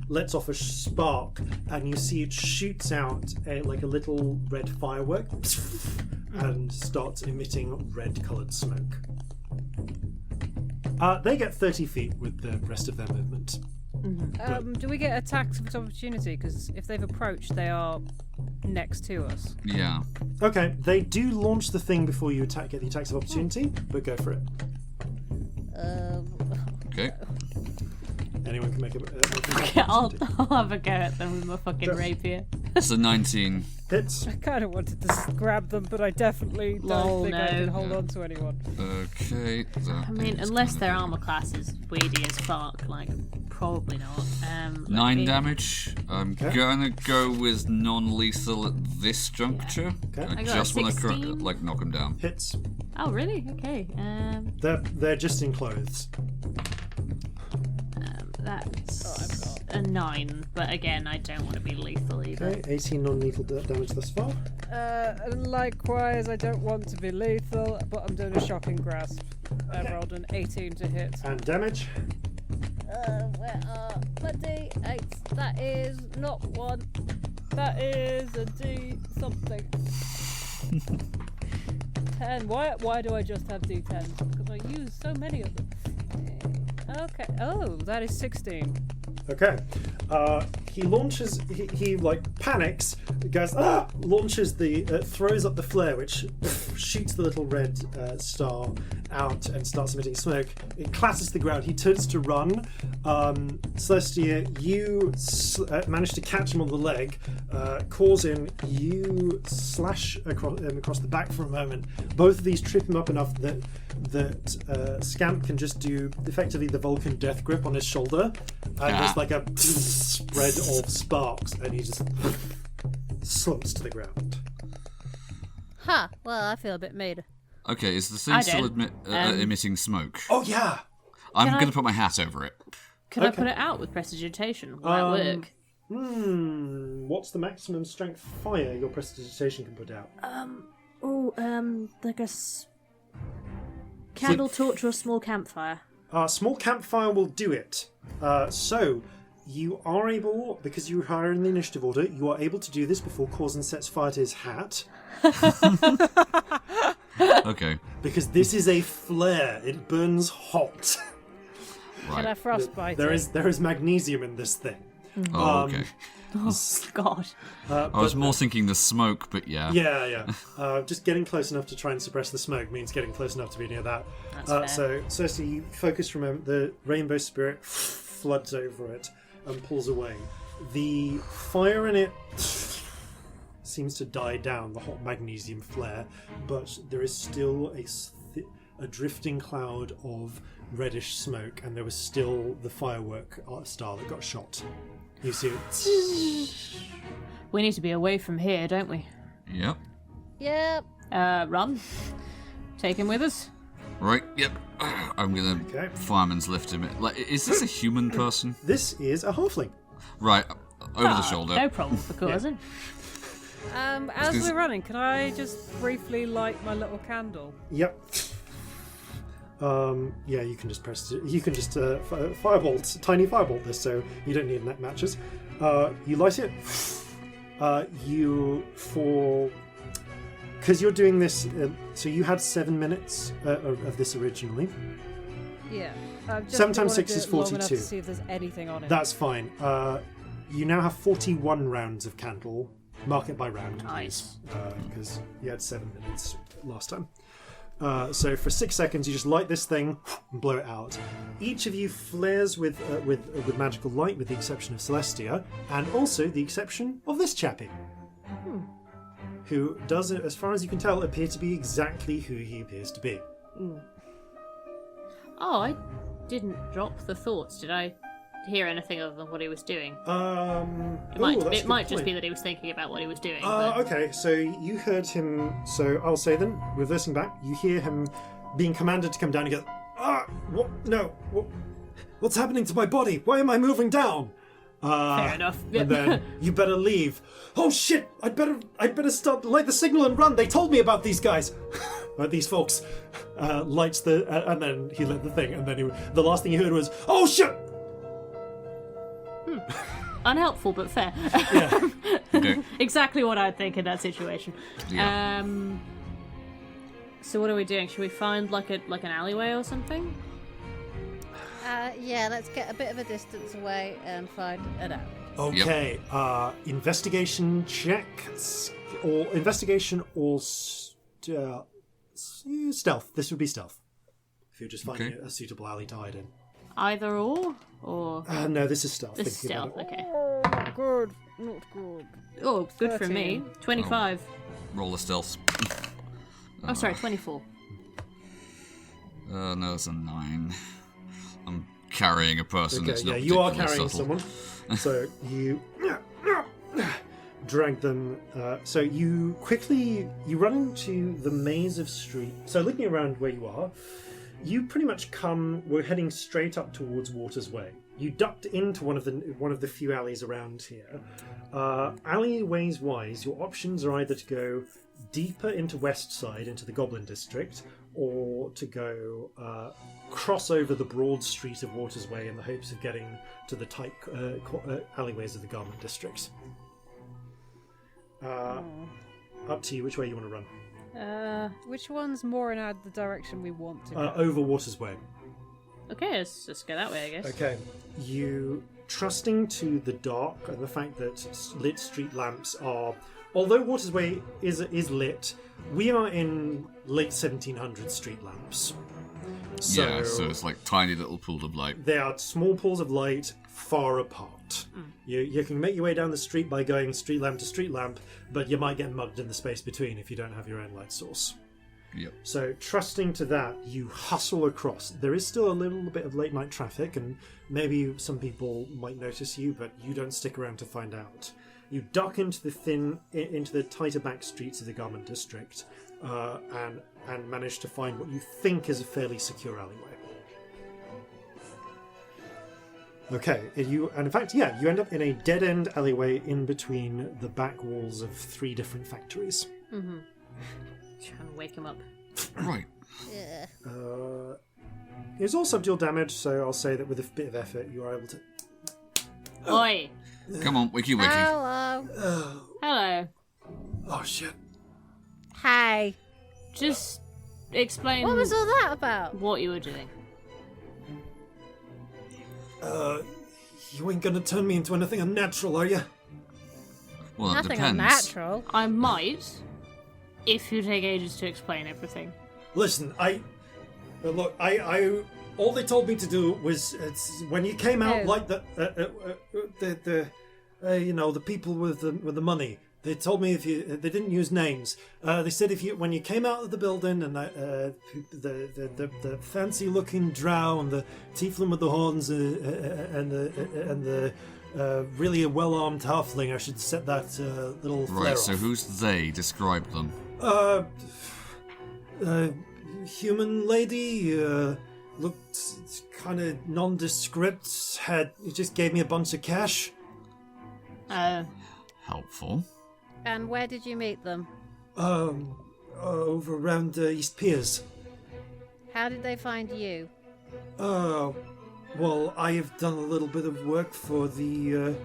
lets off a spark, and you see it shoots out a little red firework and starts emitting red-coloured smoke. They get 30 feet with the rest of their movement. Do we get attacks of opportunity? Because if they've approached, they are next to us. Yeah. Okay, they do launch the thing before you get the attacks of opportunity, but go for it. Okay. Anyone can make a Okay, I'll have a go at them with my fucking rapier. It's a 19. hits. I kind of wanted to grab them, but I definitely don't Lol, think I no. can hold on to anyone. Okay. I mean, unless their armor class is weedy as fuck, probably not. 9 damage. I'm Okay. gonna go with non-lethal at this juncture. Okay. I I got just want to 16. knock him down. Hits. Oh, really? Okay. They're just in clothes. That's a 9, but again, I don't want to be lethal either. Okay, 18 non-lethal damage thus far. Likewise, I don't want to be lethal, but I'm doing a shocking grasp. I rolled an 18 to hit. And damage. Where are my D8s? That is not 1. That is a D something. 10. Why do I just have D10s? Because I use so many of them. Okay. Oh, that is 16. Okay. He launches. He like panics. Goes launches the throws up the flare, which shoots the little red star out and starts emitting smoke. It clatters to the ground. He turns to run. Celestia, you manage to catch him on the leg. Corzin, you slash across the back for a moment. Both of these trip him up enough that Scamp can just do effectively the Vulcan death grip on his shoulder, and there's like a spread of sparks, and he just slumps to the ground. Huh. Well, I feel a bit made. Okay, is the thing still emitting smoke? Oh yeah. I'm going to put my hat over it. Could I put it out with prestidigitation? Will that work? What's the maximum strength fire your prestidigitation can put out? Like a candle, torch, or a small campfire. Small campfire will do it. So you are able, because you are higher in the initiative order, you are able to do this before Corzin sets fire to his hat. Okay. Because this is a flare. It burns hot. Right. Can I frostbite There it? is magnesium in this thing. Oh, okay. Oh, God. I was more thinking the smoke, but yeah. Yeah. Just getting close enough to try and suppress the smoke means getting close enough to be near that. That's So, fair. Cersei, you focus from the rainbow spirit floods over it and pulls away. The fire in it seems to die down, the hot magnesium flare, but there is still a drifting cloud of reddish smoke, and there was still the firework star that got shot. You see it. We need to be away from here, don't we? Yep. Yep. Run. Take him with us. Right, yep. I'm going to fireman's lift him. Like, is this a human person? This is a halfling. Right, over the shoulder. No problem for Corzin. As we're running, can I just briefly light my little candle? Yep. Yeah, you can just press. You can just tiny firebolt this, so you don't need net matches. You light it. Because you're doing this. So you had 7 minutes of this originally. Yeah. 7 times 6 is 42. To see if there's anything on it. That's fine. You now have 41 rounds of candle. Mark it by round, Nice. because you had 7 minutes last time. So for 6 seconds, you just light this thing and blow it out. Each of you flares with magical light, with the exception of Celestia, and also the exception of this chappie, who does, as far as you can tell, appear to be exactly who he appears to be. Oh, I didn't drop the thoughts. Did I hear anything other than what he was doing? It might just be that he was thinking about what he was doing. Okay, so you heard him. So I'll say then, reversing back, you hear him being commanded to come down. You go, what? No, what's happening to my body? Why am I moving down? Fair enough. And then you better leave. Oh shit! I'd better stop. Light the signal and run. They told me about these guys. These folks. Lights the and then he lit the thing, and then the last thing he heard was, "Oh shit!" Unhelpful, but fair. Yeah. Okay. Exactly what I'd think in that situation. Yeah. So what are we doing? Should we find like an alleyway or something? Yeah, let's get a bit of a distance away and find an alley. Okay. Investigation check, or investigation or stealth. This would be stealth. If you're just finding a suitable alley to hide in. Either or? No, this is stealth. This is stealth, okay. Oh, not good. Not good. Oh, good for me. 25. Roll the stealth. Oh, sorry, 24. No, it's a 9. I'm carrying a person. Okay, It's not you are particularly carrying subtle. someone. So you drag them. So you run into the maze of street. So looking around where you are, you pretty much we're heading straight up towards Water's Way. You ducked into one of the few alleys around here. Alleyways wise, your options are either to go deeper into West Side, into the Goblin District, or to go cross over the broad street of Waters Way in the hopes of getting to the tight alleyways of the Garment District. Up to you, which way you want to run. Which one's more in the direction we want to go? Over Waters Way. Okay, let's just go that way, I guess. Okay. You, trusting to the dark and the fact that lit street lamps are... Although Waters Way is lit, we are in late 1700s street lamps. So it's like tiny little pools of light. They are small pools of light far apart. You can make your way down the street by going street lamp to street lamp, but you might get mugged in the space between if you don't have your own light source. Yep. So, trusting to that, you hustle across. There is still a little bit of late night traffic, and maybe some people might notice you, but you don't stick around to find out. You duck into the tighter back streets of the Garment District, and manage to find what you think is a fairly secure alleyway. Okay, you end up in a dead-end alleyway in between the back walls of 3 different factories. Mm-hmm. Trying to wake him up. Right. Yeah. It was all subdual damage, so I'll say that with a bit of effort, you are able to... Oi! Come on, wiki wiki. Hello. Hello. Oh, shit. Hey. Just explain What was all that about? what you were doing. You ain't gonna turn me into anything unnatural, are you? Well, it Nothing depends. unnatural. I might, if you take ages to explain everything. Listen, all they told me to do was when you came out No. like the people with the money. They told me they didn't use names. They said when you came out of the building and the fancy looking drow and the tiefling with the horns and the really well armed halfling, I should set that little flare Right, off. so who's they? Describe them. Human lady, looked kind of nondescript. Just gave me a bunch of cash. Helpful. And where did you meet them? Over around East Piers. How did they find you? Well, I have done a little bit of work for the,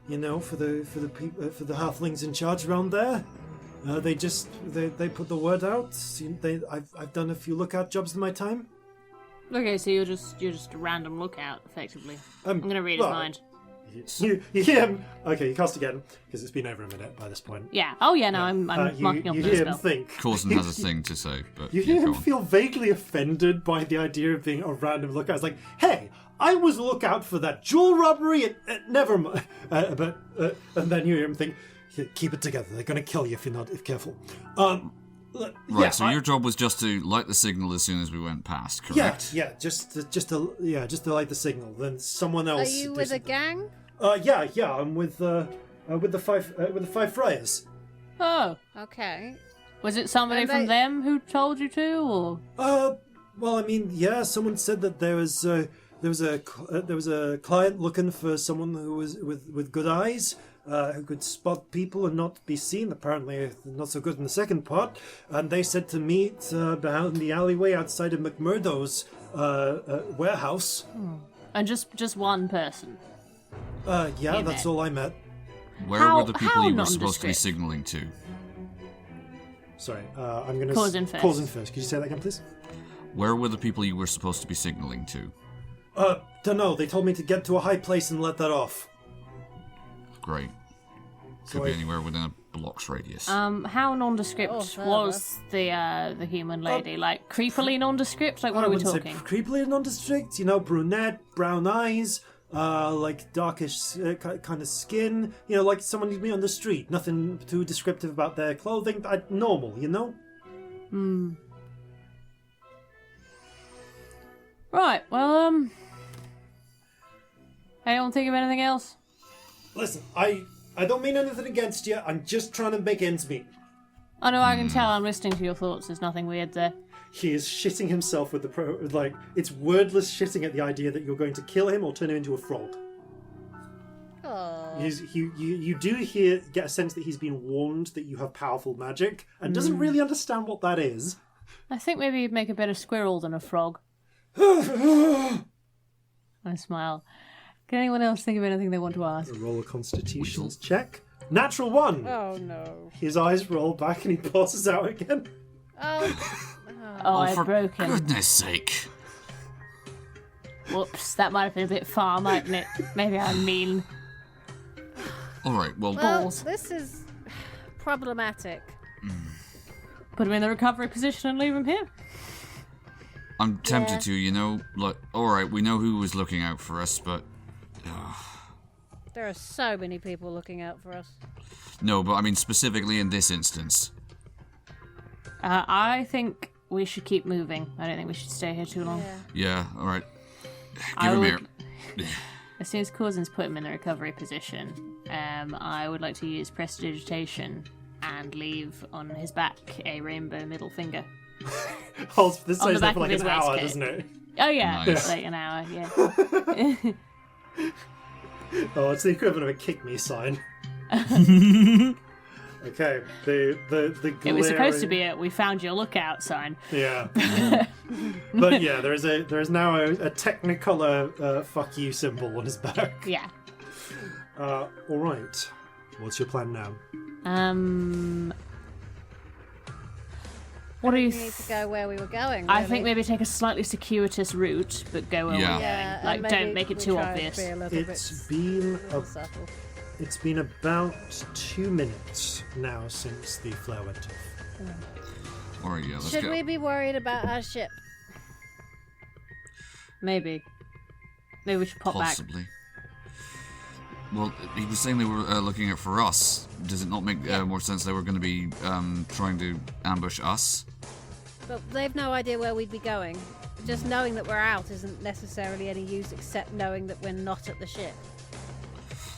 for the people, for the halflings in charge around there. They put the word out. I've done a few lookout jobs in my time. Okay, so you're just a random lookout, effectively. I'm gonna read his mind. You hear him. Okay, you cast again because it's been over a minute by this point. Yeah. Oh yeah. No, I'm marking up you the hear him spell. think. Corzin has a thing to say, but You yeah, hear go him on. feel vaguely offended by the idea of being a random lookout. It's like, hey, I was a lookout for that jewel robbery. Never mind. And then you hear him think, keep it together. They're going to kill you if you're not careful. Right, so your job was just to light the signal as soon as we went past, correct? Yeah, just to light the signal. Then someone else. Are you with a gang? Yeah. I'm with the five friars. Oh, Okay. was it somebody And from they- them who told you to, or? Well, I mean, yeah. Someone said that there was a client looking for someone who was with good eyes. Who could spot people and not be seen. Apparently, not so good in the second part. And they said to meet behind the alleyway outside of McMurdo's warehouse. And just one person. Yeah, You that's met. all I met. Where were the people how you were supposed to be nondescript? signaling to? Sorry, I'm going to... Corzin first. Corzin first. Could you say that again, please? Where were the people you were supposed to be signaling to? Don't know. They told me to get to a high place and let that off. Great. Could So be I- anywhere within a block's radius. How nondescript Oh, fair was the human lady? Like creepily nondescript? Like what I are we wouldn't talking? say creepily nondescript. Brunette, brown eyes, like darkish kind of skin. Like someone you'd meet on the street. Nothing too descriptive about their clothing. Normal, Right. Well, I don't think of anything else. Listen, I don't mean anything against you. I'm just trying to make ends meet. I know I can tell I'm listening to your thoughts. There's nothing weird there. he is shitting himself with the it's wordless shitting at the idea that you're going to kill him or turn him into a frog. Oh. You do get a sense that he's been warned that you have powerful magic and doesn't really understand what that is. I think maybe you'd make a better squirrel than a frog. I smile. Can anyone else think of anything they want to ask? Roll a constitutions check. Natural 1! Oh no. His eyes roll back and he passes out again. Oh, I've for broken. goodness sake. Whoops, that might have been a bit far, mightn't it? Maybe I'm mean. Alright, well, Balls. This is problematic. Put him in the recovery position and leave him here. I'm tempted to, alright, we know who was looking out for us, but... There are so many people looking out for us. No, but I mean specifically in this instance. I think we should keep moving. I don't think we should stay here too long. Yeah, alright. Give him here. As soon as Corzin's put him in the recovery position, I would like to use prestidigitation and leave on his back a rainbow middle finger. This stays there for like an hour, doesn't it? Oh yeah, Nice. like an hour, yeah. Oh, it's the equivalent of a kick me sign. Okay, the glaring... It was supposed to be a "we found your lookout" sign. Yeah. But yeah, there is now a Technicolor fuck you symbol on his back. Yeah. All right. What's your plan now? What do you? We need to go where we were going. I really. think maybe take a slightly circuitous route, but go where Yeah. we're Yeah, going. Like, and don't maybe make it we too try and obvious. be a little It's bit been about 2 minutes now since the flare went off. Alright, yeah, let's Should go. we be worried about our ship? Maybe we should pop back. Possibly. Well, he was saying they were looking out for us. Does it not make more sense they were going to be trying to ambush us? But they've no idea where we'd be going. Just knowing that we're out isn't necessarily any use except knowing that we're not at the ship.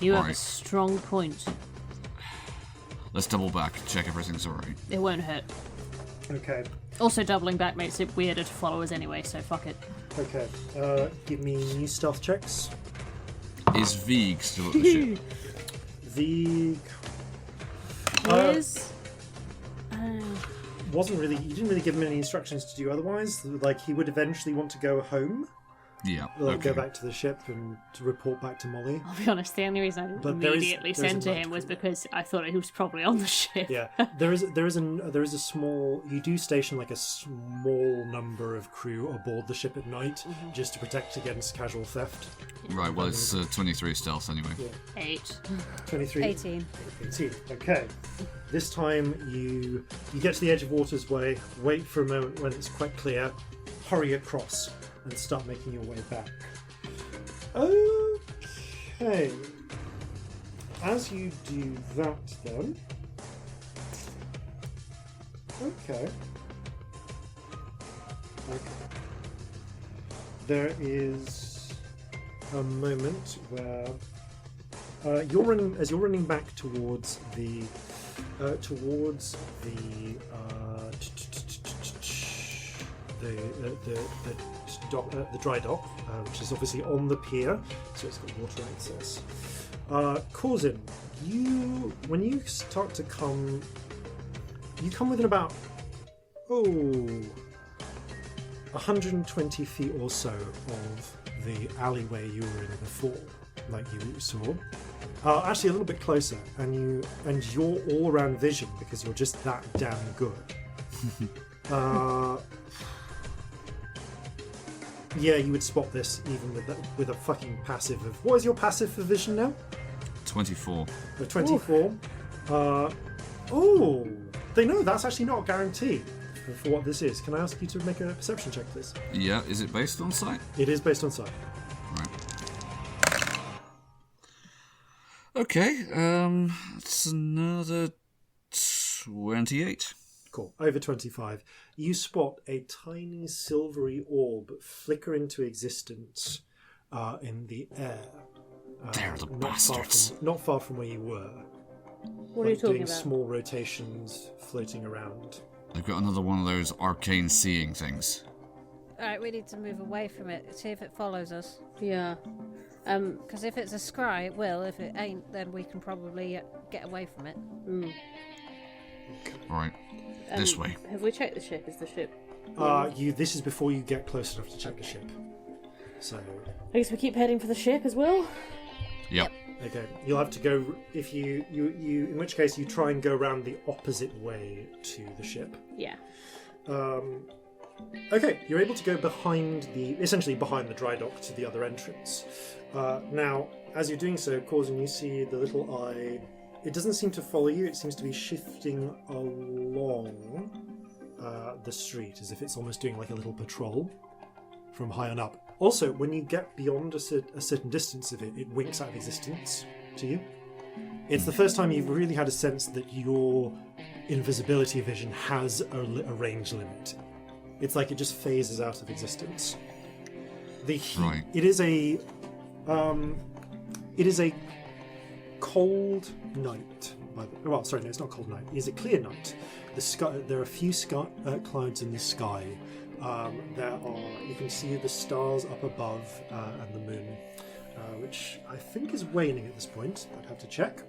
You have a Alright. strong point. Let's double back, check everything's alright. It won't hurt. Okay. Also, doubling back makes it weirder to follow us anyway, so fuck it. Okay. Give me new stealth checks. Is Vig still at the ship? The Is wasn't really. You didn't really give him any instructions to do otherwise. Like he would eventually want to go home, Yeah, like okay. go back to the ship and to report back to Molly. I'll be honest, the only reason I didn't But there is- immediately there is send a to much him was quicker- because I thought he was probably on the ship. Yeah, there is a small. You do station like a small number of crew aboard the ship at night just to protect against casual theft. Right, well, it's 23 stealth anyway. 8. 23. 18. 18. Okay. This time you get to the edge of Water's Way, wait for a moment when it's quite clear, hurry across, and start making your way back. Okay. As you do that then... Okay. There is a moment where you're running back towards the dry dock, which is obviously on the pier, so it's got water access. Corzin, when you start to come, you come within about 120 feet or so of the alleyway you were in before, like you saw. Actually, a little bit closer, and you're all around vision because you're just that damn good. Yeah, you would spot this even with a fucking passive of... What is your passive for vision now? 24. Of 24. They know that's actually not a guarantee for what this is. Can I ask you to make a perception check, please? Yeah, is it based on sight? It is based on sight. Right. Okay, it's another 28. Cool. Over 25. You spot a tiny silvery orb flicker into existence in the air. They're the Not bastards. not far from where you were. What are you talking doing about? small rotations, floating around. They've got another one of those arcane seeing things. Alright, we need to move away from it, see if it follows us. Yeah. Because if it's a scry, it will. If it ain't, then we can probably get away from it. Right. This way. Have we checked the ship? Is the ship... This is before you get close enough to check the ship. So... I guess we keep heading for the ship as well? Yep. Okay, you'll have to go, if you in which case you try and go around the opposite way to the ship. Yeah. Okay, you're able to go essentially behind the dry dock to the other entrance. Now, as you're doing so, Corzin, you see the little eye. It doesn't seem to follow you. It seems to be shifting along the street, as if it's almost doing like a little patrol from high on up. Also, when you get beyond a certain distance of it, it winks out of existence to you. It's the first time you've really had a sense that your invisibility vision has a range limit. It's like it just phases out of existence. Right. It is a cold night. Well, sorry, no, it's not cold night. It is a clear night. The sky. There are a few clouds in the sky. You can see the stars up above and the moon, which I think is waning at this point. I'd have to check.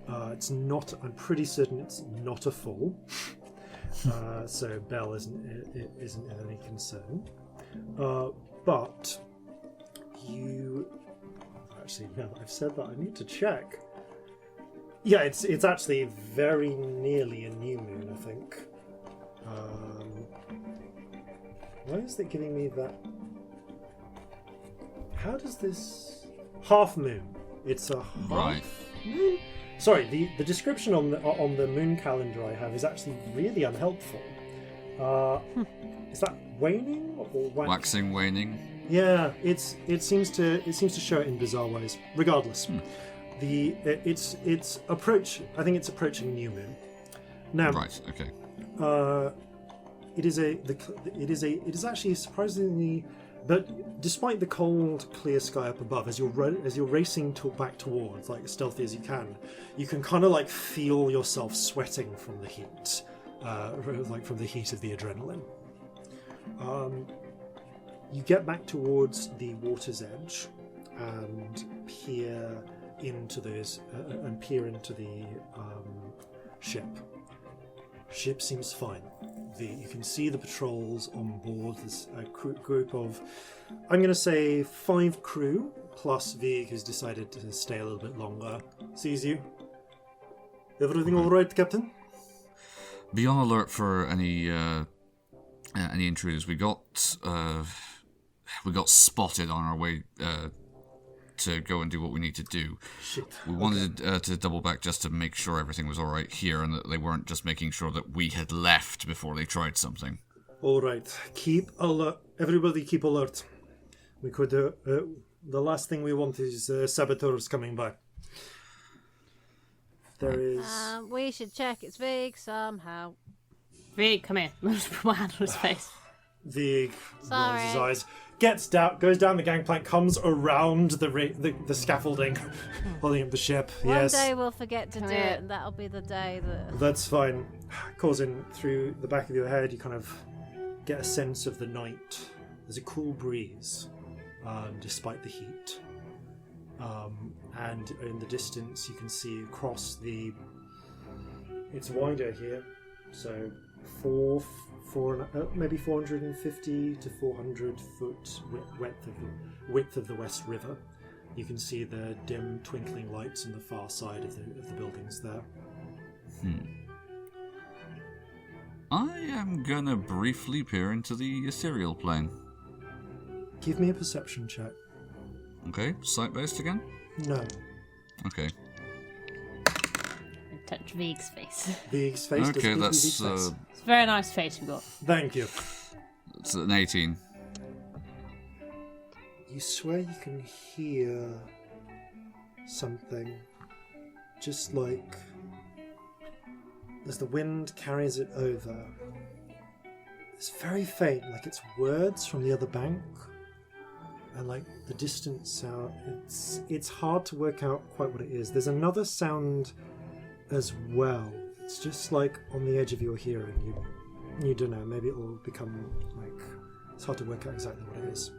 It's not. I'm pretty certain it's not a full. So Belle isn't in any concern. But you actually, now that I've said that, I need to check. Yeah, it's actually very nearly a new moon, I think. Why is it giving me that? How does this half moon? It's a half moon. Sorry, the description on the moon calendar I have is actually really unhelpful. Is that waning or waxing, waning? Yeah, it seems to show it in bizarre ways. Regardless, it's approach. I think it's approaching new moon. Now, right. Okay. It is actually surprisingly, but despite the cold, clear sky up above, as you're racing back towards, like as stealthy as you can kind of like feel yourself sweating from the heat, like from the heat of the adrenaline. You get back towards the water's edge and peer into the ship. Ship seems fine. You can see the patrols on board. There's a group of, I'm going to say, 5 crew, plus Vig, who's decided to stay a little bit longer. Sees you. Everything all right, Captain? Be on alert for any intruders. We got spotted on our way to go and do what we need to do. Shit. We wanted to double back just to make sure everything was all right here and that they weren't just making sure that we had left before they tried something. All right. Keep alert. Everybody keep alert. We could... the last thing we want is saboteurs coming by. There is... We should check its Vig somehow. Vig, come here. I'll just put my hand on his face. Vig Sorry. rolls his eyes, gets down, goes down the gangplank, comes around the scaffolding, holding up the ship. One day we'll forget to do it, and that'll be the day that... That's fine. Corzin, through the back of your head, you kind of get a sense of the night. There's a cool breeze, despite the heat. And in the distance, you can see across the... It's wider here, so maybe 450 to 400 foot width of the West River. You can see the dim twinkling lights on the far side of the buildings there. I am gonna briefly peer into the ethereal plane. Give me a perception check. Okay, sight-based again? No. Okay. Touch Vig's face. Vig's face. Okay, that's It's a very nice face you've got. Thank you. it's an 18. You swear you can hear something, just like as the wind carries it over. It's very faint, like it's words from the other bank, and like the distant sound. It's hard to work out quite what it is. There's another sound as well. It's just like on the edge of your hearing. You don't know. Maybe it will become like it's hard to work out exactly what it is.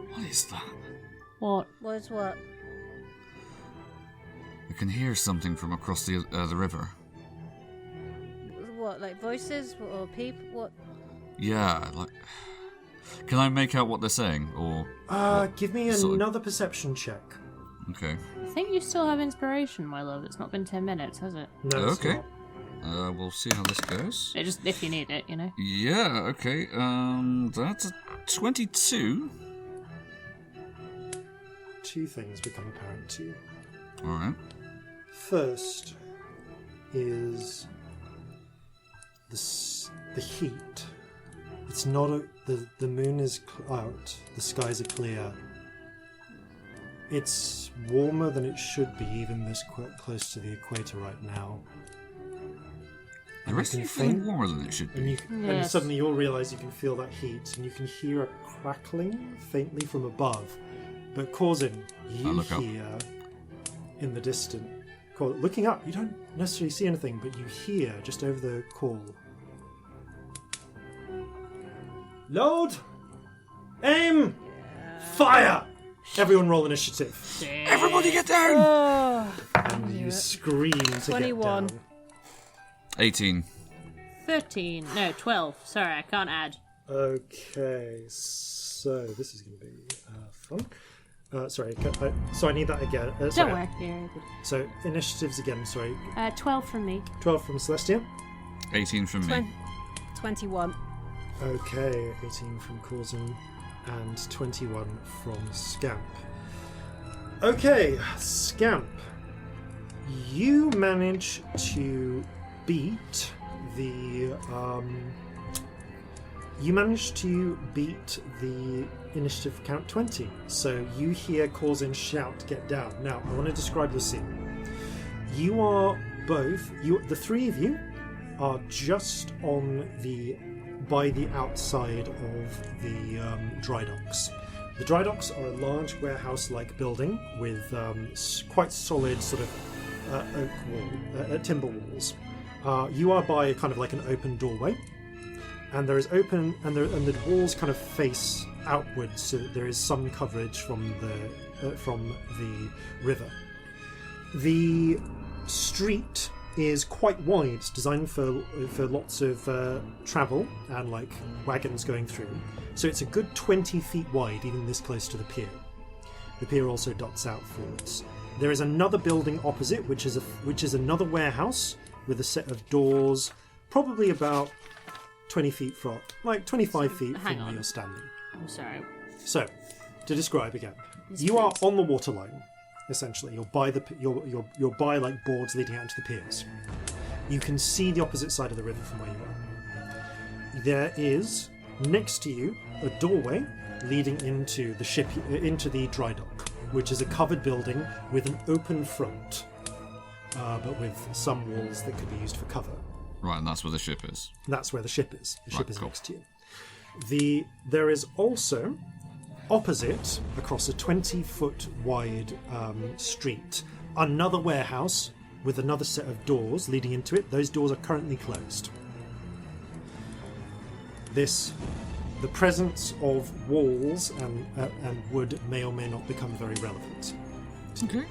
What is that? What? What's what? I can hear something from across the river. What, like voices or people? What? Yeah, like. Can I make out what they're saying, or? Give me another perception check. Okay. I think you still have inspiration, my love. It's not been 10 minutes, has it? No, it's Okay. not. We'll see how this goes. It just if you need it, you know. Yeah. Okay. That's a 22. Two things become apparent to you. All right. First is the heat. It's not the moon is out. The skies are clear. It's warmer than it should be, even this close to the equator right now. The rest of you feeling warmer than it should be. And suddenly you'll realise you can feel that heat, and you can hear a crackling faintly from above. But Corzin, you hear in the distance. Looking up, you don't necessarily see anything, but you hear just over the call. Load! Aim! Fire! Everyone roll initiative. Everybody get down! Oh, And you scream to 21. get down. 18. 13. No, 12. Sorry, I can't add. Okay, so this is going to be fun. Sorry, so I need that again. Don't Sorry. worry. Yeah, good. So initiatives again, sorry. 12 from me. 12 from Celestia. 18 from me. 21. Okay, 18 from Corzin and 21 from Scamp. Okay, Scamp. You manage to beat the initiative count 20. So you hear Corzin shout, "Get down!" Now I want to describe the scene. You are both the three of you are just by the outside of the dry docks. The dry docks are a large warehouse-like building with quite solid sort of timber walls. You are by kind of like an open doorway, and there is the walls kind of face outwards, so that there is some coverage from the river. The street is quite wide. It's designed for lots of travel and like wagons going through. So it's a good 20 feet wide, even this close to the pier. The pier also dots out forwards. There is another building opposite, which is another warehouse with a set of doors, probably about 20 feet from, like 25 feet from where you're standing. I'm sorry. So, to describe again, Yes, you are please. on the waterline. Essentially, you're by like boards leading out into the piers. You can see the opposite side of the river from where you are. There is next to you a doorway leading into the ship, into the dry dock, which is a covered building with an open front, but with some walls that could be used for cover. Right, and that's where the ship is. That's where the ship is. The ship is cool. next to you. There is also, opposite, across a 20-foot wide street, another warehouse with another set of doors leading into it. Those doors are currently closed. The presence of walls and wood may or may not become very relevant. Okay.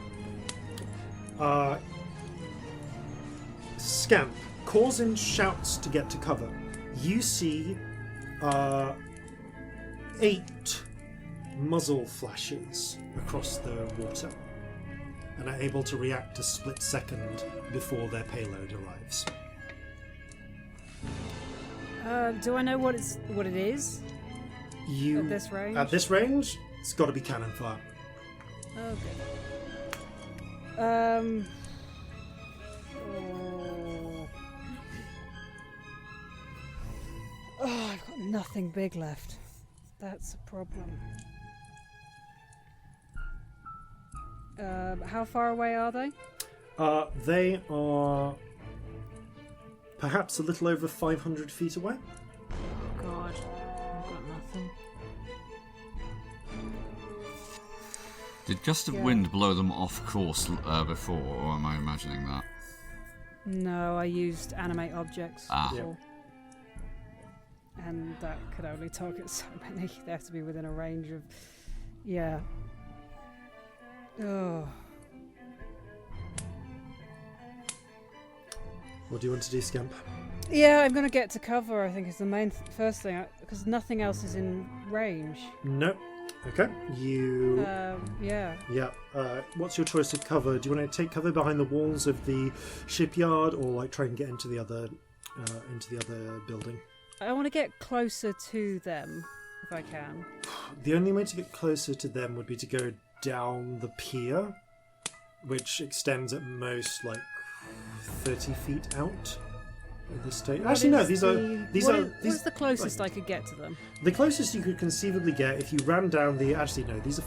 Scamp. Corzin shouts to get to cover. You see 8 muzzle flashes across the water and are able to react a split second before their payload arrives. Do I know what it is? At this range? At this range, it's got to be cannon fire. Okay. Oh, I've got nothing big left. That's a problem. How far away are they? They are perhaps a little over 500 feet away. Oh God, I've got nothing. Did gust of wind blow them off course before, or am I imagining that? No, I used animate objects Ah. before. And that could only target so many. They have to be within a range of... Yeah. Oh. What do you want to do, Scamp? Yeah, I'm going to get to cover, I think, is the main first thing. Because nothing else is in range. No. Okay. You... Yeah. Yeah. What's your choice of cover? Do you want to take cover behind the walls of the shipyard, or like try and get into the other building? I want to get closer to them, if I can. The only way to get closer to them would be to go down the pier, which extends at most like 30 feet out of the stage. Actually, no. What's the closest I could get to them? The closest you could conceivably get if you ran down the... Actually, no. These are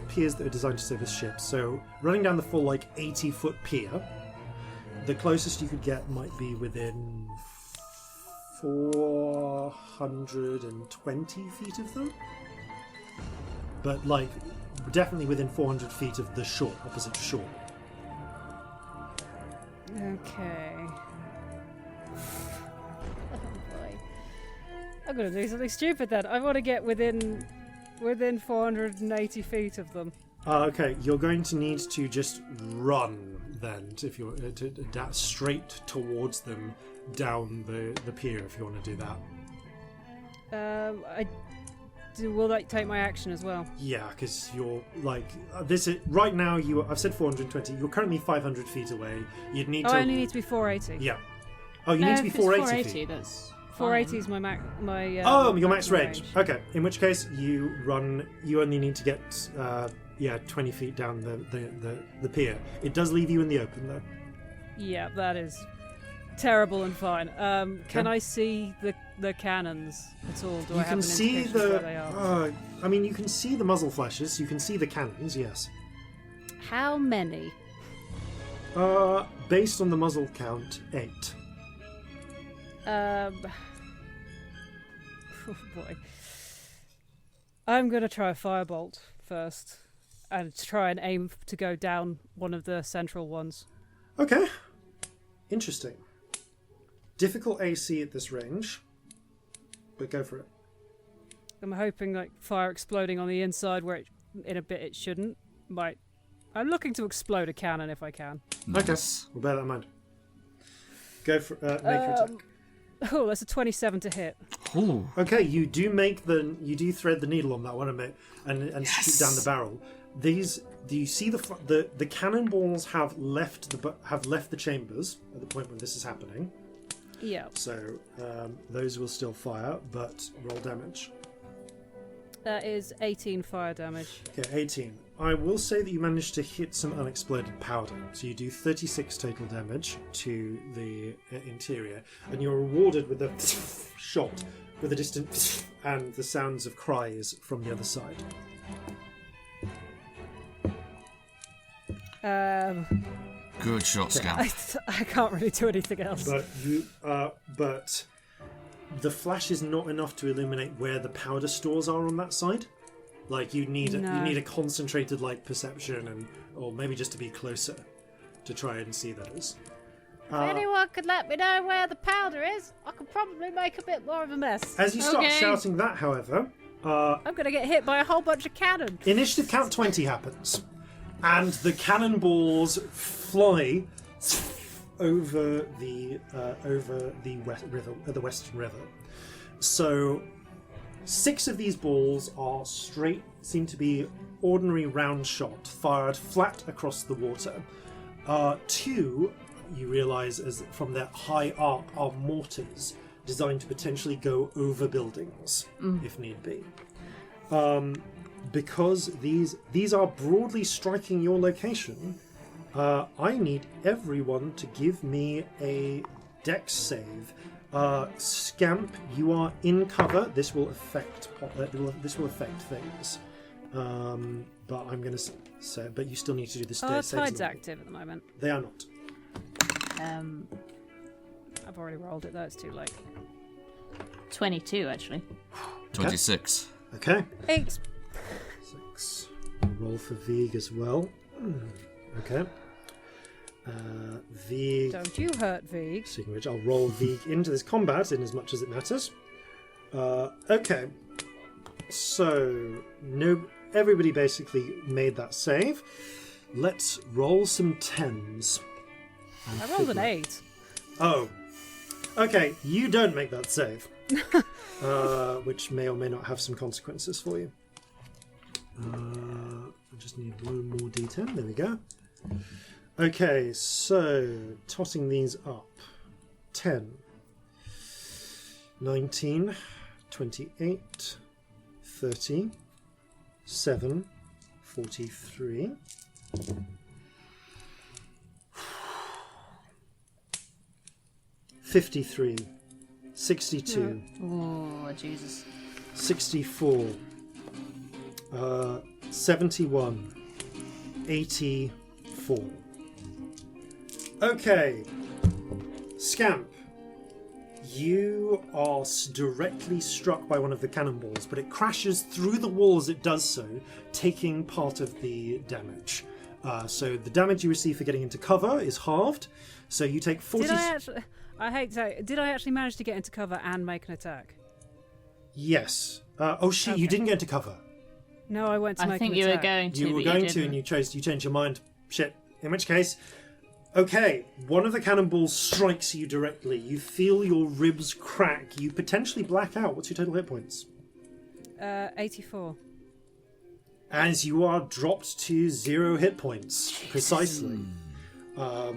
piers that are designed to service ships. So running down the full 80-foot pier, the closest you could get might be within 420 feet of them. But definitely within 400 feet of the shore, opposite shore. Okay. Oh boy. I'm gonna do something stupid then. I want to get within 480 feet of them. Okay, you're going to need to just run then, if you're to straight towards them down the pier. If you want to do that. Will that take my action as well? Yeah, because you're right now. I've said 420. You're currently 500 feet away. You'd need to. I only need to be 480. Yeah. Oh, you need to be 480 feet. That's 480 is my max. Your max range. Okay. In which case, you run. You only need to get 20 feet down the pier. It does leave you in the open though. Yeah, that is terrible and fine. Can I see the cannons at all? Do I have an indication of where they are? You can see the muzzle flashes. You can see the cannons. Yes. How many? Based on the muzzle count, 8. Oh boy. I'm gonna try a firebolt first, and try and aim to go down one of the central ones. Okay. Interesting. Difficult AC at this range, but go for it. I'm hoping fire exploding on the inside where it shouldn't. I'm looking to explode a cannon if I can. Nice. Okay, we'll bear that in mind. Go for make your attack. Oh, that's a 27 to hit. Ooh. Okay, you do thread the needle on that one a bit and shoot down the barrel. Do you see the cannonballs have left the chambers at the point when this is happening? Yeah. So those will still fire, but roll damage. That is 18 fire damage. Okay, 18. I will say that you managed to hit some unexploded powder, so you do 36 total damage to the interior, and you're rewarded with a shot with a distant and the sounds of cries from the other side. Good shot, Scamp. I can't really do anything else. But the flash is not enough to illuminate where the powder stores are on that side. You need a concentrated perception or maybe just to be closer to try and see those. If anyone could let me know where the powder is, I could probably make a bit more of a mess. As you start shouting that, however, I'm going to get hit by a whole bunch of cannons. Initiative count 20 happens, and the cannonballs fly over the Western River. So 6 of these balls seem to be ordinary round shot, fired flat across the water. 2, you realise, from their high arc, are mortars designed to potentially go over buildings, if need be. Because these are broadly striking your location, I need everyone to give me a dex save. Scamp, you are in cover. This will affect things. But I'm going to say, but you still need to do this. Tide's active at the moment. They are not. I've already rolled it. That's too late. 22 actually. 26. Okay. 8. 6. Roll for Vig as well. Okay. Vig. Don't you hurt Vig. Speaking of which, I'll roll Vig into this combat in as much as it matters. Okay. So, everybody basically made that save. Let's roll some 10s. I rolled an 8. Oh. Okay, you don't make that save. Which may or may not have some consequences for you. I just need one more d10. There we go. Okay, so tossing these up. 10, 19, 28, 30, 7, 43. 53, 62. Oh, Jesus. 64, 71, 84. Okay, Scamp, you are directly struck by one of the cannonballs, but it crashes through the wall as it does so, taking part of the damage. So the damage you receive for getting into cover is halved, so you take 40... I hate to say, did I actually manage to get into cover and make an attack? Yes. You didn't get into cover. No, I went to make an attack. I think you were going to, You were going to, and you changed your mind. Shit. In which case, okay, one of the cannonballs strikes you directly. You feel your ribs crack. You potentially black out. What's your total hit points? 84. As you are dropped to 0 hit points, precisely. I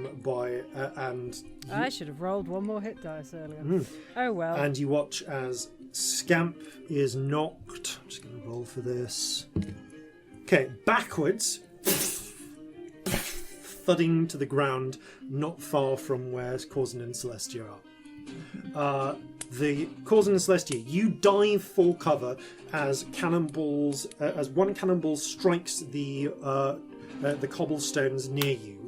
should have rolled one more hit dice earlier. Oh well. And you watch as Scamp is knocked. I'm just going to roll for this. Okay, backwards, thudding to the ground, not far from where Corzin and Celestia are. The Corzin and Celestia, you dive for cover as cannonballs, as one cannonball strikes the cobblestones near you.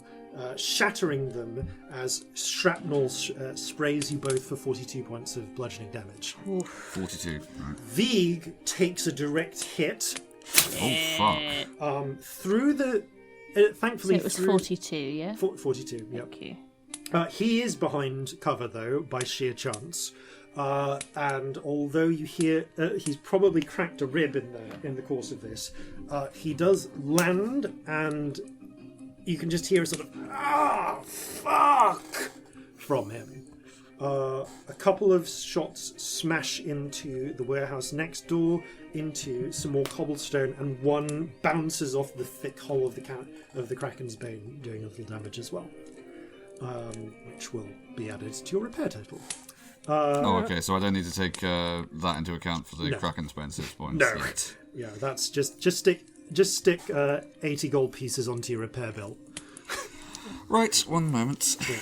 Shattering them as shrapnel sprays you both for 42 points of bludgeoning damage. 42. Right. Vig takes a direct hit. Oh, fuck. Through the... thankfully, so it was 42, yeah? 42, yep. Thank you. He is behind cover, though, by sheer chance. And although you hear... he's probably cracked a rib in the course of this. He does land, and... you can just hear a sort of fuck from him. A couple of shots smash into the warehouse next door, into some more cobblestone, and one bounces off the thick hull of the Kraken's bane, doing a little damage as well, which will be added to your repair total. Okay, so I don't need to take that into account for the Kraken's bane 6 points. No, yeah, that's just stick 80 gold pieces onto your repair bill. Right, one moment. Yeah.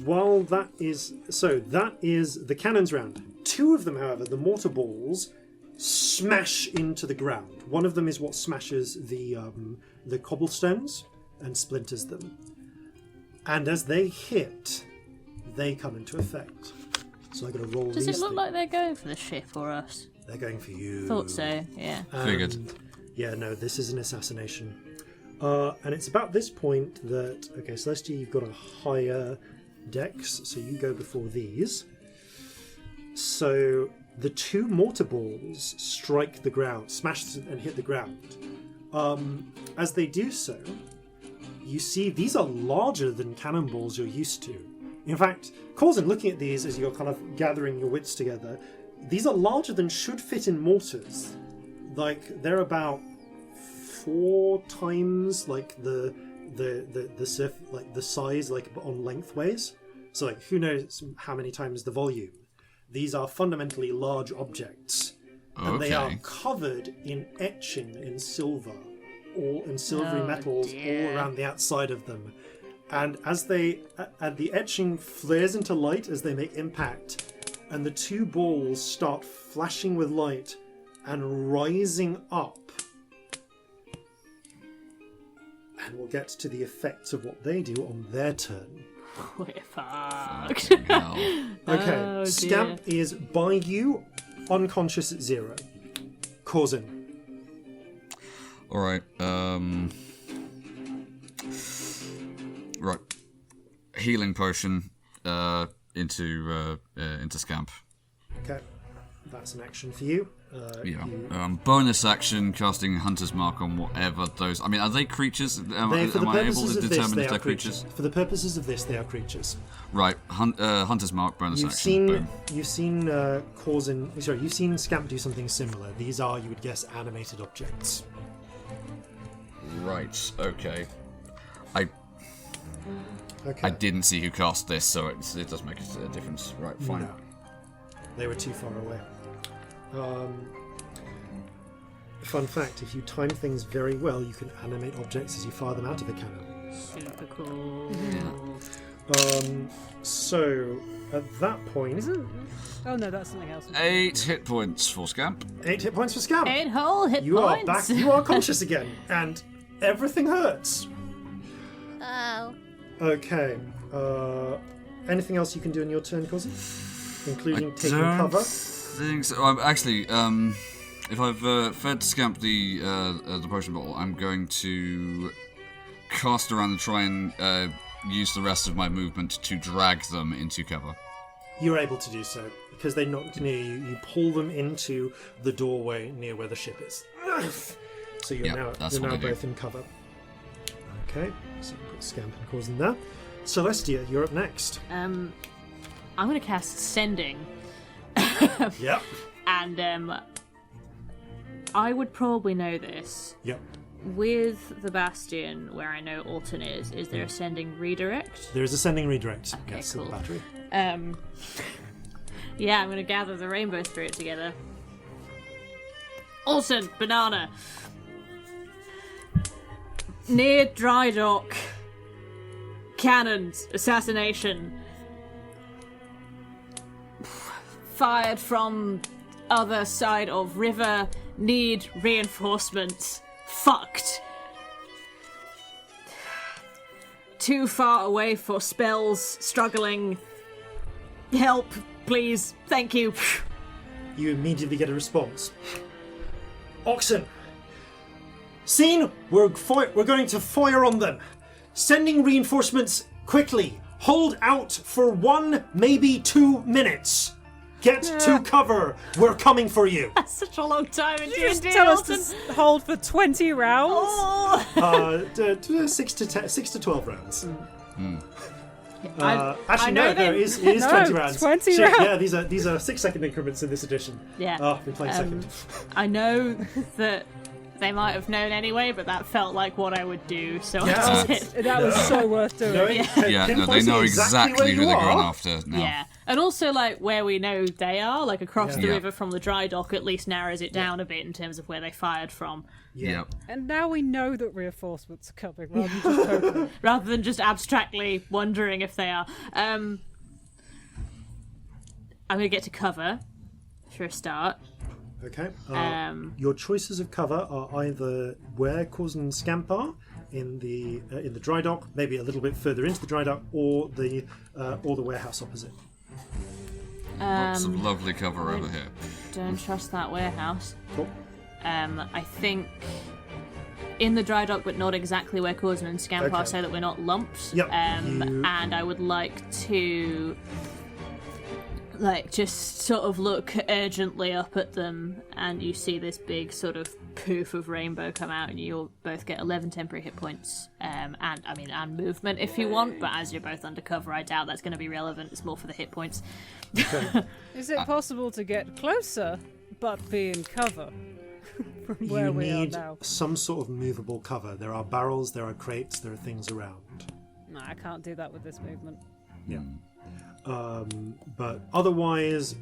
While that is... so, that is the cannons round. 2 of them, however, the mortar balls, smash into the ground. One of them is what smashes the cobblestones and splinters them. And as they hit, they come into effect. So I got to roll Does these it look like they're going for the ship or us? They're going for you. Thought so, yeah. Figured. Yeah, no, this is an assassination. And it's about this point that... okay, Celestia, you've got a higher dex, so you go before these. So the 2 mortar balls strike the ground, smash and hit the ground. As they do so, you see these are larger than cannonballs you're used to. In fact, Corzin, looking at these as you're kind of gathering your wits together, these are larger than should fit in mortars. Like, they're about 4 times like the size, like on lengthways. So like, who knows how many times the volume. These are fundamentally large objects, and they are covered in etching in silver, all in silvery metals all around the outside of them. And as the etching flares into light as they make impact, and the 2 balls start flashing with light and rising up. And we'll get to the effects of what they do on their turn. We're fucked. Okay, Scamp is by you, unconscious at 0. Corzin. Alright, healing potion into Scamp. Okay, that's an action for you. Bonus action, casting Hunter's Mark on whatever those... I mean, are they creatures? Am I able to determine if they're creatures? For the purposes of this, they are creatures. Right, Hunter's Mark, bonus action. You've seen you've seen Scamp do something similar. These are, you would guess, animated objects. Right, okay. I didn't see who cast this, so it does make a difference. Right, fine. No. They were too far away. Fun fact, if you time things very well, you can animate objects as you fire them out of a cannon. Super cool. So, at that point... Oh no, that's something else. 8 hit points for Scamp. 8 hit points for Scamp. 8 whole hit you points. Are back. You are conscious again, and everything hurts. Oh. Okay. Anything else you can do in your turn, Corzin? Including taking cover? Think so. Actually, if I've fed Scamp the potion bottle, I'm going to cast around and try and use the rest of my movement to drag them into cover. You're able to do so because they're not near you. You pull them into the doorway near where the ship is. So you're now both in cover. Okay, so put Scamp and Corzin there. Celestia, you're up next. I'm going to cast Sending. Yep. And I would probably know this. Yep. With the Bastion, where I know Alton is there a Sending redirect? There is a Sending redirect. Okay, yes, cool. in the battery. Yeah, I'm going to gather the Rainbow Spirit together. Alton, banana. Near dry dock. Cannons, assassination. Fired from other side of river. Need reinforcements. Fucked. Too far away for spells. Struggling. Help, please. Thank you. You immediately get a response. Oxen! Scene! We're going to fire on them. Sending reinforcements quickly. Hold out for 1, maybe 2 minutes. Get to cover. We're coming for you. That's such a long time in Did you just D&D, tell Alton. us to hold for 20 rounds? Oh. 6 to 12 rounds. I Actually, know no, it is 20 rounds. 20 Shit, rounds. Yeah, these are 6-second increments in this edition. Yeah. Oh, I've been playing second. I know that they might have known anyway, but that felt like what I would do, so Yeah. I did. That was so worth doing. They know exactly who they're going after now. Yeah, and also like where we know they are, like across the Yeah. river from the dry dock, at least narrows it down a bit in terms of where they fired from, Yeah. And now we know that reinforcements are coming, rather than just hoping. rather than just abstractly wondering if they are. I'm gonna get to cover for a start. Okay. Your choices of cover are either where Corzin and Scamp are in the dry dock, maybe a little bit further into the dry dock, or the warehouse opposite. Lots of lovely cover over here. Don't trust that warehouse. Cool. I think in the dry dock, but not exactly where Corzin and Scamp are, Okay. so that we're not lumped. Yep, And I would like to, just sort of look urgently up at them, and you see this big sort of poof of rainbow come out, and you'll both get 11 temporary hit points, and movement if you want. But as you're both undercover, I doubt that's going to be relevant. It's more for the hit points. Is it possible to get closer, but be in cover from where You we are need now? some sort of movable cover. There are barrels, there are crates, there are things around. No, I can't do that with this movement. Yeah. But otherwise,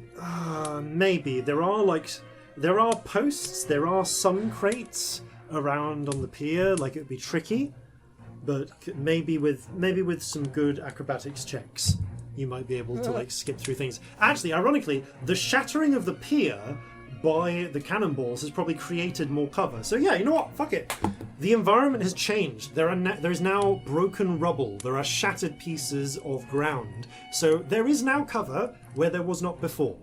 maybe there are posts, there are some crates around on the pier. Like, it'd be tricky, but maybe with some good acrobatics checks, you might be able to skip through things. Actually, ironically, the shattering of the pier by the cannonballs has probably created more cover. So yeah, you know what? Fuck it. The environment has changed. There is now broken rubble. There are shattered pieces of ground. So there is now cover where there was not before,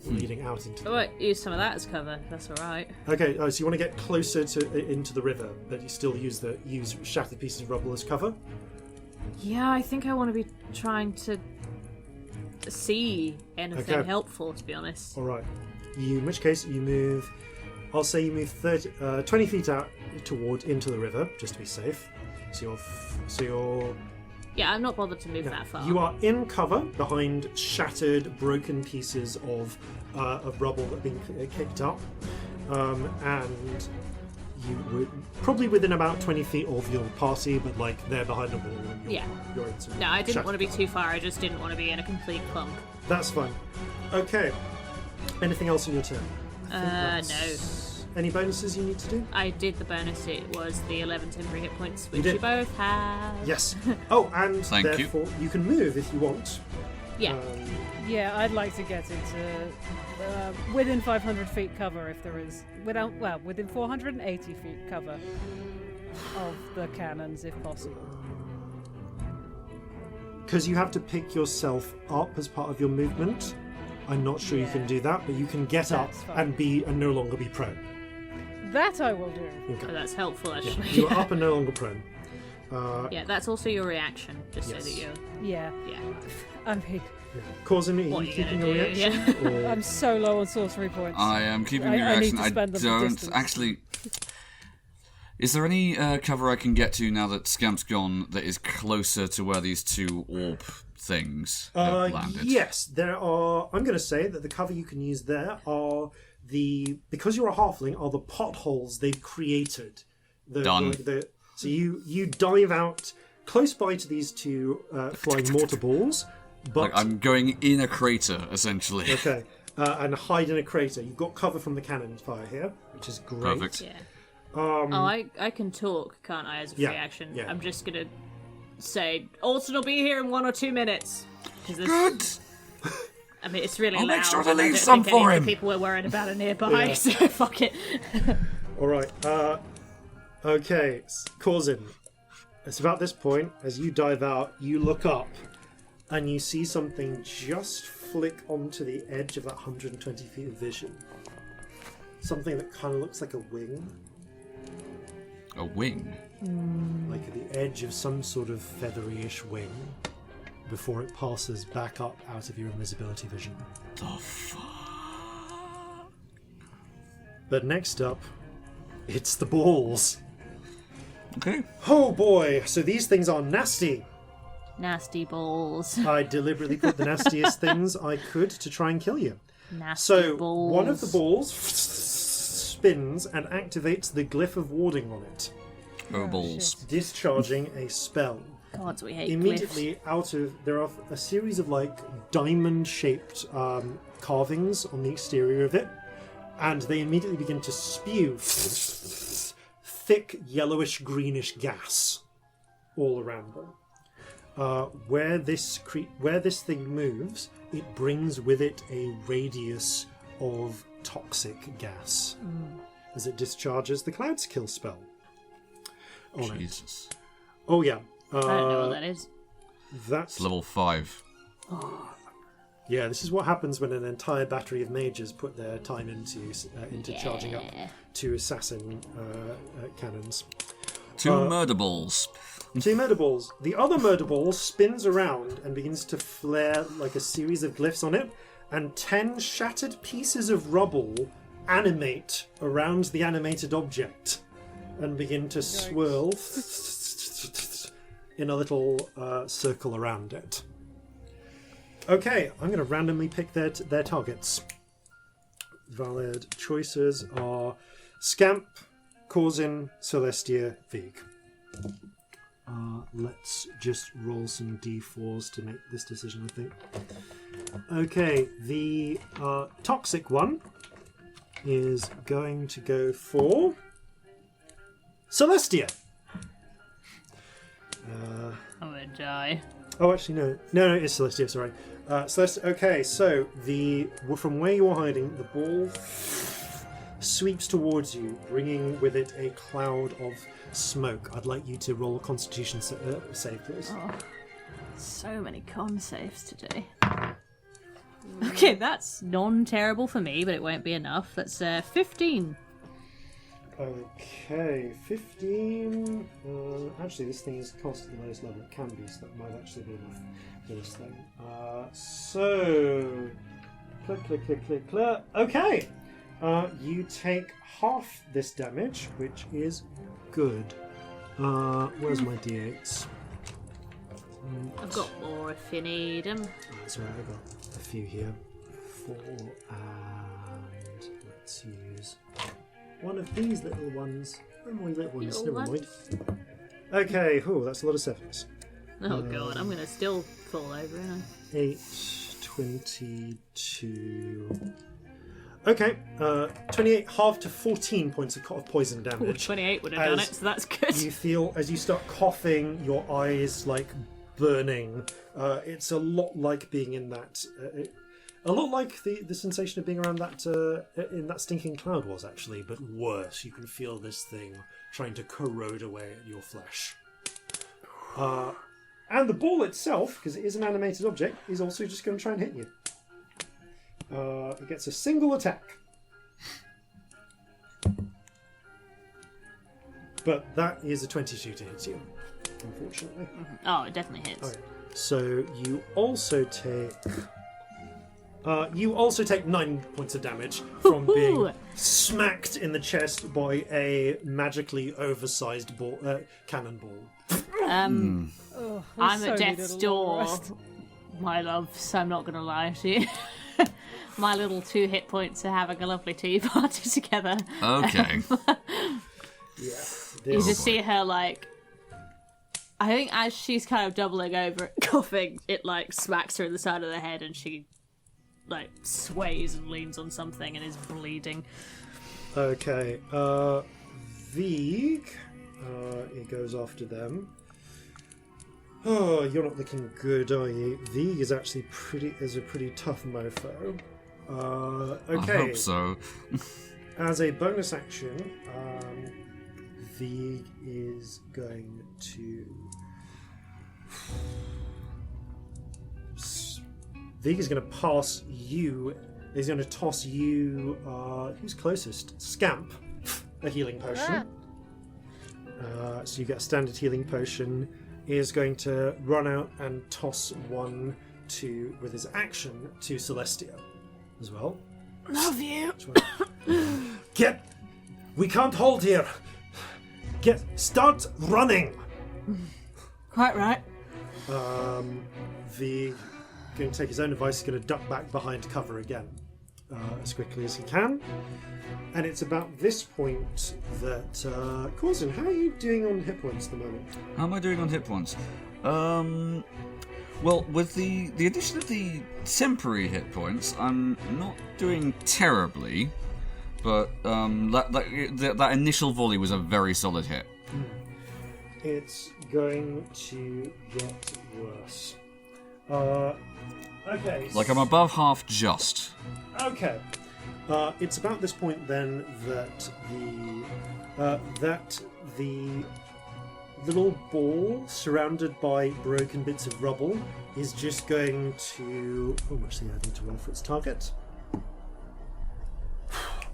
leading out into. I might use some of that as cover. That's all right. Okay, so you want to get closer into the river, but you still use shattered pieces of rubble as cover. Yeah, I think I want to be trying to see anything helpful, to be honest. All right. In which case, you move... I'll say you move 20 feet out into the river, just to be safe. So you're... Yeah, I'm not bothered to move that far. You are in cover behind shattered, broken pieces of rubble that have been kicked up. And you were probably within about 20 feet of your party, but like they're behind a wall. And you're in some No, I didn't want to be shattered too far. I just didn't want to be in a complete clump. That's fine. Okay. Anything else on your turn? No. Any bonuses you need to do? I did the bonus. It was the 11 temporary hit points, which you both have. Yes. Oh, and Thank therefore you can move if you want. Yeah. Yeah, I'd like to get into within 500 feet cover if there is. Within 480 feet cover of the cannons if possible. Because you have to pick yourself up as part of your movement. I'm not sure you can do that, but you can get up and no longer be prone. That I will do. Okay. Oh, that's helpful, actually. Yeah. You're up and no longer prone. Yeah, that's also your reaction, just so that you're... Yeah. I mean... Corzin, are you keeping your reaction? Yeah. Or... I'm so low on sorcery points. I am keeping the I need reaction. to spend them for don't distance. actually. Is there any cover I can get to now that Scamp's gone that is closer to where these two orb things have landed? Yes, there are. I'm going to say that the cover you can use there are because you're a halfling, are the potholes they've created. Done. So you dive out close by to these two flying mortar balls. But I'm going in a crater, essentially. Okay, and hide in a crater. You've got cover from the cannon fire here, which is great. Perfect. Yeah. I can talk, can't I, as a free action? Yeah. I'm just going to say, Alton will be here in 1 or 2 minutes. Good! I mean, it's really I'll loud. make sure to and I leave don't some think any for of him. the people we're worried about are nearby, so fuck it. Alright, okay, Corzin. It's about this point, as you dive out, you look up, and you see something just flick onto the edge of that 120 feet of vision. Something that kind of looks like a wing. A wing? Like at the edge of some sort of feathery-ish wing, before it passes back up out of your invisibility vision. The fuck? But next up, it's the balls. Okay. Oh boy, so these things are nasty. Nasty balls. I deliberately put the nastiest things I could to try and kill you. Nasty balls. One of the balls spins and activates the glyph of warding on it, Oh, balls. discharging a spell. God, we hate Immediately there are a series of like diamond-shaped carvings on the exterior of it, and they immediately begin to spew thick yellowish greenish gas all around them. Where this thing moves, it brings with it a radius of toxic gas as it discharges the Cloud's Kill spell on Jesus. it. Oh yeah. I don't know what that is. That's It's level 5. yeah. This is what happens when an entire battery of mages put their time into charging up 2 assassin cannons. 2 murder balls. 2 murder balls. The other murder ball spins around and begins to flare like a series of glyphs on it, and 10 shattered pieces of rubble animate around the animated object and begin to swirl in a little circle around it. Okay, I'm going to randomly pick their targets. Valid choices are Scamp, Corzin, Celestia, Vig. Let's just roll some d4s to make this decision, I think. Okay, the toxic one is going to go Celestia. I'm gonna die. Oh, actually, no, it's Celestia. Sorry, Celestia. Okay, so from where you are hiding, the ball sweeps towards you, bringing with it a cloud of smoke. I'd like you to roll a Constitution save, please. Oh, so many con saves today. Okay, that's non-terrible for me, but it won't be enough. That's 15. Okay, 15. Actually, this thing is cost at the lowest level it can be, so that might actually be enough for this thing. So, click, click, click, click, click. Okay, you take half this damage, which is good. Where's my d8s? I've got more if you need them. That's right, I've got a few here. 4, and let's use one of these little ones. Where are my little ones? Little Never mind. ones. Okay, that's a lot of 7s. Oh god, I'm gonna still fall over, aren't I? 8, 22. Okay, 28, half to 14 points of poison Ooh, damage. 28 would have done As it, so that's good. You feel, as you start coughing, your eyes like burning. It's a lot like being in that. A lot like the sensation of being around that in that stinking cloud was actually, but worse. You can feel this thing trying to corrode away at your flesh. And the ball itself, because it is an animated object, is also just going to try and hit you. It gets a single attack. But that is a 22 to hit you, unfortunately. Oh, it definitely hits. Okay. So you also take... you also take 9 points of damage from being smacked in the chest by a magically oversized cannonball. Oh, we I'm so at needed death's a long door, rest. my love, so I'm not going to lie to you. My little 2 hit points are having a lovely tea party together. Okay. You just see her, like... I think as she's kind of doubling over, coughing, it, like, smacks her in the side of the head and she, like, sways and leans on something and is bleeding. Okay, Vig, it goes after them. Oh, you're not looking good, are you? Vig is actually a pretty tough mofo. Okay. I hope so. As a bonus action, Vig is going to... Vig is going to pass you. He's going to toss you... who's closest? Scamp. A healing potion. So you get a standard healing potion. He is going to run out and toss one with his action to Celestia as well. Love you! We can't hold here! Start running! Quite right. Vig going to take his own advice, he's going to duck back behind cover again as quickly as he can. And it's about this point that... Corzin, how are you doing on hit points at the moment? How am I doing on hit points? Well, with the addition of the temporary hit points, I'm not doing terribly, but that initial volley was a very solid hit. It's going to get worse. Okay. Like I'm above half just. Okay. It's about this point then that the little ball surrounded by broken bits of rubble is just going to... Oh, actually, I need to roll for its target.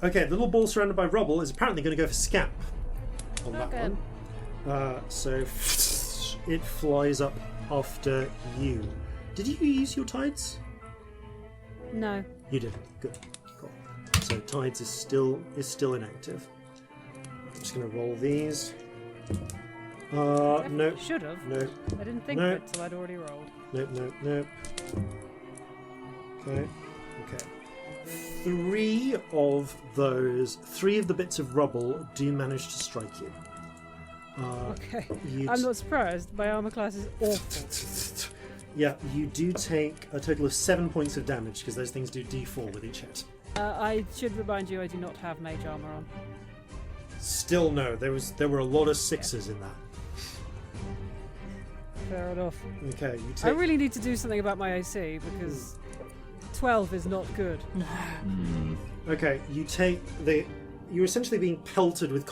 Okay, the little ball surrounded by rubble is apparently going to go for Scamp on that one. So it flies up after you. Did you use your tides? No. You didn't. Good. Cool. So tides is still inactive. I'm just going to roll these. Nope. Should have. No. I didn't think No. of it till I'd already rolled. Nope. Okay. 3 of the bits of rubble do manage to strike you. Okay. I'm not surprised. My armor class is awful. Yeah, you do take a total of 7 points of damage because those things do d4 with each hit. I should remind you I do not have mage armor on. Still no, there were a lot of 6s in that. Fair enough. Okay, you take... I really need to do something about my AC because 12 is not good. Okay, you take you're essentially being pelted with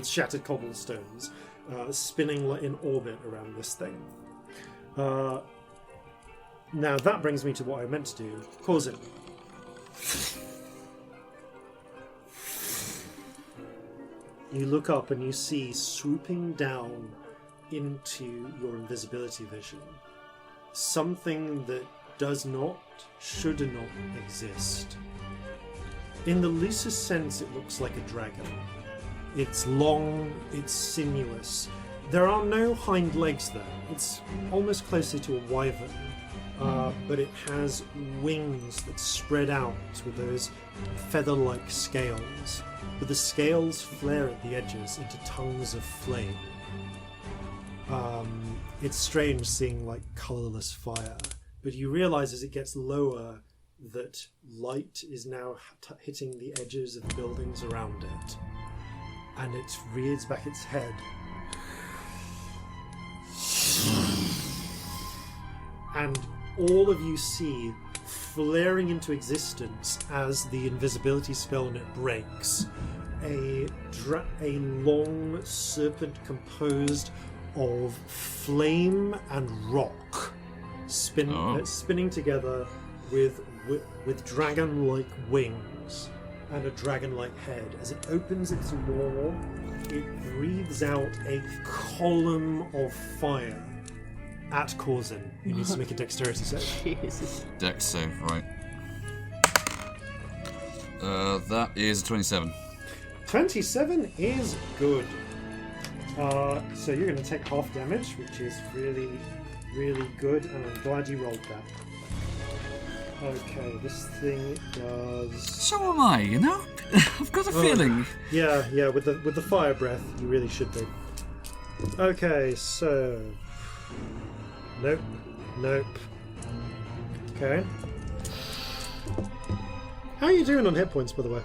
shattered cobblestones, spinning in orbit around this thing. Now that brings me to what I meant to do. Corzin. you look up and you see swooping down into your invisibility vision something that should not exist. In the loosest sense, it looks like a dragon. It's long, it's sinuous. There are no hind legs there. It's almost closer to a wyvern, but it has wings that spread out with those feather-like scales. But the scales flare at the edges into tongues of flame. It's strange seeing like colourless fire, but you realise as it gets lower that light is now hitting the edges of the buildings around it, and it rears back its head. And all of you see flaring into existence as the invisibility spell on it breaks a long serpent composed of flame and rock spinning together with dragon-like wings and a dragon-like head. As it opens its maw, it breathes out a column of fire at Corzin. He needs to make a dexterity save. Jesus. Dex save, right. That is 27. 27 is good. So you're going to take half damage, which is really, really good, and I'm glad you rolled that. Okay, this thing does... So am I, you know? I've got a feeling. Yeah, with the fire breath, you really should be. Okay, so... Nope. Okay. How are you doing on hit points, by the way?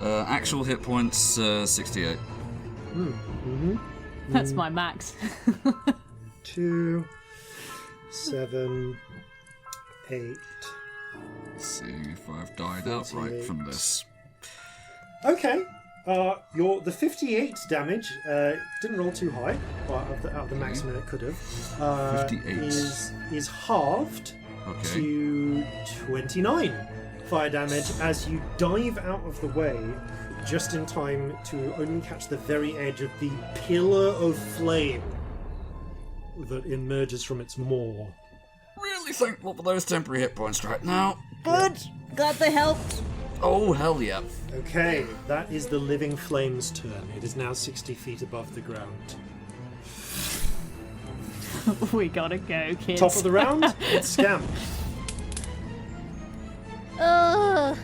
Actual hit points, 68. That's my max. 2, 7, 8. Let's see if I've died outright from this. Okay. The 58 damage didn't roll too high, out of the maximum it could have. 58 is halved Okay. to 29 fire damage as you dive out of the way just in time to only catch the very edge of the pillar of flame that emerges from its maw. Really thankful for those temporary hit points right now. Good. Glad they helped. Oh, hell yeah. Okay, that is the living flame's turn. It is now 60 feet above the ground. We gotta go, kids. Top of the round, it's Scamp. Yeah.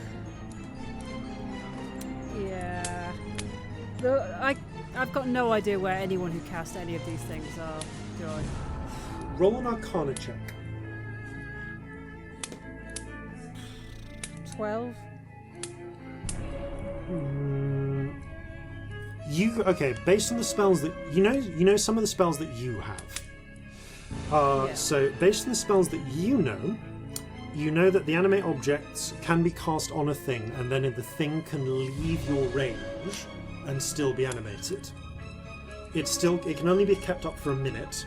I've got no idea where anyone who cast any of these things are, do I? Roll an Arcana check. 12? Based on the spells that you know some of the spells that you have. Yeah. So based on the spells that you know that the animate objects can be cast on a thing, and then the thing can leave your range and still be animated. It can only be kept up for a minute,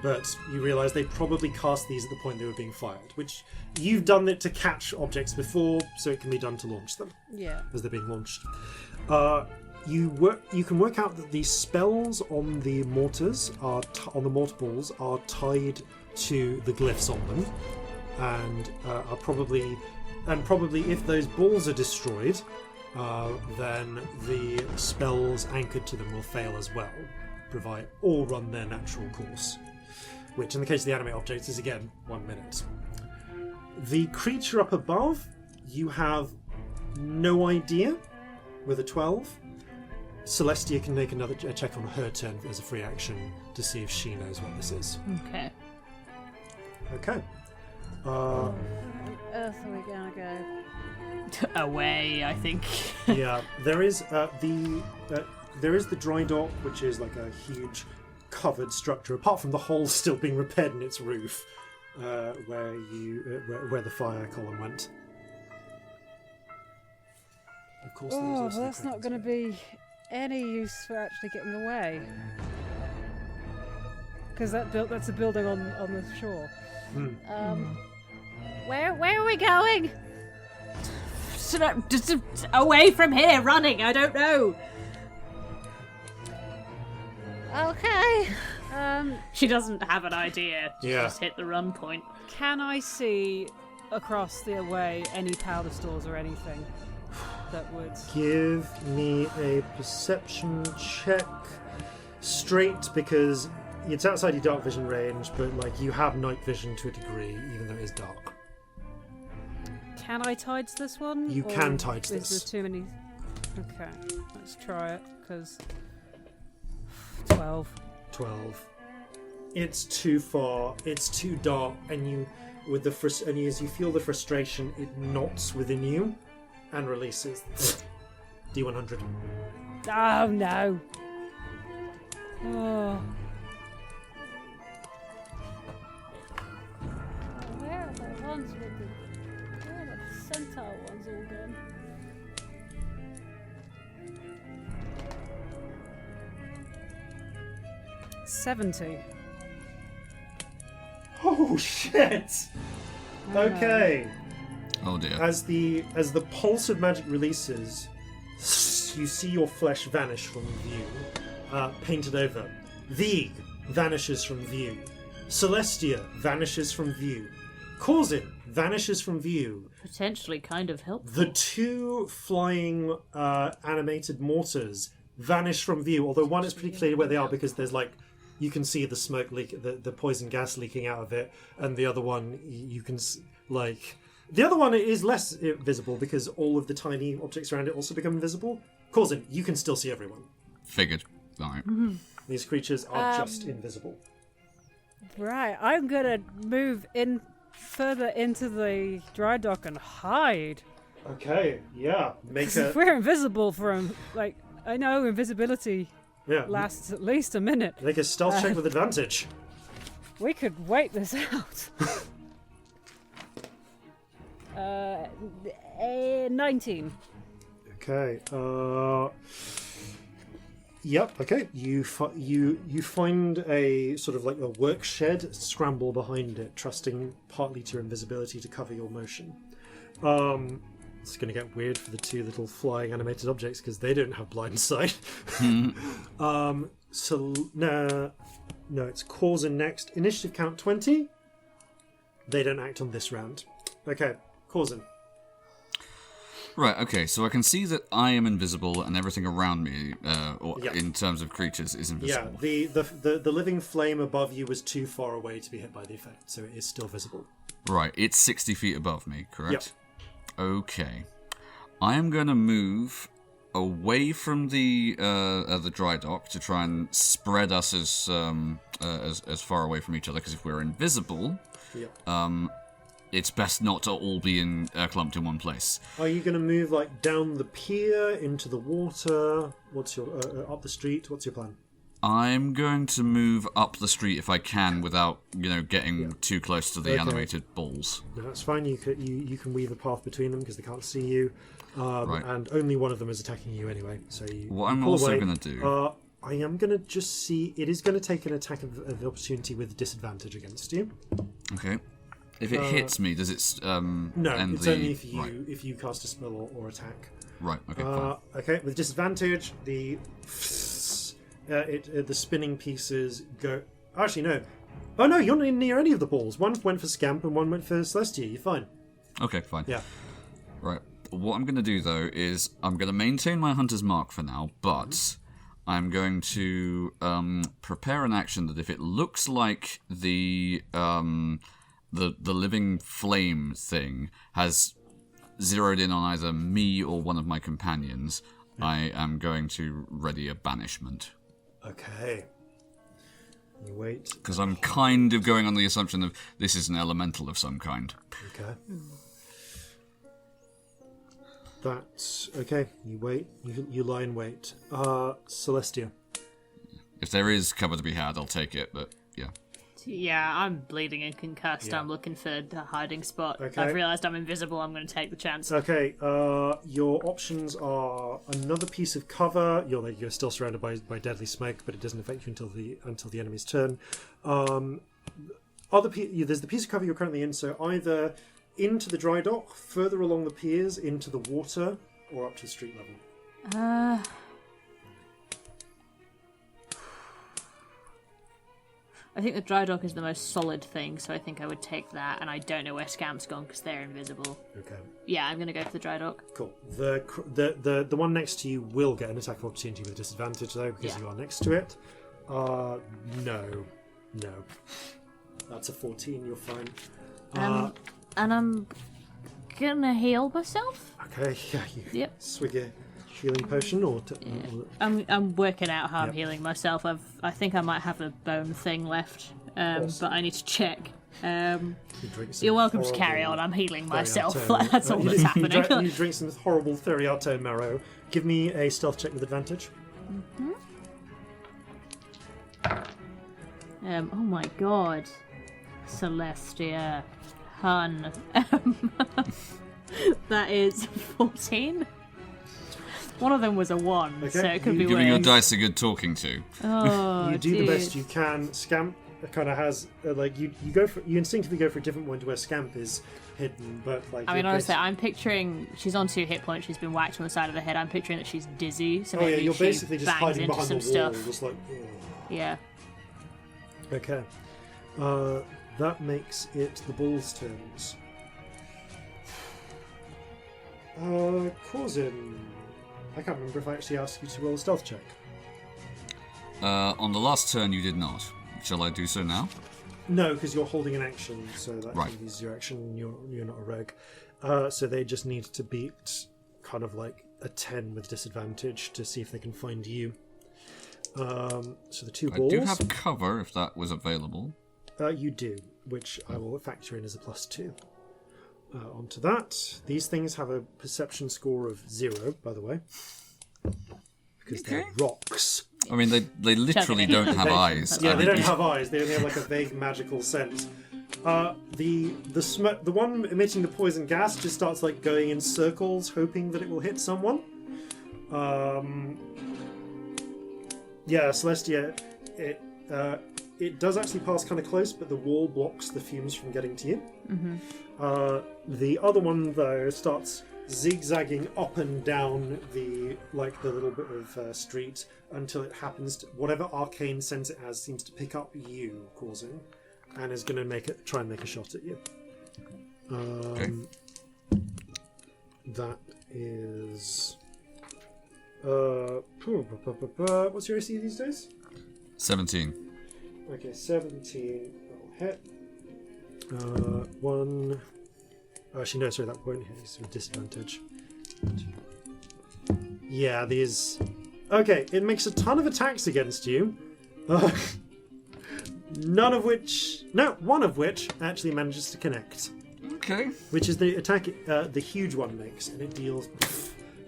but you realise they probably cast these at the point they were being fired, which you've done it to catch objects before, so it can be done to launch them. Yeah. As they're being launched. You can work out that the spells on the mortars on the mortar balls are tied to the glyphs on them, and are probably if those balls are destroyed, then the spells anchored to them will fail as well, or run their natural course, which in the case of the animate objects is again 1 minute. The creature up above, you have no idea with a 12. Celestia can make another check on her turn as a free action to see if she knows what this is. Okay. Okay. Where on earth are we gonna go? Away, I think. Yeah, there is the dry dock, which is like a huge covered structure, apart from the hole still being repaired in its roof, where the fire column went. Of course, there was also That's not going to be any use for actually getting away. Because that's a building on the shore. Where are we going? Just away from here, running. I don't know. Okay. She doesn't have an idea. She Yeah. just hit the run point. Can I see across the way any powder stores or anything that would... Give me a perception check. Straight, because it's outside your dark vision range, but like you have night vision to a degree, even though it is dark. Can I tides this one? You or can tides is this. there too many... Okay, let's try it, because... 12. 12. It's too far. It's too dark, and you, with the as you feel the frustration, it knots within you, and releases. D100. Oh, no. Oh. Where are the ones with the... Where are the centaur ones all gone? $70. Oh shit! Okay. Oh dear. As the pulse of magic releases, you see your flesh vanish from view, painted over. Vig vanishes from view. Celestia vanishes from view. Corzin vanishes from view. Potentially kind of helpful. The two flying animated mortars vanish from view, although one is pretty clear where they are because there's like, you can see the smoke leak, the poison gas leaking out of it, and the other one, you can, like... The other one is less visible because all of the tiny objects around it also become invisible. Corzin, you can still see everyone. Figured. Alright. These creatures are just invisible. Right, I'm gonna move in further into the dry dock and hide. Okay, yeah. Make a... If we're invisible for like, I know invisibility Yeah. lasts at least a minute. Make a stealth check with advantage. We could wait this out. 19. Okay. Yep. Okay. You find a sort of like a work shed, scramble behind it, trusting partly to your invisibility to cover your motion. It's going to get weird for the two little flying animated objects because they don't have blind sight. So no, it's Corzin next. Initiative count 20. They don't act on this round. Okay, Corzin. Right, okay, so I can see that I am invisible and everything around me, Yeah. in terms of creatures, is invisible. Yeah, the living flame above you was too far away to be hit by the effect, so it is still visible. Right, it's 60 feet above me, correct? Yep. Okay. I am going to move away from the dry dock to try and spread us as far away from each other, because if we're invisible, it's best not to all be clumped in one place. Are you going to move like down the pier into the water? What's your up the street? What's your plan? I'm going to move up the street if I can without, getting too close to the animated balls. No, that's fine. You can weave a path between them because they can't see you, Right. and only one of them is attacking you anyway. So What you I'm pull also away. going to do... I am going to just see. It is going to take an attack of opportunity with disadvantage against you. Okay. If it hits me, does it No, end it's the... only if you Right, if you cast a spell or attack. right, okay, fine. Okay, with disadvantage, the spinning pieces go. Actually, no. Oh no, you're not near any of the balls. One went for Scamp and one went for Celestia. You're fine. Okay, fine. Yeah. Right. What I'm going to do, though, is I'm going to maintain my Hunter's Mark for now, but I'm going to prepare an action that if it looks like the living flame thing has zeroed in on either me or one of my companions, I am going to ready a banishment. Okay. You wait. Because I'm kind of going on the assumption of this is an elemental of some kind. Okay. That's okay. You wait. You lie in wait. Celestia. If there is cover to be had, I'll take it, but yeah. Yeah, I'm bleeding and concussed. Yeah. I'm looking for the hiding spot. Okay. I've realised I'm invisible. I'm going to take the chance. Okay. Your options are another piece of cover. You're still surrounded by deadly smoke, but it doesn't affect you until the enemy's turn. There's the piece of cover you're currently in. So either into the dry dock, further along the piers, into the water, or up to street level. I think the dry dock is the most solid thing, so I think I would take that, and I don't know where Scamp's gone because they're invisible. Okay. Yeah, I'm going to go for the dry dock. Cool. The one next to you will get an attack of opportunity with disadvantage, though, because you are next to it. No. That's a 14, you're fine. And I'm going to heal myself. Okay, yeah, you swig a healing potion, or... I'm working out how I'm healing myself. I think I might have a bone thing left, but I need to check. You're welcome to carry on. I'm healing myself. That's all that's happening. You drink some horrible Theriato marrow. Give me a stealth check with advantage. Oh my god. Celestia. Hun. That is 14. One of them was a 1, so it could be giving worse. your dice a good talking to. Oh, you do the best you can. Scamp kind of has you instinctively go for a different point where Scamp is hidden, but I mean, honestly, I'm picturing she's on 2 hit points. She's been whacked on the side of the head. I'm picturing that she's dizzy. So maybe you're she basically just bangs hiding into behind some the wall, stuff. just like. Yeah. Okay. That makes it the bull's turns. Corzin. I can't remember if I actually asked you to roll a stealth check. On the last turn, you did not. Shall I do so now? No, because you're holding an action, so that Right. is your action. You're not a rogue. So they just need to beat kind of like a 10 with disadvantage to see if they can find you. So the 2 balls. I do have cover if that was available. You do, which I will factor in as a +2. Onto that. These things have a perception score of 0, by the way. Because they're rocks. I mean, they literally don't have eyes. Yeah, they don't have eyes. They only have like a vague magical sense. The one emitting the poison gas just starts like going in circles, hoping that it will hit someone. Celestia, it does actually pass kind of close, but the wall blocks the fumes from getting to you. The other one though starts zigzagging up and down the little bit of street until it happens to whatever arcane sense it has seems to pick up you, Corzin, and is going to try and make a shot at you. Okay. That is what's your AC these days? 17. Okay, 17. That'll hit. 1. Actually, no, sorry, that won't hit. It's with disadvantage. Yeah, these. Okay, it makes a ton of attacks against you. One of which actually manages to connect. Okay. Which is the attack the huge one makes, and it deals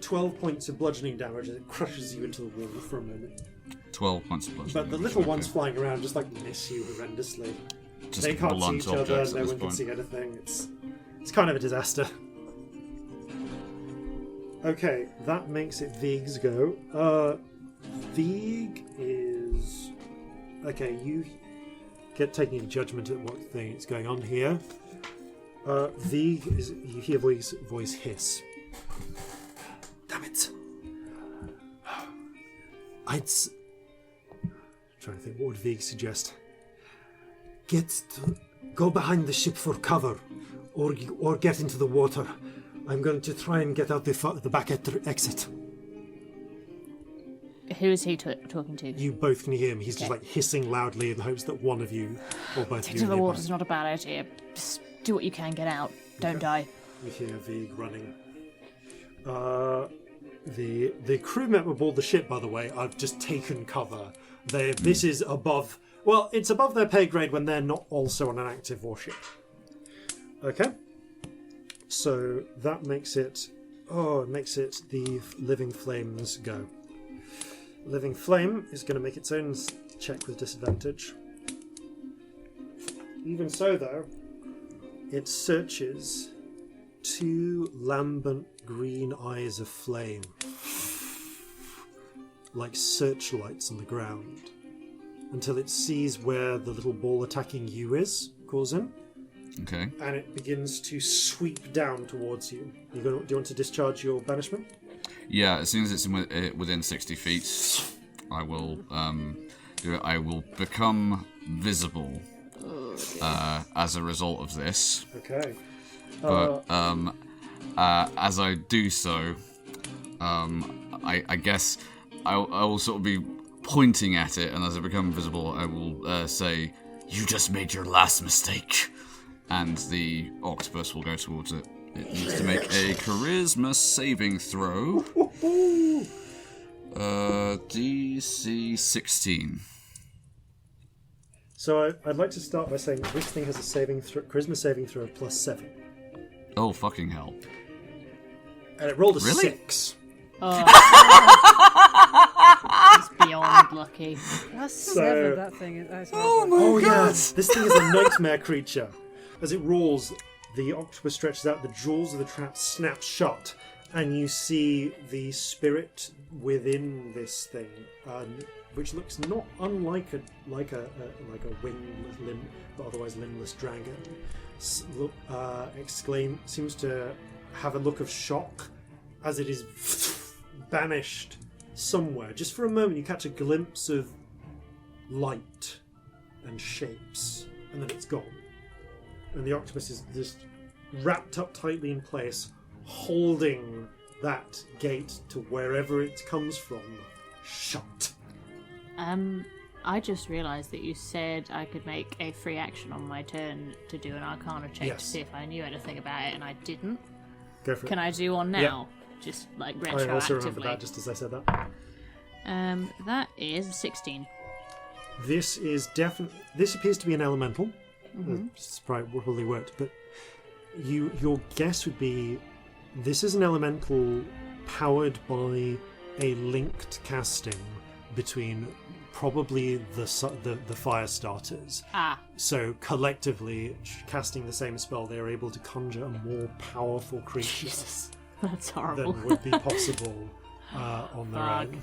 12 points of bludgeoning damage as it crushes you into the wall for a moment. 12 points of bludgeoning. But the little ones flying around just miss you horrendously. Just they can't see each other, objects at no this one can point. see anything. It's kind of a disaster. Okay, that makes it Vig's go. Vig is... Okay, you get taking a judgment at what thing is going on here. Vig is... You hear voice hiss. Damn it. I'm trying to think, what would Vig suggest? Go behind the ship for cover, or get into the water. I'm going to try and get out the back exit. Who is he talking to? You both can hear him. He's just hissing loudly in the hopes that one of you or both of you. Into the water's not a bad idea. Just do what you can, get out. Don't die. You hear Vig running. The crew member aboard the ship, by the way, I've just taken cover. This is above... Well, it's above their pay grade when they're not also on an active warship. Okay? So that makes it... it makes it the Living Flames go. Living Flame is going to make its own check with disadvantage. Even so, though, it searches 2 lambent green eyes of flame, like searchlights on the ground, until it sees where the little ball attacking you is, Corzin. Okay. And it begins to sweep down towards you. Do you want to discharge your banishment? Yeah, as soon as it's within 60 feet, I will do it. I will become visible as a result of this. Okay. But as I do so, I guess I will sort of be pointing at it, and as it becomes visible, I will say, "You just made your last mistake," and the octopus will go towards it. It needs to make a charisma saving throw. DC 16. So I'd like to start by saying this thing has a charisma saving throw of +7. Oh, fucking hell. And it rolled a Really? 6. It's beyond lucky. +7, that thing is. That's Oh yeah, this thing is a nightmare creature. As it rolls, the octopus stretches out, the jaws of the trap snap shut, and you see the spirit within this thing, which looks not unlike a wingless limb, but otherwise limbless dragon. Seems to have a look of shock as it is banished somewhere. Just for a moment, you catch a glimpse of light and shapes, and then it's gone. And the octopus is just wrapped up tightly in place, holding that gate to wherever it comes from shut. I just realised that you said I could make a free action on my turn to do an Arcana check Yes. to see if I knew anything about it, and I didn't. Go for it. Can I do one now? Just like retroactively. I also remember that just as I said that. That is 16. This is definitely. This appears to be an elemental. It's probably worked, but your guess would be this is an elemental powered by a linked casting between probably the fire starters. So collectively, casting the same spell, they are able to conjure a more powerful creature Jesus, that's horrible. than would be possible on their own.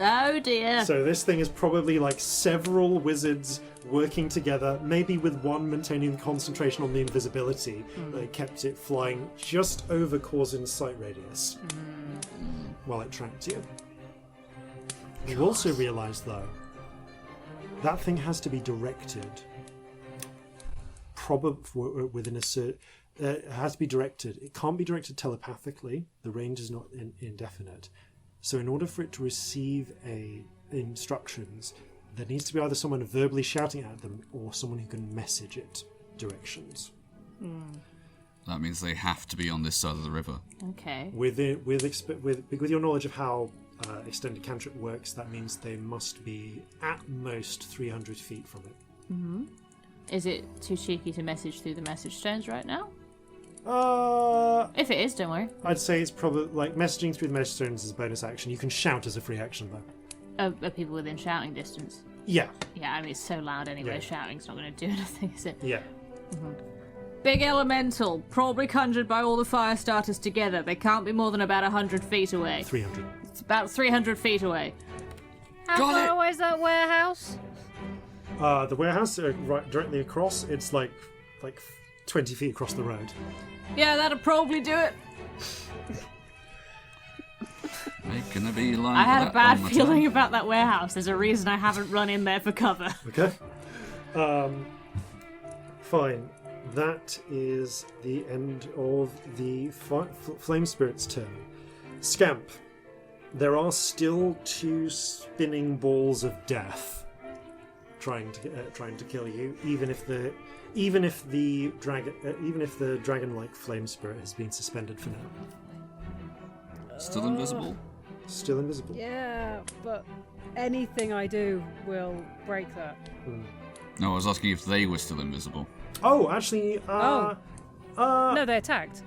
Oh dear. So this thing is probably like several wizards working together, maybe with one maintaining concentration on the invisibility. They kept it flying just over Corzin's sight radius while it tracked you. You also realise, though, that thing has to be directed. Probably within a certain. It has to be directed. It can't be directed telepathically. The range is not indefinite. So, in order for it to receive instructions, there needs to be either someone verbally shouting at them or someone who can message it directions. That means they have to be on this side of the river. Okay. With your knowledge of how extended cantrip works, that means they must be at most 300 feet from it. Is it too cheeky to message through the message stones right now? If it is, don't worry. I'd say it's probably like messaging through the message stones is a bonus action. You can shout as a free action though. Are people within shouting distance? Yeah. Yeah, I mean it's so loud anyway. Yeah. Shouting's not going to do anything, is it? Yeah. Big elemental, probably conjured by all the fire starters together. They can't be more than about 100 feet away. 300. It's about 300 feet away. How far away is that warehouse? The warehouse right directly across. It's like 20 feet across the road. Yeah, that'll probably do it. Making a beeline. I had for a that bad one more feeling time. about that warehouse. There's a reason I haven't run in there for cover. Okay. Fine. That is the end of the Flame Spirit's turn. Scamp. There are still 2 spinning balls of death trying to kill you, even if the dragon-like Flame Spirit has been suspended for now. Still invisible. Still invisible. Yeah, but anything I do will break that. No, I was asking if they were still invisible. Oh, actually, No, they attacked.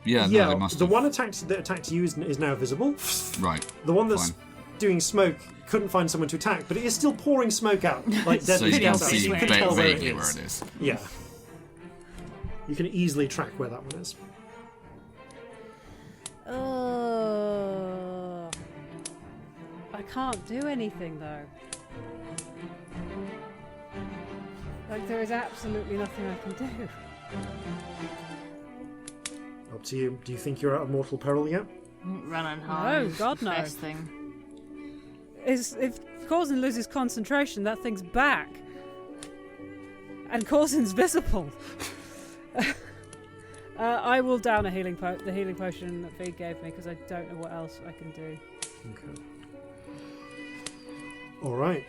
Yeah, no, they must the have. one that attacked you is now visible. Right. The one that's Fine. doing smoke couldn't find someone to attack, but it is still pouring smoke out like So deadly you can gas. see You can tell where it vaguely is. where it is. Yeah. You can easily track where that one is. I can't do anything though. Like there is absolutely nothing I can do. Up to you. Do you think you're out of mortal peril yet? Run and hide. God, no. Best thing. if Corzin loses concentration, that thing's back. And Corzin's visible. I will down the healing potion that Fee gave me because I don't know what else I can do. Okay. All right.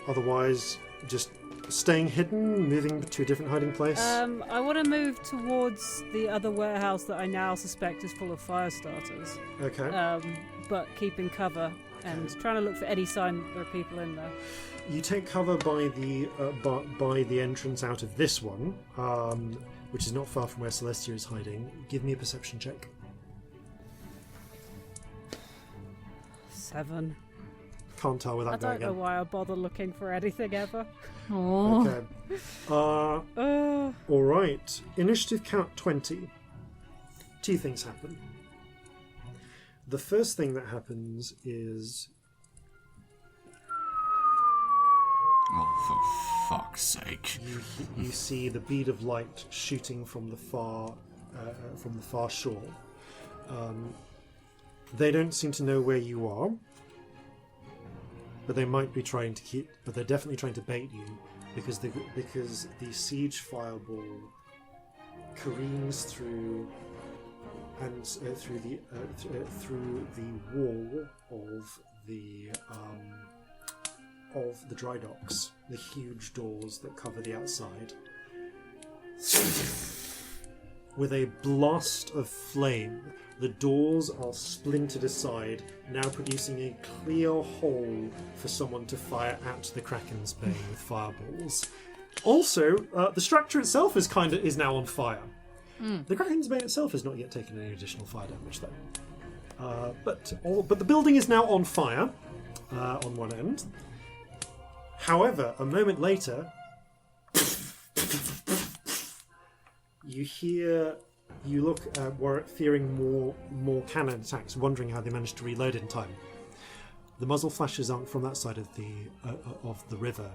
Otherwise, just staying hidden, moving to a different hiding place. I want to move towards the other warehouse that I now suspect is full of fire starters. Okay. But keeping cover and trying to look for any sign there are people in there. You take cover by the entrance out of this one, which is not far from where Celestia is hiding. Give me a perception check. 7. Can't tell without going I don't know why I bother looking for anything ever. Oh. Okay. All right. Initiative count 20. 2 things happen. The first thing that happens is... Oh, for fuck's sake! You see the bead of light shooting from the far shore. They don't seem to know where you are, but they might be trying to keep. But they're definitely trying to bait you because the siege fireball careens through and through the wall of the dry docks, the huge doors that cover the outside. With a blast of flame, the doors are splintered aside, now producing a clear hole for someone to fire at the Kraken's Bane with fireballs. Also, the structure itself is now on fire. The Kraken's Bane itself has not yet taken any additional fire damage, though. But the building is now on fire on one end. However, a moment later, you look fearing more cannon attacks, wondering how they managed to reload in time. The muzzle flashes aren't from that side of the river.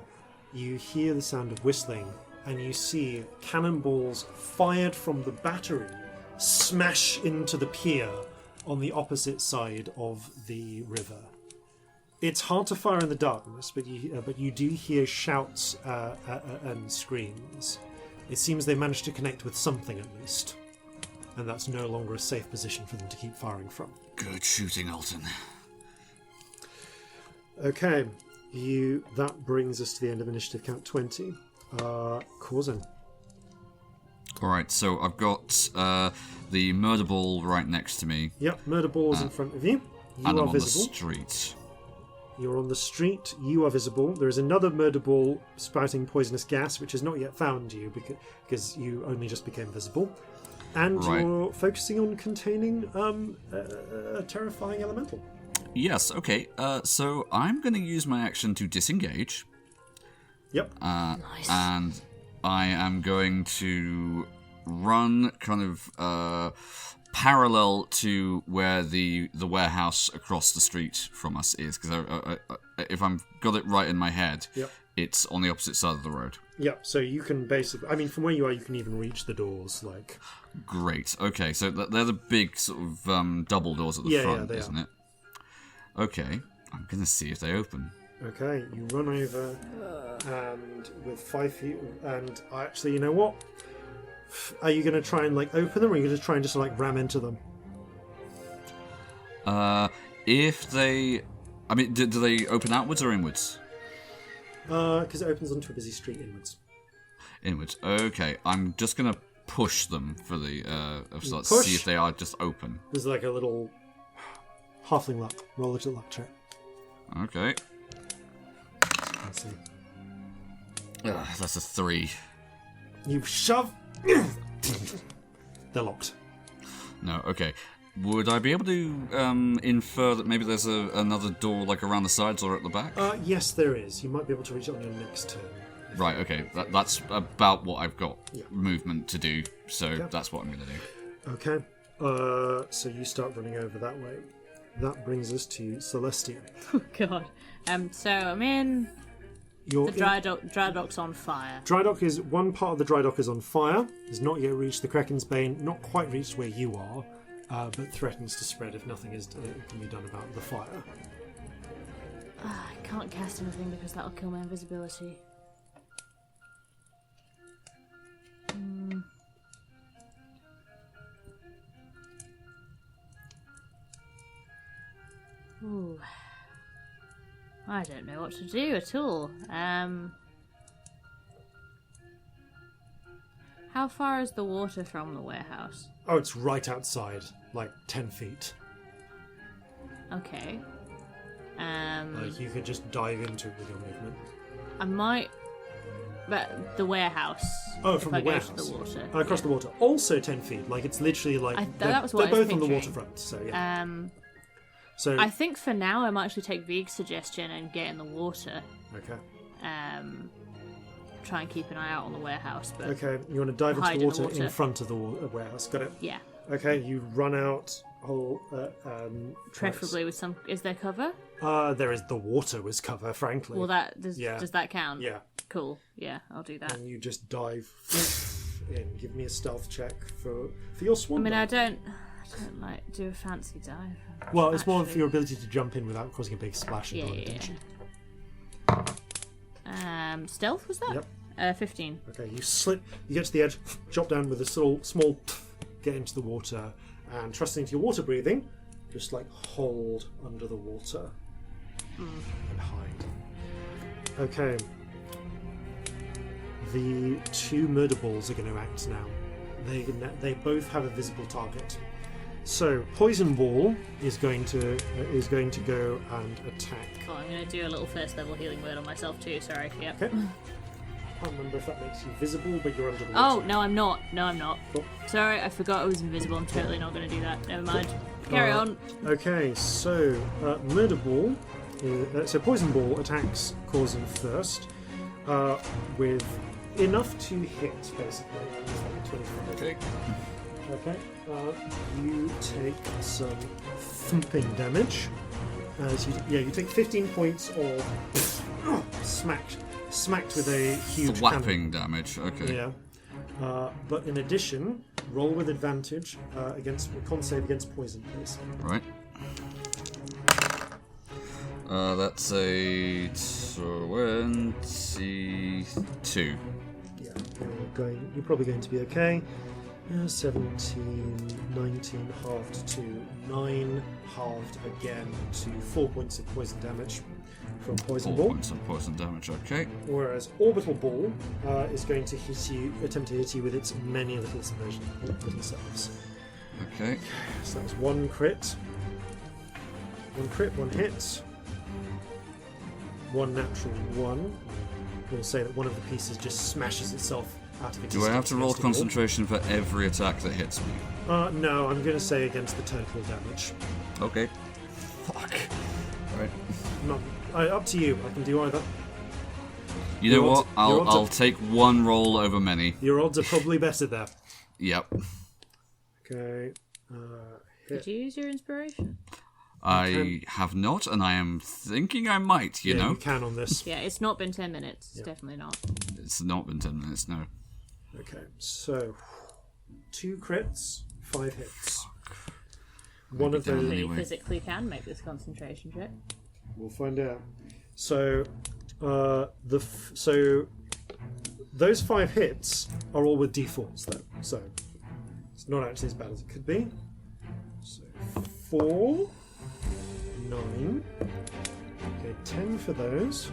You hear the sound of whistling, and you see cannonballs fired from the battery smash into the pier on the opposite side of the river. It's hard to fire in the darkness, but you do hear shouts and screams. It seems they managed to connect with something at least, and that's no longer a safe position for them to keep firing from. Good shooting, Alton. Okay, that brings us to the end of initiative count 20. Corzin. Alright, so I've got the murder ball right next to me. Yep, murder ball is in front of you. You and are I'm on visible. the street. You're on the street, you are visible. There is another murder ball spouting poisonous gas, which has not yet found you because you only just became visible. And Right. You're focusing on containing a terrifying elemental. Yes, okay. So I'm going to use my action to disengage. Yep. Nice. And I am going to run kind of parallel to where the warehouse across the street from us is, because if I've got it right in my head, Yep. it's on the opposite side of the road. Yep. So you can basically, I mean, from where you are, you can even reach the doors. Like, Great. Okay, so they're the big sort of double doors at the front, they isn't are. it? Okay, I'm going to see if they open. okay, you run over, and with 5 feet, and actually, you know what? Are you going to try and like open them, or are you going to try and just like ram into them? If they... I mean, do they open outwards or inwards? Because it opens onto a busy street inwards. Inwards. Okay, I'm just going to push them for the... so let's Push? see if they are just open. There's like a little halfling luck. Roll a little luck check. Okay. Let's see. That's a 3. You shove. They're locked. No, okay. Would I be able to infer that maybe there's another door like around the sides or at the back? Yes, there is. You might be able to reach it on your next turn. Right, okay. That's about what I've got Yeah. movement to do, so Okay. that's what I'm going to do. Okay. So you start running over that way. That brings us to Celestia. Oh, God. So I'm in You're the dry dock's on fire. Dry dock is one part of the dry dock is on fire. Has not yet reached the Kraken's Bane. Not quite reached where you are. but threatens to spread if nothing can be done about the fire. I can't cast anything because that'll kill my invisibility. Ooh. I don't know what to do at all. How far is the water from the warehouse? Oh, it's right outside, like 10 feet. Okay. Like you could just dive into it with your movement. I might... But the warehouse. Oh, from the warehouse. Go to the water. Across the water. Also 10 feet. Like, it's literally like... that was what they're I was both on the picturing. waterfront, so yeah. So I think for now I might actually take Vig's suggestion and get in the water. Okay. Try and keep an eye out on the warehouse. But Okay, you want to dive into hide the in water the water. in front of the warehouse. Got it? Yeah. Okay, you run out whole... Preferably with some... Is there cover? there is the water was cover, frankly. Well, Yeah. does that count? Yeah. Cool. Yeah, I'll do that. And you just dive in. Give me a stealth check for your swan I mean, dive. I don't like do a fancy dive. Well, it's more for actually. your ability to jump in without causing a big splash. Yeah, and yeah, attention. Stealth was that? Yep. 15. Okay, you slip. You get to the edge, drop down with a small, get into the water, and trusting to your water breathing, just like hold under the water and hide. Okay. The two murder balls are going to act now. They both have a visible target. So poison ball is going to go and attack. Oh, I'm going to do a little first level healing word on myself too, sorry. Yep. Okay. I can't remember if that makes you visible, but you're under the Oh, water. no, I'm not. No, I'm not. Cool. Sorry, I forgot I was invisible. I'm totally not going to do that. Never mind. Carry on. Okay, so murder ball. So poison ball attacks Corzin first with enough to hit, basically. It's like 25. Okay. Okay. You take some thumping damage. You take 15 points of smacked with a huge Thwapping damage. Okay. Yeah. But in addition, roll with advantage against con save against poison, please. Right. That's a 22. Yeah, you're probably going to be okay. 17, 19 halved to 9, halved again to 4 points of poison damage from poison 4 ball. points of poison damage. Okay. Whereas orbital ball is going to attempt to hit you with its many little selves. Okay. So that's one crit, one hit, one natural one. We'll say that one of the pieces just smashes itself out of existence. Do I have to roll against the wall. concentration for every attack that hits me? No, I'm going to say against the total damage. Okay. Fuck. Alright. Up to you. I can do either. You know Your what? odds- your odds I'll are- take one roll over many. Your odds are probably better there. Yep. Okay. Did you use your inspiration? I have not, and I am thinking I might, you know? You can on this. Yeah, it's not been 10 minutes. It's definitely not. It's not been 10 minutes, no. Okay, so 2 crits, 5 hits. One of down those. But you Anyway. physically can make this concentration check. We'll find out. So, so those 5 hits are all with D4s, though. So it's not actually as bad as it could be. So 4, 9. Okay, 10 for those.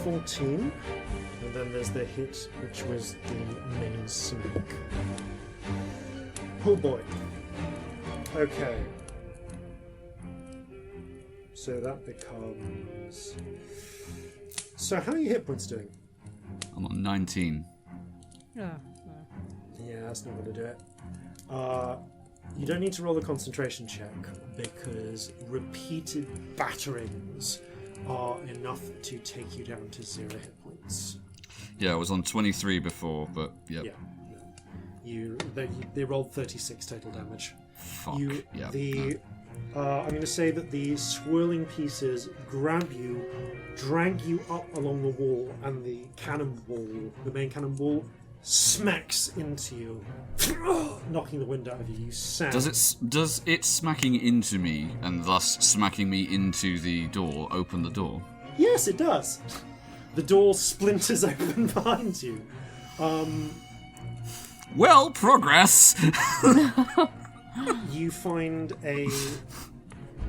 14. And then there's the hit, which was the main smack. Oh boy. Okay. So that becomes... So how are your hit points doing? I'm on 19. Oh, no. Yeah, that's not going to do it. You don't need to roll a concentration check because repeated batterings are enough to take you down to 0 hit points. Yeah, I was on 23 before, but yep. Yeah. They rolled 36 total damage. Fuck. Yeah. I'm going to say that the swirling pieces grab you, drag you up along the wall, and the main cannon wall, smacks into you, knocking the wind out of you. You sound. Does it smacking into me and thus smacking me into the door open the door? Yes, it does. The door splinters open behind you. Well, progress. You find a.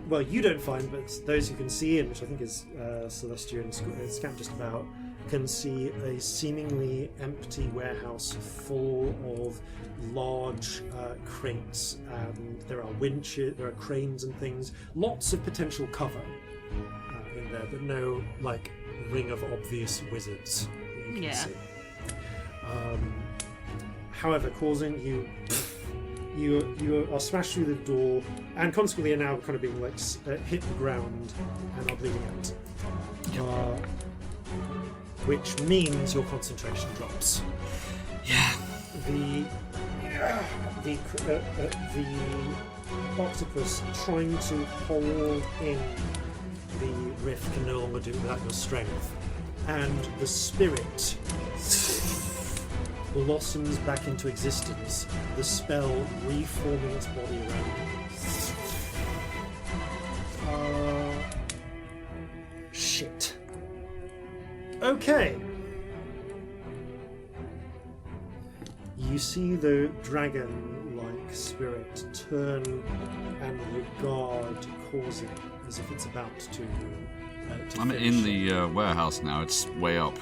Well, you don't find, but those who can see in, which I think is Celestia and Scamp just about, can see a seemingly empty warehouse full of large crates. There are winches, there are cranes and things. Lots of potential cover in there, but no like ring of obvious wizards that you can see. However, Corzin, you are smashed through the door, and consequently are now kind of being like hit the ground and are bleeding out. Which means your concentration drops. Yeah. The octopus trying to hold in the rift can no longer do it without your strength, and the spirit blossoms back into existence, the spell reforming its body around you. Shit. Okay. You see the dragon-like spirit turn and regard Corzin as if it's about to I'm in the warehouse now. It's way up.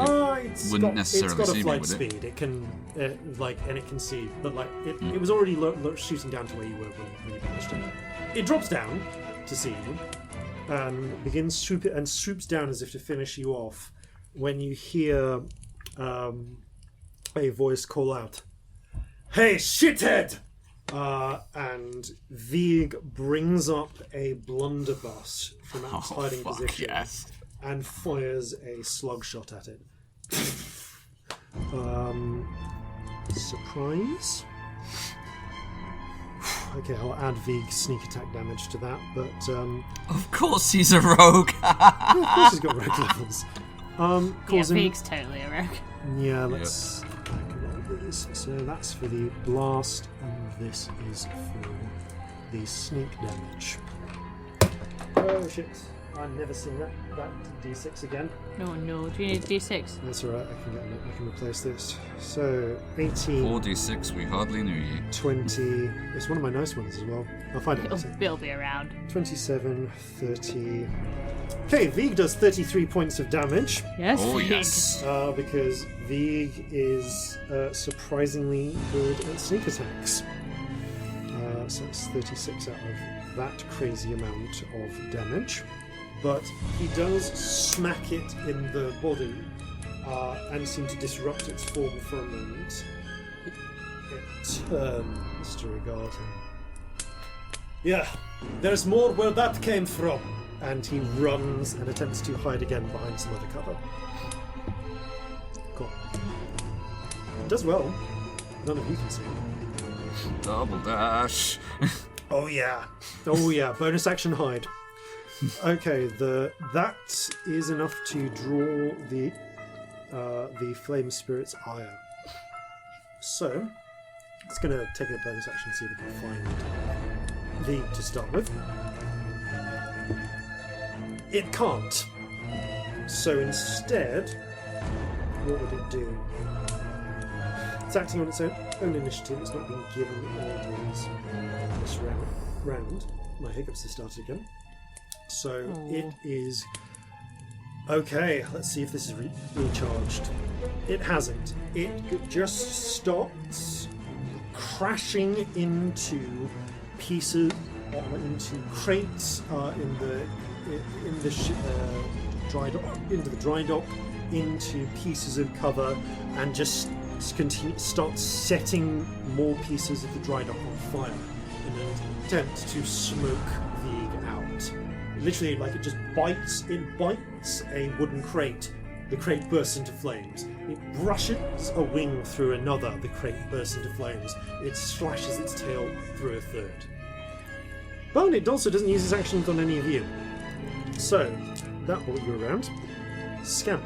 It's wouldn't got, necessarily it's got see a me, flight would it? speed. It can, and it can see, but it was already shooting down to where you were when you finished it. It drops down to see you, and begins swoops down as if to finish you off. When you hear a voice call out, "Hey, shithead!" And Vig brings up a blunderbuss from its hiding position. Yes. And fires a slug shot at it. Surprise. Okay, I'll add Vig's sneak attack damage to that, but Of course he's a rogue. of course he's got rogue levels. Causing... Yeah, Vig's totally a rogue. Yeah, let's calculate these. So that's for the blast, and this is for the sneak damage. Oh shit. I've never seen that D6 again. No, do you need a D6? That's alright, I can replace this. So, 18... 4d6, we hardly knew you. 20... It's one of my nice ones as well. I'll find it later. It'll be around. 27, 30... Okay, Vig does 33 points of damage. Yes. Oh, Vig. yes. Because Vig is surprisingly good at sneak attacks. So it's 36 out of that crazy amount of damage. But he does smack it in the body and seem to disrupt its form for a moment. It turns to regard him. Yeah, there's more where that came from. And he runs and attempts to hide again behind some other cover. Cool. Does well. None of you can see. Double dash. Oh yeah. Bonus action hide. Okay, that is enough to draw the flame spirit's ire. So it's going to take a bonus action to see if we can find Vig to start with. It can't. So instead, what would it do? It's acting on its own initiative. It's not being given orders this round. My hiccups have started again. So it is... Okay, let's see if this is recharged. It hasn't. It just stops crashing into pieces, into crates into the dry dock, into pieces of cover, and just starts setting more pieces of the dry dock on fire in an attempt to smoke Vig out. Literally, like it bites a wooden crate. The crate bursts into flames. It brushes a wing through another. The crate bursts into flames. It slashes its tail through a third. But it also doesn't use its actions on any of you. So, that will go around. Scamp.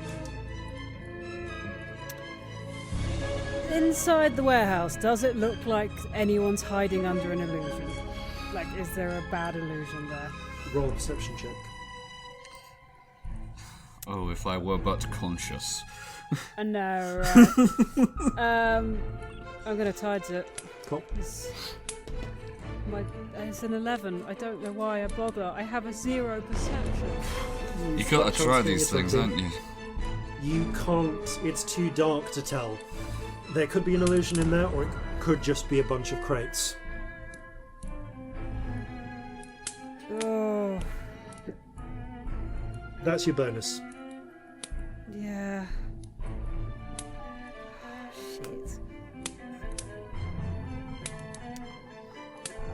Inside the warehouse, does it look like anyone's hiding under an illusion? Like, is there a bad illusion there? Roll a perception check. Oh, if I were but conscious. No, right. I'm gonna tides it. Cool. It's an 11. I don't know why I bother. I have a 0 perception. You gotta try these things, haven't you? You can't. It's too dark to tell. There could be an illusion in there, or it could just be a bunch of crates. Oh, That's your bonus. yeah. Shit.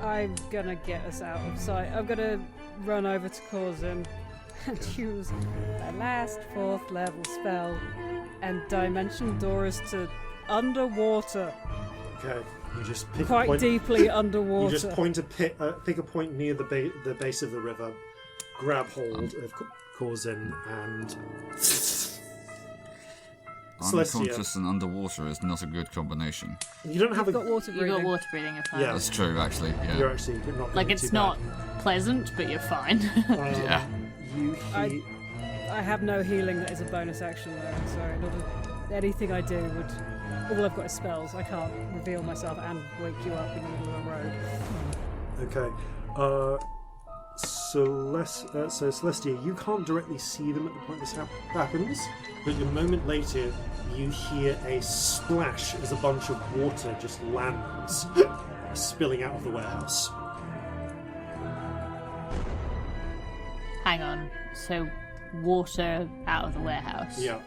I'm gonna get us out of sight. I'm gonna run over to Corzin and use my last 4th level spell and dimension doors to underwater. Okay. You just pick a Quite point. deeply underwater. You just pick a point near the base of the river, grab hold of Corzin, and Celestia. Unconscious and underwater is not a good combination. You don't have You've got water You breathing. got water breathing in Yeah. That's true, actually. Yeah. You're actually not Like, doing it's too not bad. pleasant, but you're fine. Yeah. I have no healing that is a bonus action though, so in order, anything I do would... All I've got is spells. I can't reveal myself and wake you up in the middle of a road. Okay. So Celestia, you can't directly see them at the point this happens, but a moment later you hear a splash as a bunch of water just lands, spilling out of the warehouse. Hang on. So, water out of the warehouse. Yeah.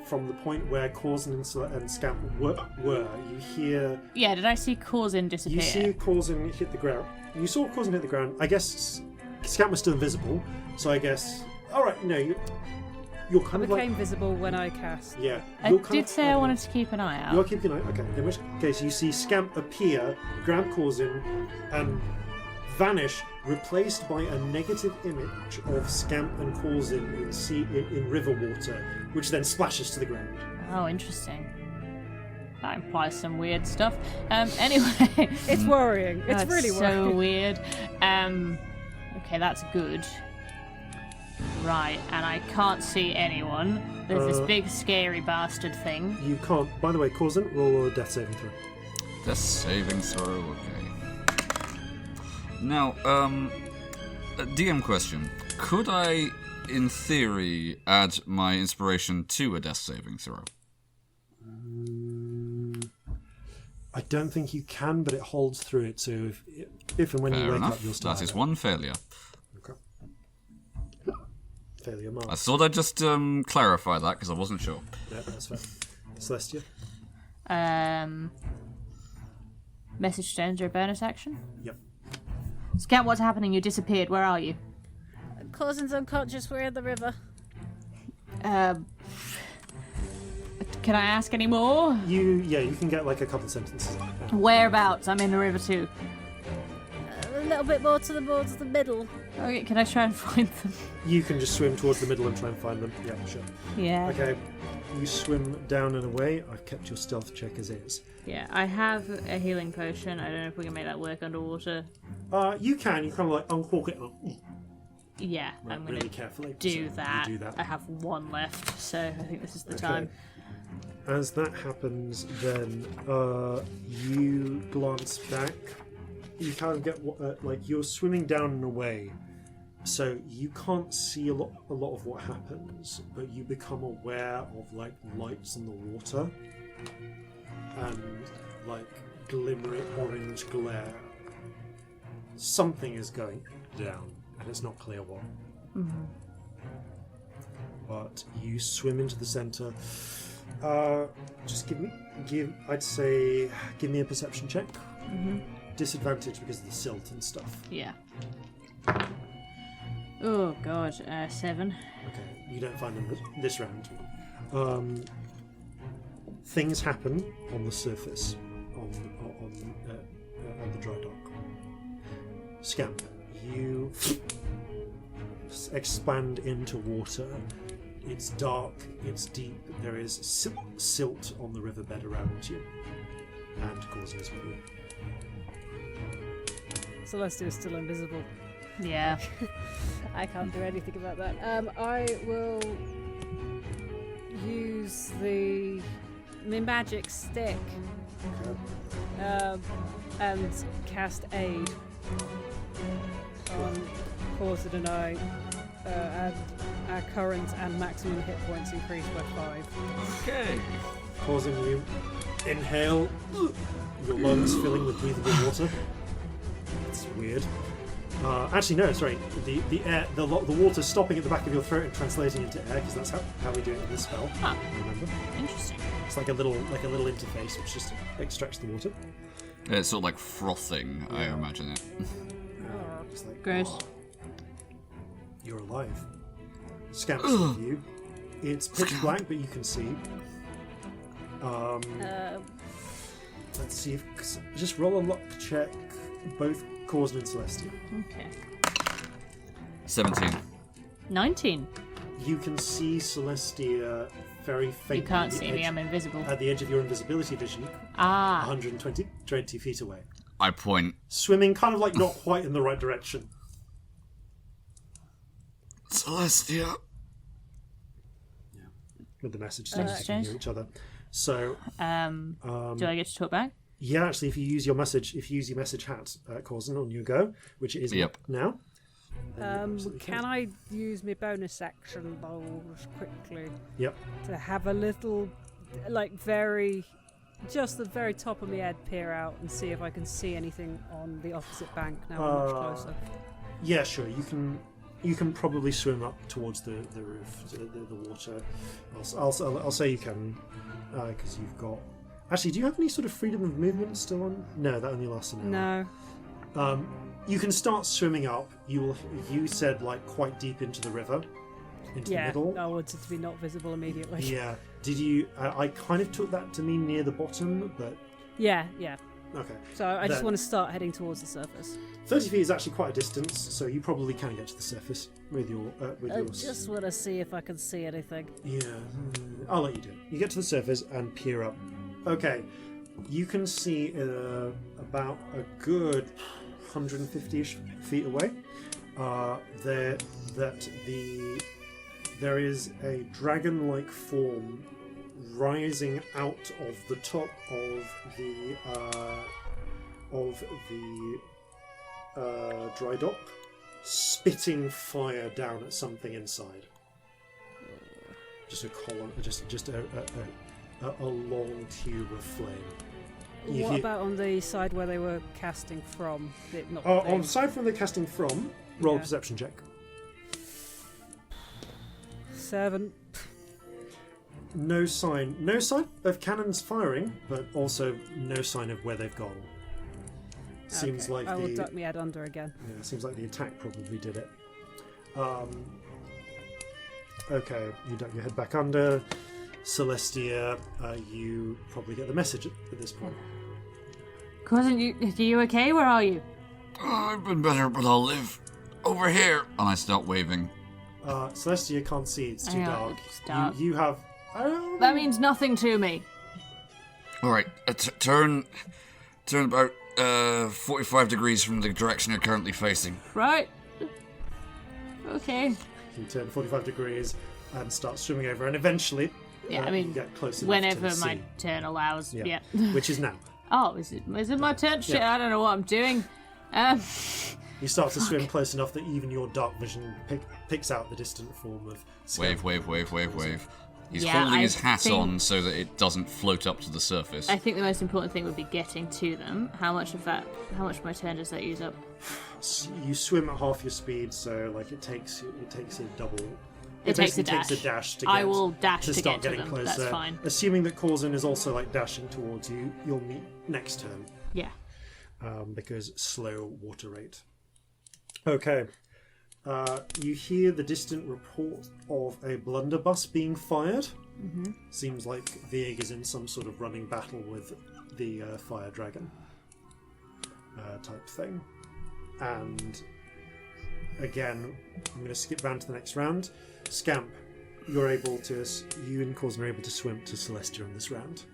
From the point where Corzin and Scamp were, you hear... Yeah, did I see Corzin disappear? You see Corzin hit the ground. You saw Corzin hit the ground. I guess Scamp was still invisible, so I guess... Alright, no, you're kind I of like... became visible when I cast. Yeah. I You're kind did of- say I wanted to keep an eye out. You're keeping an eye. Okay. In which case, you see Scamp appear, grab Corzin, and vanish, replaced by a negative image of Scamp and Corzin in river water, which then splashes to the ground. Oh, interesting. That implies some weird stuff. Anyway. It's worrying. It's That's really so worrying. weird. Okay, that's good. Right, and I can't see anyone. There's this big scary bastard thing. You can't. By the way, Corzin, roll a death saving throw. Death saving throw, okay. Now, a DM question. Could I, in theory, add my inspiration to a death saving throw? I don't think you can, but it holds through it. So if and when you Fair wake enough. up, you'll still That have is it. one failure. Okay. Failure mark. I thought I'd just clarify that because I wasn't sure. Yeah, that's fair. Celestia. Message stones are a bonus action. Yep. Scamp, what's happening? You disappeared. Where are you? Corzin's unconscious. We're in the river. Can I ask any more? You can get like a couple of sentences. Whereabouts? I'm in the river too. A little bit more towards the middle. Okay, can I try and find them? You can just swim towards the middle and try and find them. Yeah, sure. Yeah. Okay. You swim down and away. I've kept your stealth check as is. Yeah, I have a healing potion. I don't know if we can make that work underwater. You can. You kind of like uncork it. Yeah, I'm gonna really carefully. do So you that. do that. I have one left, so I think this is the Okay. time. As that happens, then you glance back. You kind of get like you're swimming down and away, so you can't see a lot of what happens, but you become aware of like lights in the water and like glimmering orange glare. Something is going down, and it's not clear what. Mm-hmm. But you swim into the center. Just give me a perception check. Mm-hmm. Disadvantage because of the silt and stuff. Yeah. Oh god, 7. Okay, you don't find them this round. Things happen on the surface on the dry dock. Scamp, you expand into water. It's dark, it's deep, there is silt on the riverbed around you. And Corzin is with you. Celestia is still invisible. Yeah. I can't do anything about that. I will use the magic stick and cast aid on Corzin and I, and our current and maximum hit points increased by 5. Okay. Causing you inhale, your lungs filling with breathable water. It's weird. Actually, no, sorry. The air, the water stopping at the back of your throat and translating into air, because that's how we do it with this spell. Huh. Remember? Interesting. It's like a little interface which just extracts the water. It's sort of like frothing, I imagine it. It's like, Gross. You're alive. Scamp's with you. It's pitch black, but you can see. Let's see if just roll a luck check, both Corzin and Celestia. Okay. 17. 19. You can see Celestia very faintly. You can't see me, I'm invisible. At the edge of your invisibility vision, Ah. 120 feet away. I point. Swimming kind of like not quite in the right direction. Celestia. With the message Thanks, so you can hear James. each other. So, Do I get to talk back? yeah, actually, if you use your message hat, Corzin, on your go, which it is Yep. now. then you absolutely Can I use my bonus action though, just quickly, Yep. to have a little, just the very top of my head peer out and see if I can see anything on the opposite bank now I'm much closer? Yeah, sure. You can probably swim up towards the roof, the water. I'll say you can, because you've got. Actually, do you have any sort of freedom of movement still on? No, that only lasts an hour. No. You can start swimming up. You said like quite deep into the river, into the middle. I wanted to be not visible immediately. Yeah. Did you? I kind of took that to mean near the bottom, but Yeah. okay. So I just Then- want to start heading towards the surface. 30 feet is actually quite a distance, so you probably can get to the surface with your I just want to see if I can see anything. Yeah, I'll let you do it. You get to the surface and peer up. Okay, you can see about a good 150-ish feet away there is a dragon-like form rising out of the top of the dry dock, spitting fire down at something inside. Just a column, just a long tube of flame. What about on the side where they were casting from? On the side from the casting from, roll a Yeah. perception check. 7. No sign of cannons firing, but also no sign of where they've gone. Seems Okay, like I will duck my head under again. Yeah, seems like the attack probably did it. Okay, you duck your head back under. Celestia, you probably get the message at this point. Cousin, are you okay? Where are you? I've been better, but I'll live. Over here. And I start waving. Celestia can't see, it's too I know, dark. it's dark. You have... That means nothing to me. Alright, turn about 45 degrees from the direction you're currently facing. Right. Okay. You turn 45 degrees and start swimming over, and eventually Yeah, you get close enough whenever to my see. turn allows. Yeah. Which is now. Oh, is it my turn? Shit, Yeah. I don't know what I'm doing. You start to swim close enough that even your dark vision picks out the distant form of Scamp. Wave. He's Yeah, holding I his hat think- on so that it doesn't float up to the surface. I think the most important thing would be getting to them. How much of my turn does that use up? You swim at half your speed, so like it takes a double. It takes a basically dash. dash to get I will dash to to start get to getting them. closer. That's fine. Assuming that Corzin is also like dashing towards you, you'll meet next turn Yeah. because slow water rate. Okay. You hear the distant report of a blunderbuss being fired. Mm-hmm. Seems like Vieg is in some sort of running battle with the fire dragon type thing. And again, I'm going to skip round to the next round. Scamp, you and Corzin are able to swim to Celestia in this round.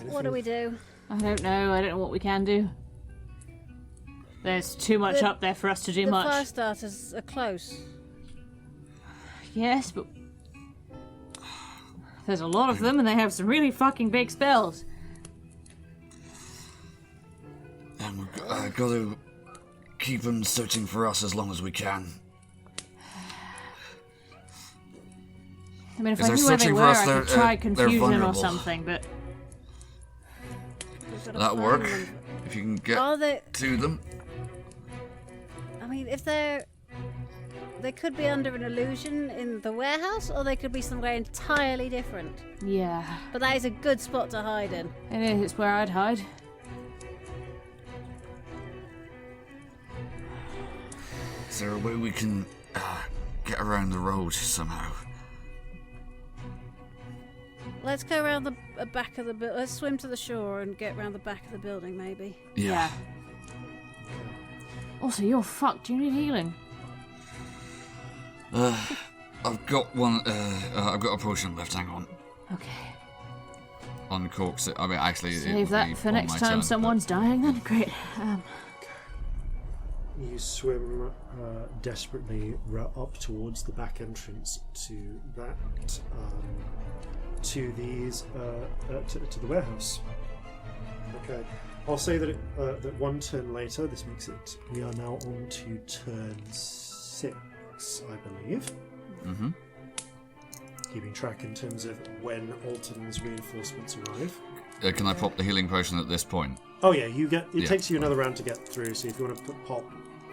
What do we do? I don't know what we can do. There's too much up there for us to do much. The fire starters are close. Yes, but there's a lot of them and they have some really fucking big spells. And we've got to keep them searching for us as long as we can. I mean, if I knew where they were, I could try confusion or something, but... That'll work, if you can get to them. I mean, if they could be under an illusion in the warehouse, or they could be somewhere entirely different. Yeah. But that is a good spot to hide in. It is, it's where I'd hide. Is there a way we can get around the road somehow? Let's go around the back of the building. Let's swim to the shore and get around the back of the building, maybe. Yeah. Also, you're fucked. Do you need healing? I've got one. I've got a potion left. Hang on. Okay. On corks. I mean, actually, save that for next time someone's dying. Then great. You swim desperately up towards the back entrance to that. To these to the warehouse. Okay, I'll say that that one turn later. This makes it. We are now on to turn 6, I believe. Mm-hmm. Keeping track in terms of when Alton's reinforcements arrive. Can I pop the healing potion at this point? Oh yeah, you get. It takes you another round to get through. So if you want to pop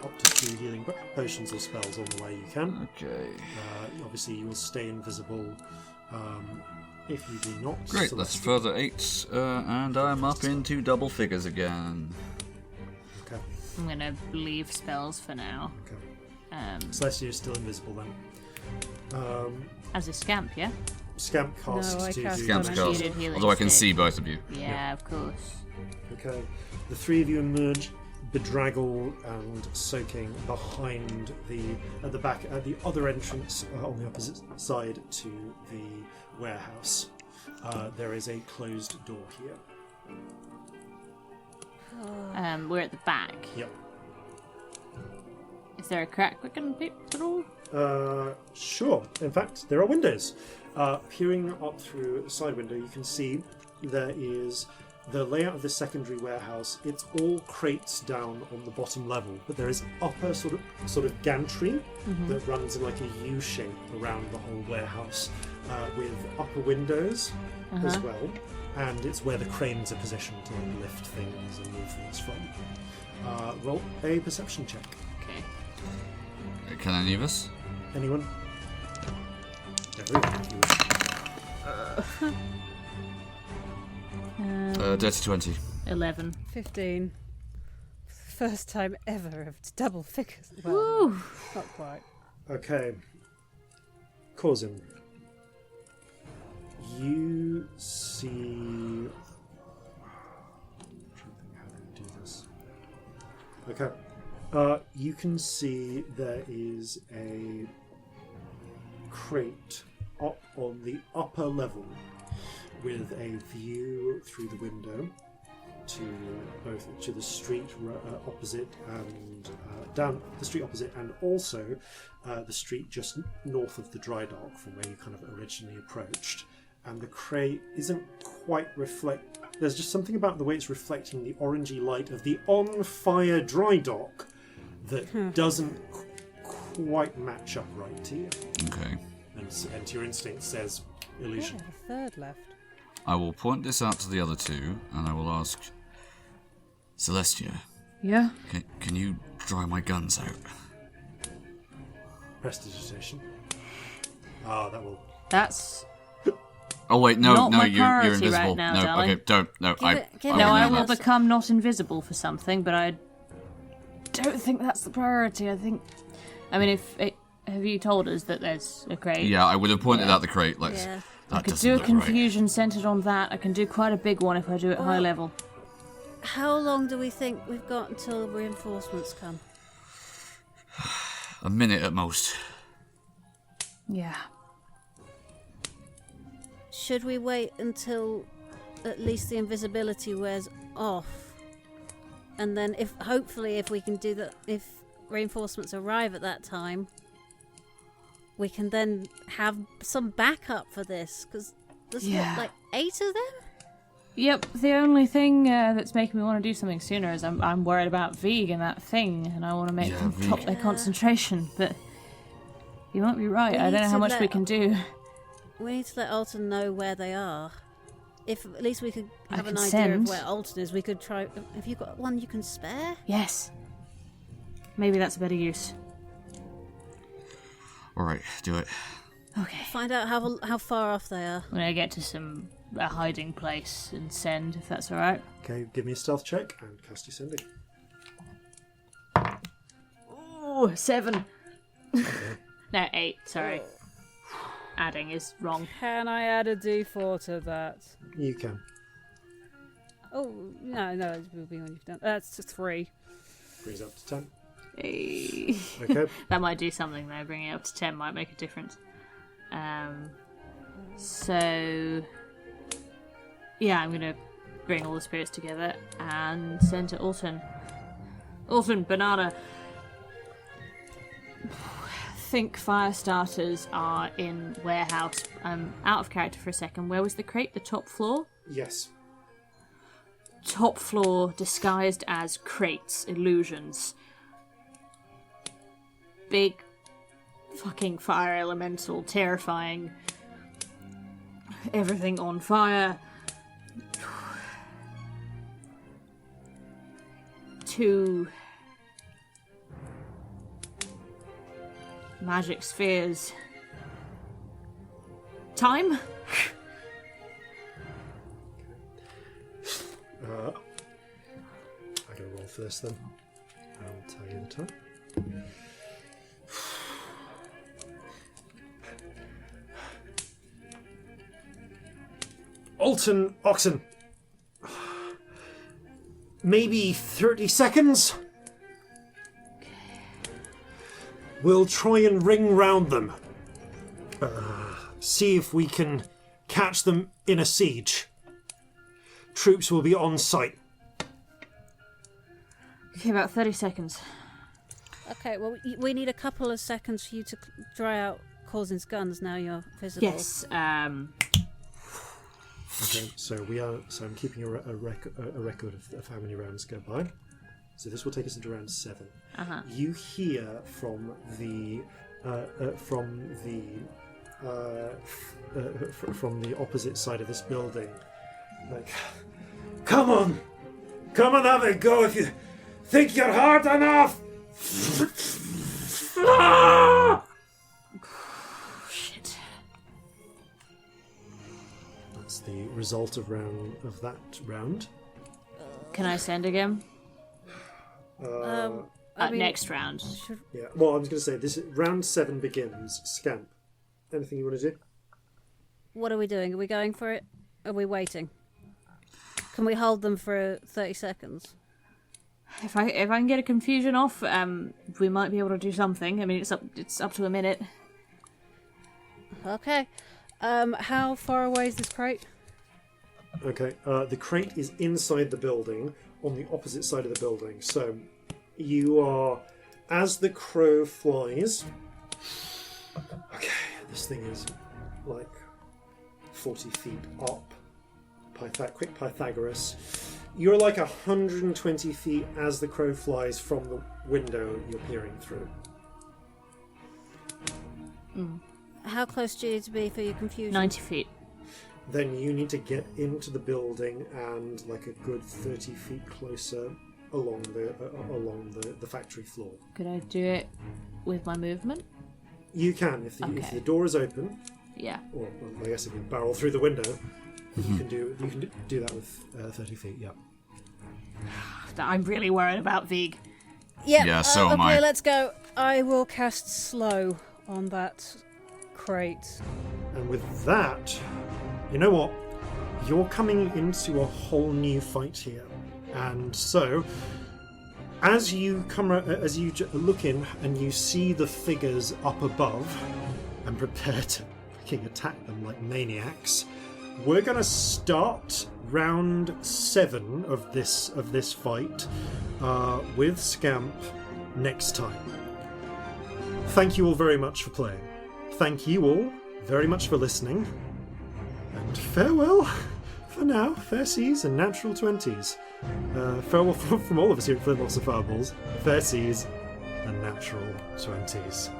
up to 2 healing potions or spells on the way, you can. Okay. Obviously, you will stay invisible. If you do not... Great, that's further 8, and I'm up into double figures again. Okay. I'm gonna leave spells for now. Okay. Celestia is still invisible then. As a scamp, yeah? Scamp casts No, I to cast do Scamp's Damage. cast, although I can see both of you. Yeah, of course. Okay. The 3 of you emerge bedraggled and soaking behind at the other entrance on the opposite side to the warehouse. There is a closed door here. We're at the back. Yep. Is there a crack we can peep through? Sure. In fact, there are windows. Peering up through a side window, you can see there is the layout of the secondary warehouse. It's all crates down on the bottom level, but there is upper sort of gantry that runs in like a U shape around the whole warehouse, with upper windows as well, and it's where the cranes are positioned to lift things and move things from. Roll a perception check. Okay. Can any of us? Anyone? Everyone, if you wish. Dirty 20. 11. 15. First time ever of double figures. Well, Woo! not quite. Okay. Corzin. You see... I'm trying to think how to do this. Okay. You can see there is a crate up on the upper level with a view through the window to both to the street opposite and down the street opposite, and also the street just north of the dry dock from where you kind of originally approached. And the crate isn't quite there's just something about the way it's reflecting the orangey light of the on-fire dry dock that doesn't quite match up right to you. Okay. And your instinct says illusion. I have a third left. I will point this out to the other two, and I will ask... Celestia, Yeah? can you dry my guns out? Prestidigitation. Ah, that will... That's... Oh wait, no, Not my you're priority invisible. right now, no, darling. okay, don't. No, Give it No, a I minute. will become not invisible for something, but I don't think that's the priority. I mean, have you told us that there's a crate? Yeah, I would have pointed out the crate. Like, Yeah. that I could doesn't do a look confusion centered on that. I can do quite a big one if I do it high level. How long do we think we've got until reinforcements come? right. A minute at most. Yeah. Should we wait until at least the invisibility wears off? And then hopefully if we can do that, if reinforcements arrive at that time, we can then have some backup for this, because there's what, like 8 of them? Yep, the only thing that's making me want to do something sooner is I'm worried about Vig and that thing, and I want to make them drop their concentration, but you might be right, I don't know how much we can do. We need to let Alton know where they are. If at least we could have an idea send. of where Alton is, we could try... Have you got one you can spare? Yes. Maybe that's a better use. Alright, do it. Okay. Find out how far off they are. I'm gonna get to a hiding place and send, if that's alright. Okay, give me a stealth check and cast your sending. Ooh, 7. Okay. No, 8, sorry. Adding is wrong. Can I add a d4 to that? You can. Oh, no, it will be when you've done. That's 3. Brings up to 10. Hey. Okay. That might do something though, bringing it up to 10 might make a difference. So... Yeah, I'm gonna bring all the spirits together and send to Alton. Alton, Banana. Think fire starters are in warehouse. I'm out of character for a second. Where was the crate? The top floor? Yes. Top floor disguised as crates, illusions. Big fucking fire elemental, terrifying. Everything on fire. 2 magic spheres. Time? I gotta roll for this then. I'll tell you the time. Alton, oxen. Maybe 30 seconds? We'll try and ring round them. See if we can catch them in a siege. Troops will be on site. Okay, about 30 seconds. Okay, well, we need a couple of seconds for you to dry out Corzin's guns now you're visible. Yes, Okay, so I'm keeping a record of how many rounds go by. So this will take us into round 7. Uh-huh. You hear from the opposite side of this building, like, come on, have a go if you think you're hard enough. Shit. That's the result of that round. Can I send again? I mean, Next round. Yeah. Well, I was going to say this round 7 begins. Scamp. Anything you want to do? What are we doing? Are we going for it? Are we waiting? Can we hold them for 30 seconds? If I can get a confusion off, we might be able to do something. I mean, it's up to a minute. Okay. How far away is this crate? Okay. The crate is inside the building, on the opposite side of the building. So you are, as the crow flies. Okay, this thing is like 40 feet up. Quick Pythagoras. You're like 120 feet as the crow flies from the window you're peering through. How close do you need to be for your confusion? 90 feet. Then you need to get into the building and like a good 30 feet closer along the factory floor. Could I do it with my movement? You can if the door is open. Yeah. Or I guess if you barrel through the window, you can do that with 30 feet. Yeah. I'm really worried about Vig. Yeah, so am I. Okay, let's go. I will cast slow on that crate. And with that, you know what? You're coming into a whole new fight here, and so as you look in and you see the figures up above, and prepare to fucking attack them like maniacs. We're going to start round 7 of this fight with Scamp next time. Thank you all very much for playing. Thank you all very much for listening. And farewell for now. Fair seas and natural 20s. Farewell from all of us here at Flintlocks and Fireballs. Fair seas and natural 20s.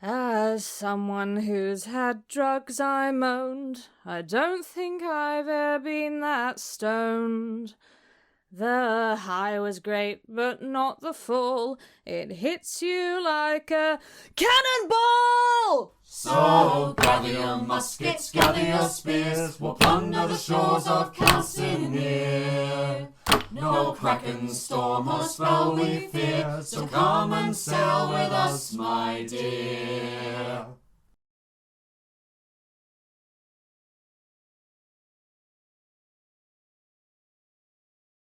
As someone who's had drugs, I moaned, I don't think I've ever been that stoned. The high was great, but not the full. It hits you like a cannonball! So gather your muskets, gather your spears, we'll plunder the shores of Calcinea. No kraken, storm or spell we fear, so come and sail with us, my dear.